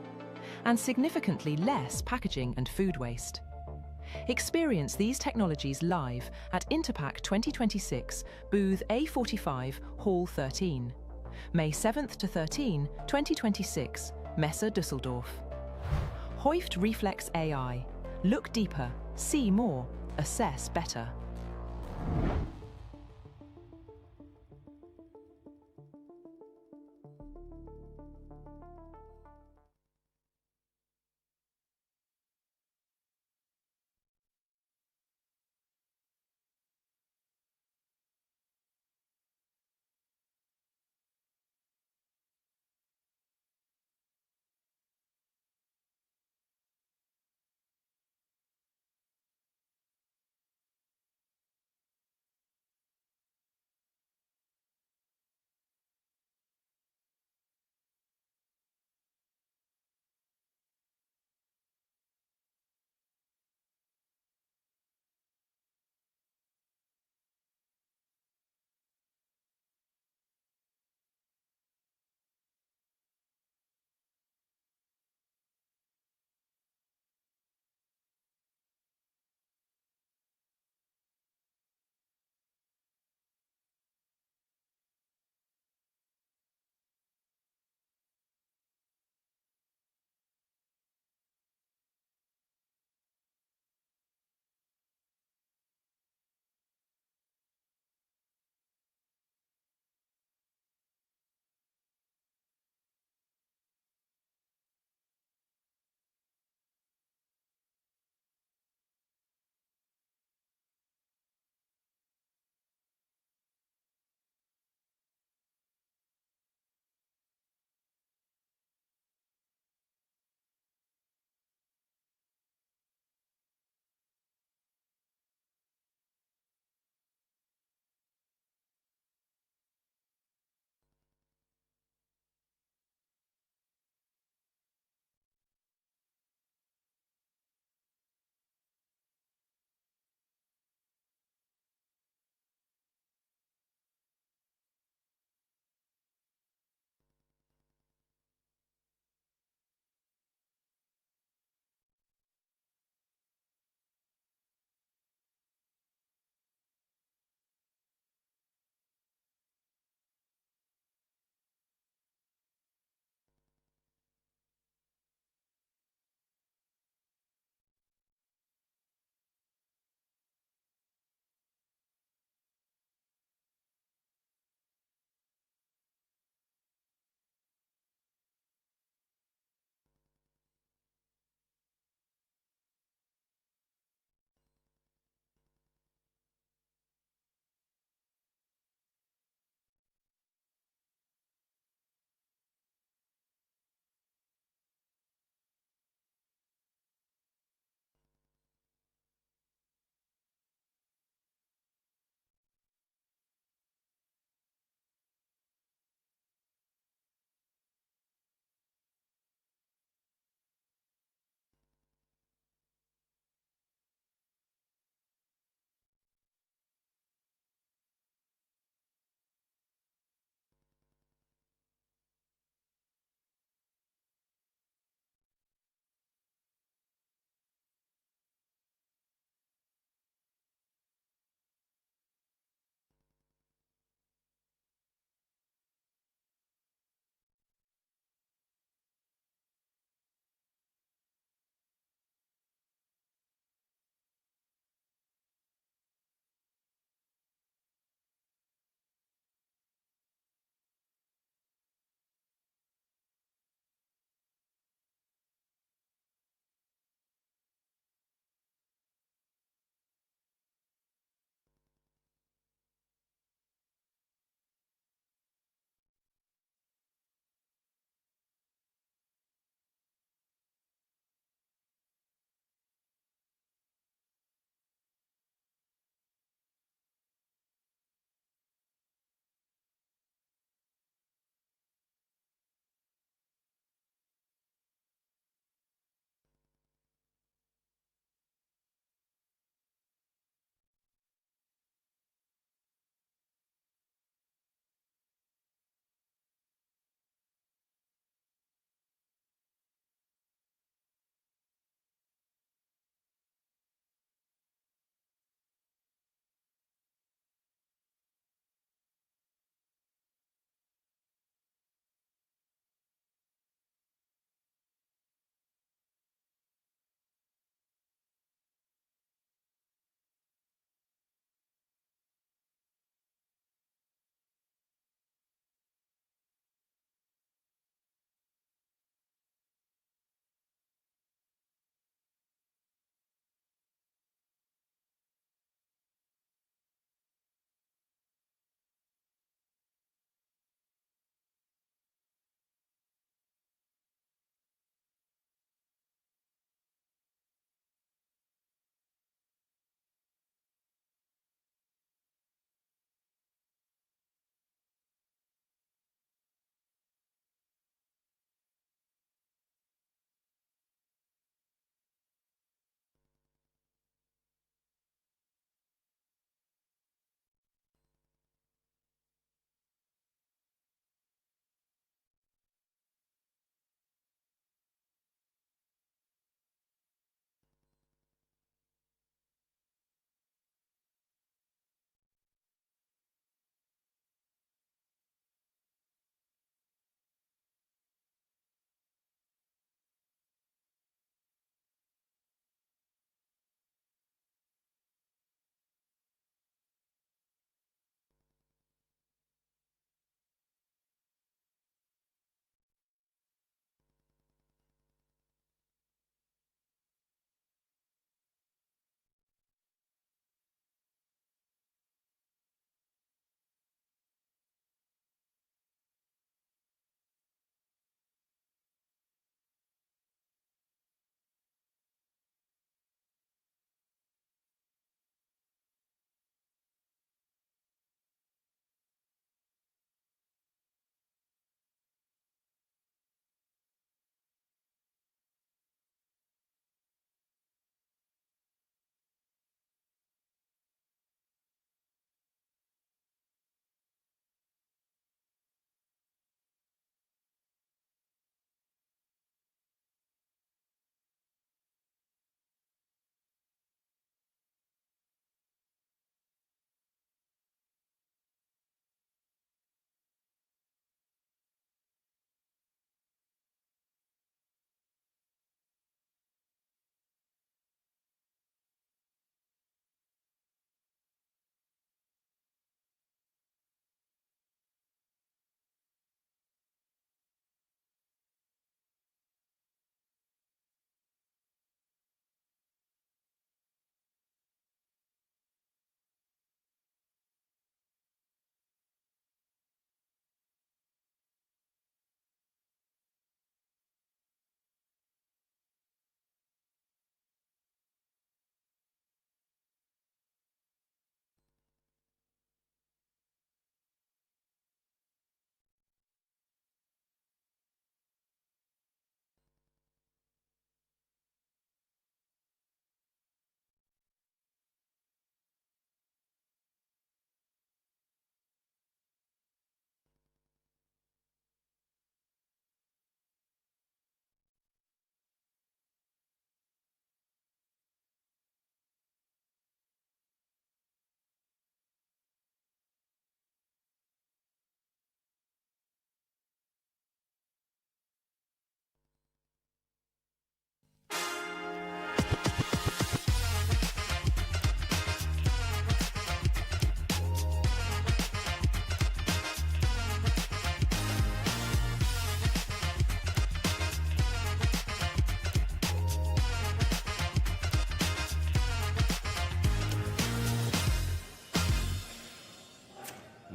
[SPEAKER 12] and significantly less packaging and food waste. Experience these technologies live at Interpack 2026, booth A45, Hall 13. May 7th to 13, 2026, Messe Düsseldorf. Hoist Reflex AI. Look deeper, see more, assess better.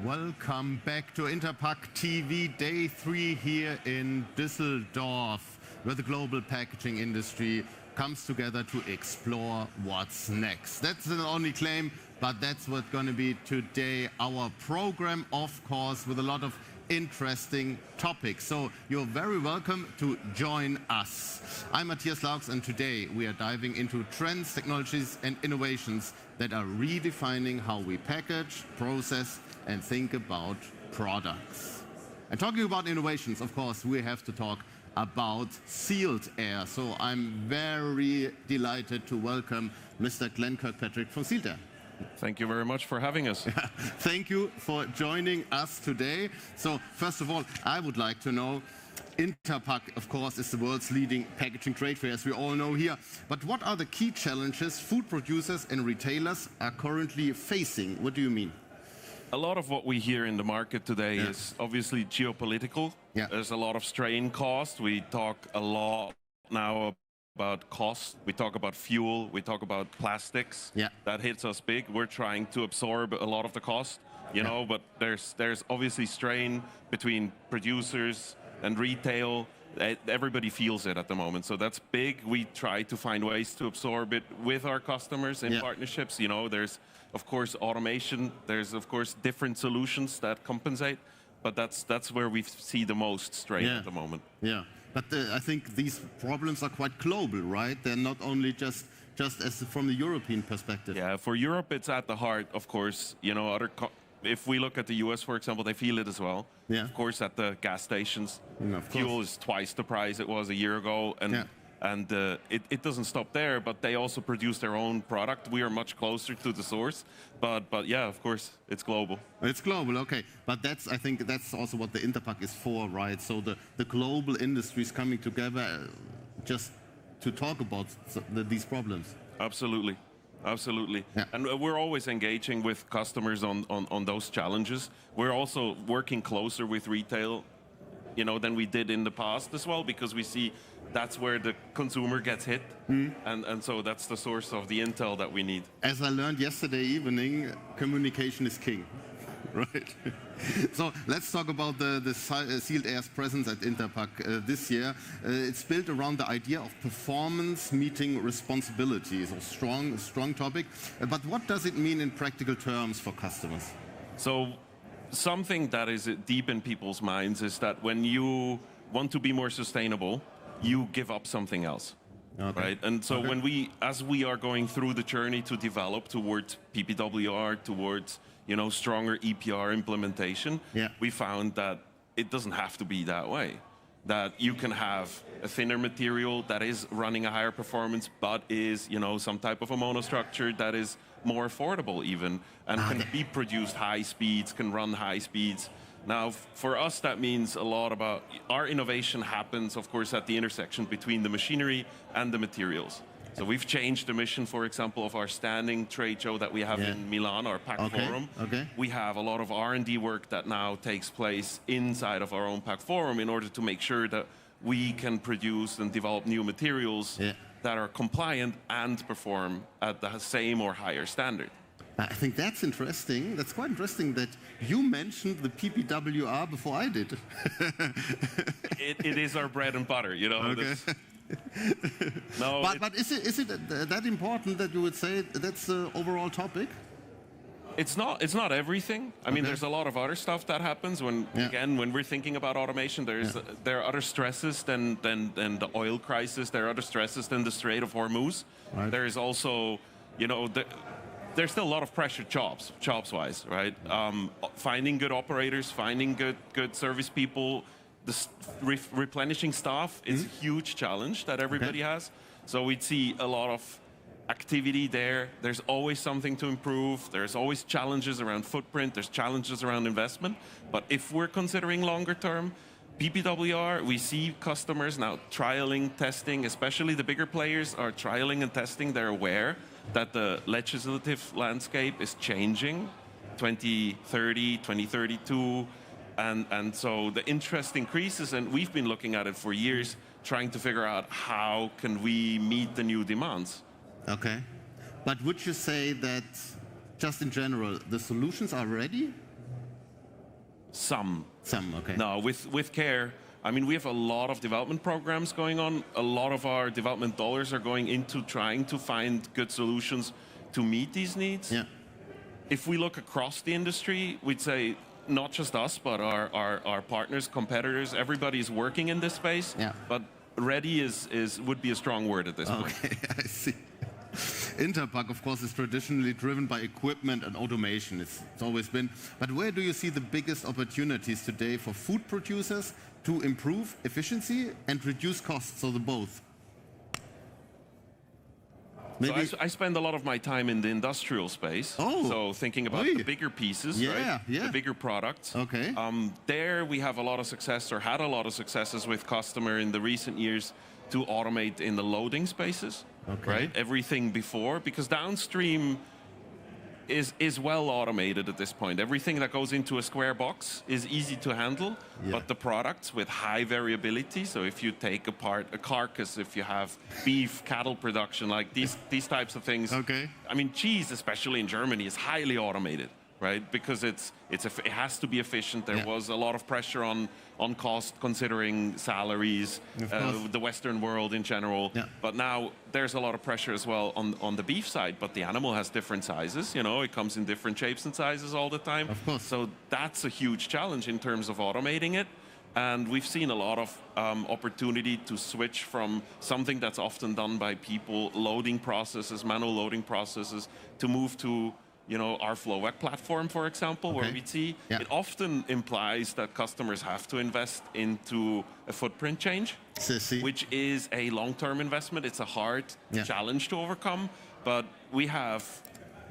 [SPEAKER 3] Welcome back to Interpack TV Day 3 here in Düsseldorf, where the global packaging industry comes together to explore what's next. That's the only claim, but that's what's going to be today our program, of course, with a lot of interesting topics. So you're very welcome to join us. I'm Matthias and today we are diving into trends, technologies and innovations that are redefining how we package, process and think about products. And talking about innovations, of course, we have to talk about sealed air. So I'm very delighted to welcome Mr. Glenn Kirkpatrick from Sealed Air.
[SPEAKER 13] Thank you very much for having us.
[SPEAKER 3] Thank you for joining us today. So first of all, I would like to know, Interpack, of course, is the world's leading packaging trade fair, as we all know here. But what are the key challenges food producers and retailers are currently facing? What do you mean?
[SPEAKER 13] A lot of what we hear in the market today is obviously geopolitical. There's a lot of strain cost. We talk a lot now about cost. We talk about fuel. We talk about plastics. That hits us big. We're trying to absorb a lot of the cost, you know, but there's obviously strain between producers and retail. Everybody feels it at the moment. So that's big. We try to find ways to absorb it with our customers in partnerships. You know, there's, of course, automation. There's, of course, different solutions that compensate. But that's where we see the most strain at the moment.
[SPEAKER 3] But I think these problems are quite global, right? They're not only just as from the European perspective.
[SPEAKER 13] Yeah, for Europe, it's at the heart, of course. You know, if we look at the US, for example, they feel it as well. Of course, at the gas stations, fuel is twice the price it was a year ago. And it doesn't stop there, but they also produce their own product. We are much closer to the source, but yeah, of course, it's global.
[SPEAKER 3] It's global, okay. But I think that's also what the Interpack is for, right? So the global industries coming together just to talk about these problems.
[SPEAKER 13] Absolutely, absolutely. And we're always engaging with customers on those challenges. We're also working closer with retail, you know, than we did in the past as well, because we see that's where the consumer gets hit, and so that's the source of the intel that we need.
[SPEAKER 3] As I learned yesterday evening, communication is king, right? So let's talk about the Sealed Air's presence at Interpack this year. It's built around the idea of performance meeting responsibilities, a strong topic. But what does it mean in practical terms for customers?
[SPEAKER 13] So something that is deep in people's minds is that when you want to be more sustainable, you give up something else, right? And so as we are going through the journey to develop towards PPWR, towards, you know, stronger EPR implementation, we found that it doesn't have to be that way. That you can have a thinner material that is running a higher performance, but is, you know, some type of a monostructure that is more affordable even, and can be produced high speeds, can run high speeds. Now, for us, that means a lot about our innovation happens, of course, at the intersection between the machinery and the materials. So we've changed the mission, for example, of our standing trade show that we have in Milan, our Pack Forum. We have a lot of R&D work that now takes place inside of our own Pack Forum in order to make sure that we can produce and develop new materials that are compliant and perform at the same or higher standard.
[SPEAKER 3] I think that's interesting. That's quite interesting that you mentioned the PPWR before I did.
[SPEAKER 13] It is our bread and butter, you know.
[SPEAKER 3] No, but is it that important that you would say that's the overall topic?
[SPEAKER 13] It's not everything. I mean, there's a lot of other stuff that happens when, again, when we're thinking about automation. There are other stresses than the oil crisis. There are other stresses than the Strait of Hormuz. There is also, you know, there's still a lot of pressure jobs-wise, right? Finding good operators, finding good service people, replenishing staff is a huge challenge that everybody has. So we'd see a lot of activity there. There's always something to improve. There's always challenges around footprint. There's challenges around investment. But if we're considering longer term, PPWR, we see customers now trialing, testing, especially the bigger players are trialing and testing. They're aware that the legislative landscape is changing, 2030, 2032, and so the interest increases, and we've been looking at it for years, trying to figure out how can we meet the new demands.
[SPEAKER 3] Okay, but would you say that, just in general, the solutions are ready?
[SPEAKER 13] Some.
[SPEAKER 3] Some, okay.
[SPEAKER 13] No, with care, I mean, we have a lot of development programs going on. A lot of our development dollars are going into trying to find good solutions to meet these needs.
[SPEAKER 3] Yeah.
[SPEAKER 13] If we look across the industry, we'd say not just us, but our partners, competitors, everybody is working in this space.
[SPEAKER 3] Yeah.
[SPEAKER 13] But ready would be a strong word at this point.
[SPEAKER 3] Okay, I see. Interpack, of course, is traditionally driven by equipment and automation. It's always been. But where do you see the biggest opportunities today for food producers to improve efficiency and reduce costs, so the both?
[SPEAKER 13] Maybe. So I spend a lot of my time in the industrial space.
[SPEAKER 3] Oh.
[SPEAKER 13] So thinking about the bigger pieces, right?
[SPEAKER 3] Yeah.
[SPEAKER 13] The bigger products.
[SPEAKER 3] Okay.
[SPEAKER 13] There we have a lot of success, or had a lot of successes with customer in the recent years to automate in the loading spaces, right? Everything before, because downstream is well automated at this point. Everything that goes into a square box is easy to handle, but the products with high variability, so if you take apart a carcass, if you have beef, cattle production, like these types of things.
[SPEAKER 3] Okay.
[SPEAKER 13] I mean, cheese, especially in Germany, is highly automated, right? Because it has to be efficient. There was a lot of pressure on cost, considering salaries, the Western world in general. Yeah. But now there's a lot of pressure as well on the beef side. But the animal has different sizes. You know, it comes in different shapes and sizes all the time.
[SPEAKER 3] Of course.
[SPEAKER 13] So that's a huge challenge in terms of automating it. And we've seen a lot of opportunity to switch from something that's often done by people, loading processes, manual loading processes, to move to our Flowback platform, for example, where we see it often implies that customers have to invest into a footprint change, which is a long-term investment. It's a hard challenge to overcome, but we have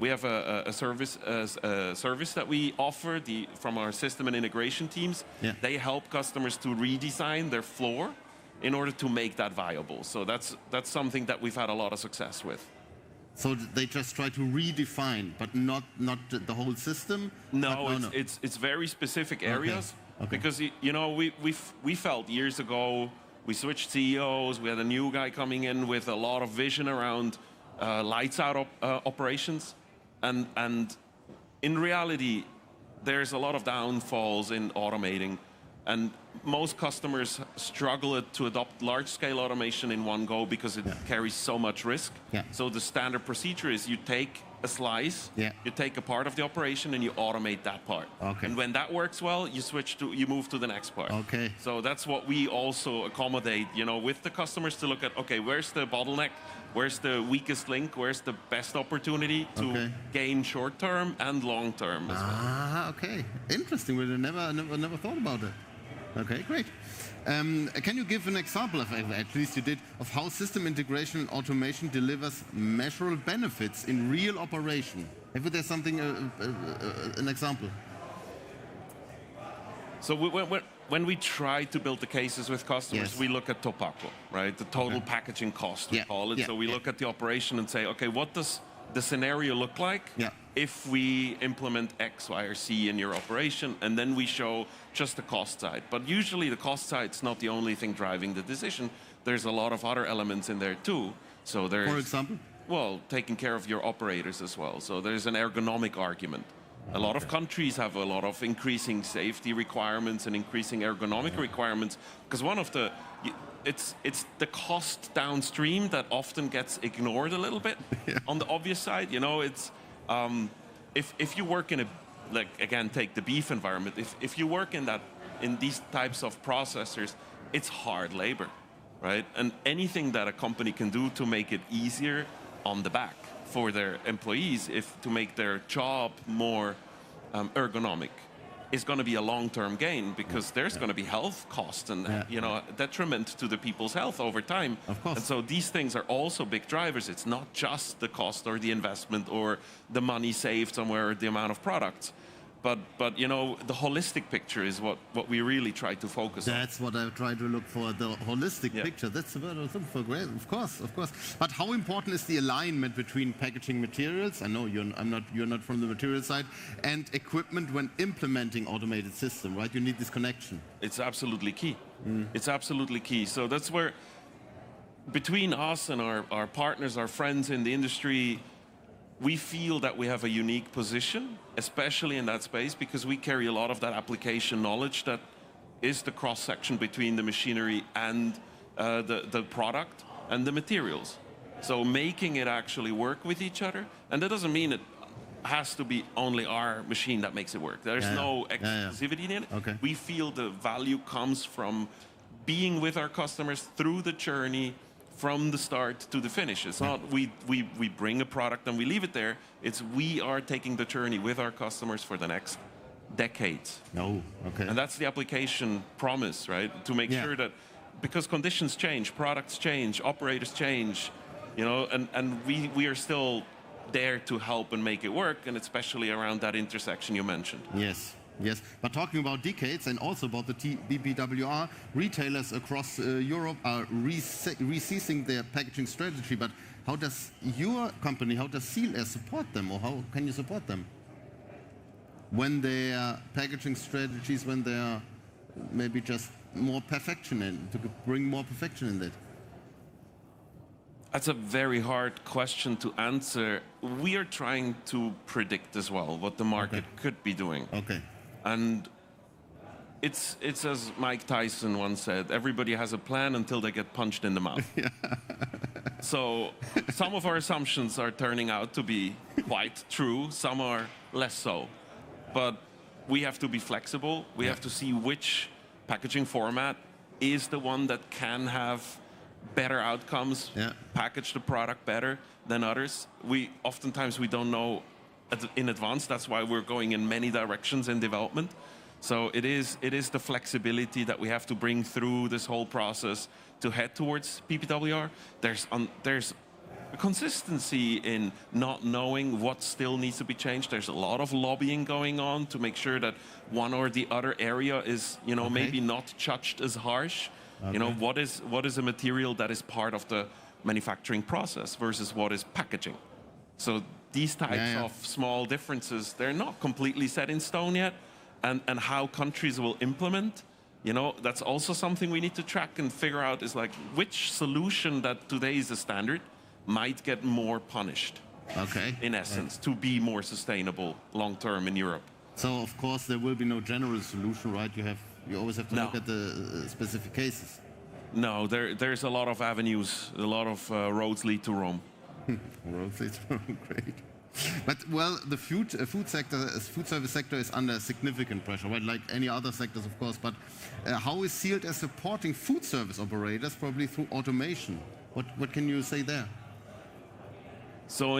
[SPEAKER 13] a service that we offer from our system and integration teams. Yeah. They help customers to redesign their floor in order to make that viable. So that's something that we've had a lot of success with.
[SPEAKER 3] So they just try to redefine, but not the whole system?
[SPEAKER 13] No, it's very specific areas. Okay. Because we felt years ago, we switched CEOs, we had a new guy coming in with a lot of vision around lights out operations. And in reality, there's a lot of downfalls in automating. And most customers struggle to adopt large-scale automation in one go because it carries so much risk. Yeah. So the standard procedure is you take a slice, you take a part of the operation, and you automate that part. Okay. And when that works well, you move to the next part. Okay. So that's what we also accommodate, with the customers to look at, okay, where's the bottleneck? Where's the weakest link? Where's the best opportunity to gain short-term and long-term as well?
[SPEAKER 3] Okay. Interesting. We never thought about it. Okay, great. Can you give an example, at least you did, of how system integration and automation delivers measurable benefits in real operation? If there's something, an example.
[SPEAKER 13] So when we try to build the cases with customers, we look at TOPACO, right? The total packaging cost, we call it. So we look at the operation and say, okay, what does the scenario look like if we implement X, Y, or Z in your operation? And then we show just the cost side. But usually the cost side is not the only thing driving the decision. There's a lot of other elements in there too. So there's,
[SPEAKER 3] for example?
[SPEAKER 13] Well, taking care of your operators as well. So there's an ergonomic argument. A lot of countries have a lot of increasing safety requirements and increasing ergonomic requirements, because one of the it's the cost downstream that often gets ignored a little bit. On the obvious side, it's if you work in again, take the beef environment. If you work in these types of processors, it's hard labor, right? And anything that a company can do to make it easier on the back for their employees, to make their job more ergonomic, is going to be a long-term gain, because there's going to be health costs and detriment to the people's health over time. Of course. And so these things are also big drivers. It's not just the cost or the investment or the money saved somewhere or the amount of products. But the holistic picture is what we really try to focus on.
[SPEAKER 3] That's what I try to look for, the holistic picture. That's the word I was looking for. Great, of course. But how important is the alignment between packaging materials? I know you're not from the material side, and equipment when implementing automated system, right? You need this connection.
[SPEAKER 13] It's absolutely key. It's absolutely key. So that's where, between us and our partners, our friends in the industry, we feel that we have a unique position, especially in that space, because we carry a lot of that application knowledge that is the cross-section between the machinery and the product and the materials. So making it actually work with each other, and that doesn't mean it has to be only our machine that makes it work. There's no exclusivity in it.
[SPEAKER 3] Okay.
[SPEAKER 13] We feel the value comes from being with our customers through the journey from the start to the finish. It's not we bring a product and we leave it there. It's we are taking the journey with our customers for the next decades.
[SPEAKER 3] No, okay.
[SPEAKER 13] And that's the application promise, right? To make sure that, because conditions change, products change, operators change, you know, and we are still there to help and make it work, and especially around that intersection you mentioned.
[SPEAKER 3] Yes. Yes, but talking about decades and also about the PPWR, retailers across Europe are reassessing their packaging strategy. But how does your company, how does CLS support them, or how can you support them when their packaging strategies, when they are maybe just more perfection in, to bring more perfection in that?
[SPEAKER 13] That's a very hard question to answer. We are trying to predict as well what the market could be doing.
[SPEAKER 3] Okay.
[SPEAKER 13] And it's as Mike Tyson once said, everybody has a plan until they get punched in the mouth. So some of our assumptions are turning out to be quite true, some are less so. But we have to be flexible. We have to see which packaging format is the one that can have better outcomes, package the product better than others. Oftentimes we don't know in advance. That's why we're going in many directions in development. So it is the flexibility that we have to bring through this whole process to head towards PPWR. There's a consistency in not knowing what still needs to be changed. There's a lot of lobbying going on to make sure that one or the other area is, you know, maybe not judged as harsh. You know, what is a material that is part of the manufacturing process versus what is packaging. So these types of small differences, they're not completely set in stone yet. And how countries will implement, you know, that's also something we need to track and figure out, is like which solution that today is the standard might get more punished. In essence, to be more sustainable long term in Europe.
[SPEAKER 3] So of course there will be no general solution, right? You always have to look at the specific cases.
[SPEAKER 13] No, there's a lot of avenues, a lot of roads lead to Rome.
[SPEAKER 3] Roads lead to Rome, great. But well, the food service sector is under significant pressure, right? Like any other sectors, of course. But how is CLS supporting food service operators, probably through automation? What can you say there?
[SPEAKER 13] So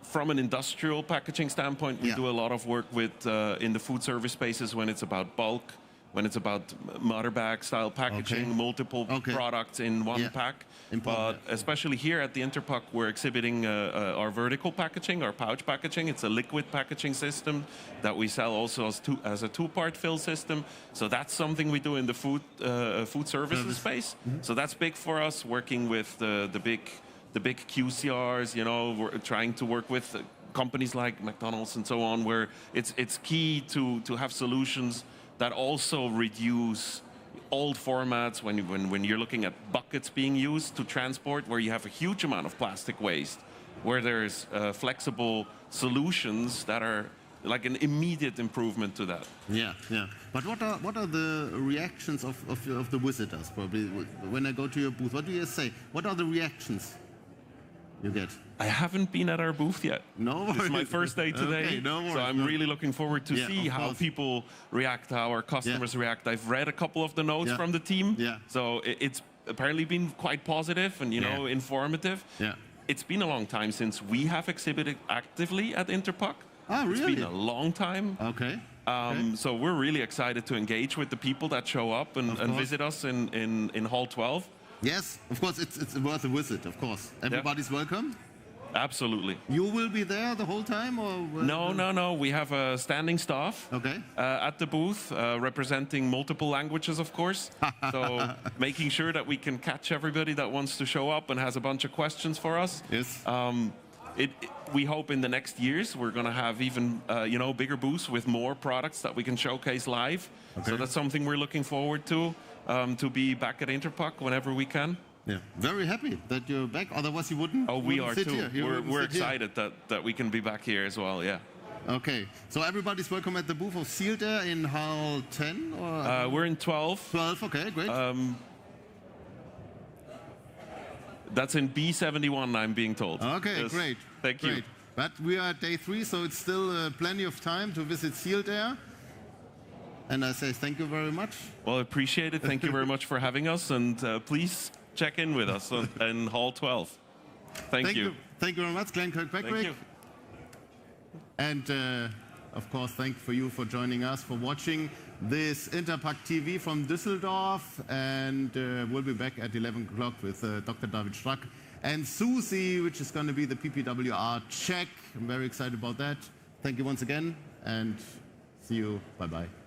[SPEAKER 13] from an industrial packaging standpoint, we do a lot of work with in the food service spaces when it's about bulk, when it's about mother bag style packaging, multiple products in one pack. But especially here at the Interpack, we're exhibiting our vertical packaging, our pouch packaging. It's a liquid packaging system that we sell also as a two-part fill system. So that's something we do in the food services space. So that's big for us, working with the big QCRs, you know, we're trying to work with companies like McDonald's and so on, where it's key to have solutions that also reduce old formats when you're looking at buckets being used to transport, where you have a huge amount of plastic waste, where there's flexible solutions that are like an immediate improvement to that.
[SPEAKER 3] Yeah. But what are the reactions of the visitors, probably, when I go to your booth? What do you say? What are the reactions you get?
[SPEAKER 13] I haven't been at our booth yet.
[SPEAKER 3] No worries.
[SPEAKER 13] It's my first day today.
[SPEAKER 3] Okay, no worries.
[SPEAKER 13] So I'm really looking forward to see how people react, how our customers react. I've read a couple of the notes from the team. So it's apparently been quite positive and, you know, informative. It's been a long time since we have exhibited actively at Interpack.
[SPEAKER 3] Oh, really?
[SPEAKER 13] It's been a long time. So we're really excited to engage with the people that show up and visit us in Hall 12.
[SPEAKER 3] Yes, of course, it's worth a visit, of course. Everybody's welcome?
[SPEAKER 13] Absolutely.
[SPEAKER 3] You will be there the whole time? Or
[SPEAKER 13] No. We have a standing staff at the booth, representing multiple languages, of course. So making sure that we can catch everybody that wants to show up and has a bunch of questions for us.
[SPEAKER 3] Yes.
[SPEAKER 13] We hope in the next years we're going to have even bigger booths with more products that we can showcase live. So that's something we're looking forward to be back at Interpack whenever we can.
[SPEAKER 3] Yeah, very happy that you're back. Otherwise, you wouldn't.
[SPEAKER 13] Oh, we are
[SPEAKER 3] sit
[SPEAKER 13] too.
[SPEAKER 3] Here.
[SPEAKER 13] We're excited that we can be back here as well. Yeah.
[SPEAKER 3] Okay, so everybody's welcome at the booth of Sealed Air in Hall 10? Or?
[SPEAKER 13] We're in 12.
[SPEAKER 3] 12, okay, great.
[SPEAKER 13] That's in B71, I'm being told.
[SPEAKER 3] Okay,
[SPEAKER 13] yes.
[SPEAKER 3] great.
[SPEAKER 13] Thank
[SPEAKER 3] great.
[SPEAKER 13] you.
[SPEAKER 3] But we are at day 3, so it's still plenty of time to visit Sealed Air. And I say thank you very much.
[SPEAKER 13] Well, I appreciate it. Thank you very much for having us. And please check in with us in Hall 12. Thank you.
[SPEAKER 3] Thank you very much, Glenn Kirkpatrick.
[SPEAKER 13] Thank you.
[SPEAKER 3] And of course, thank you for joining us, for watching this Interpack TV from Düsseldorf. And we'll be back at 11 o'clock with Dr. David Strack and Susie, which is going to be the PPWR check. I'm very excited about that. Thank you once again, and see you. Bye-bye.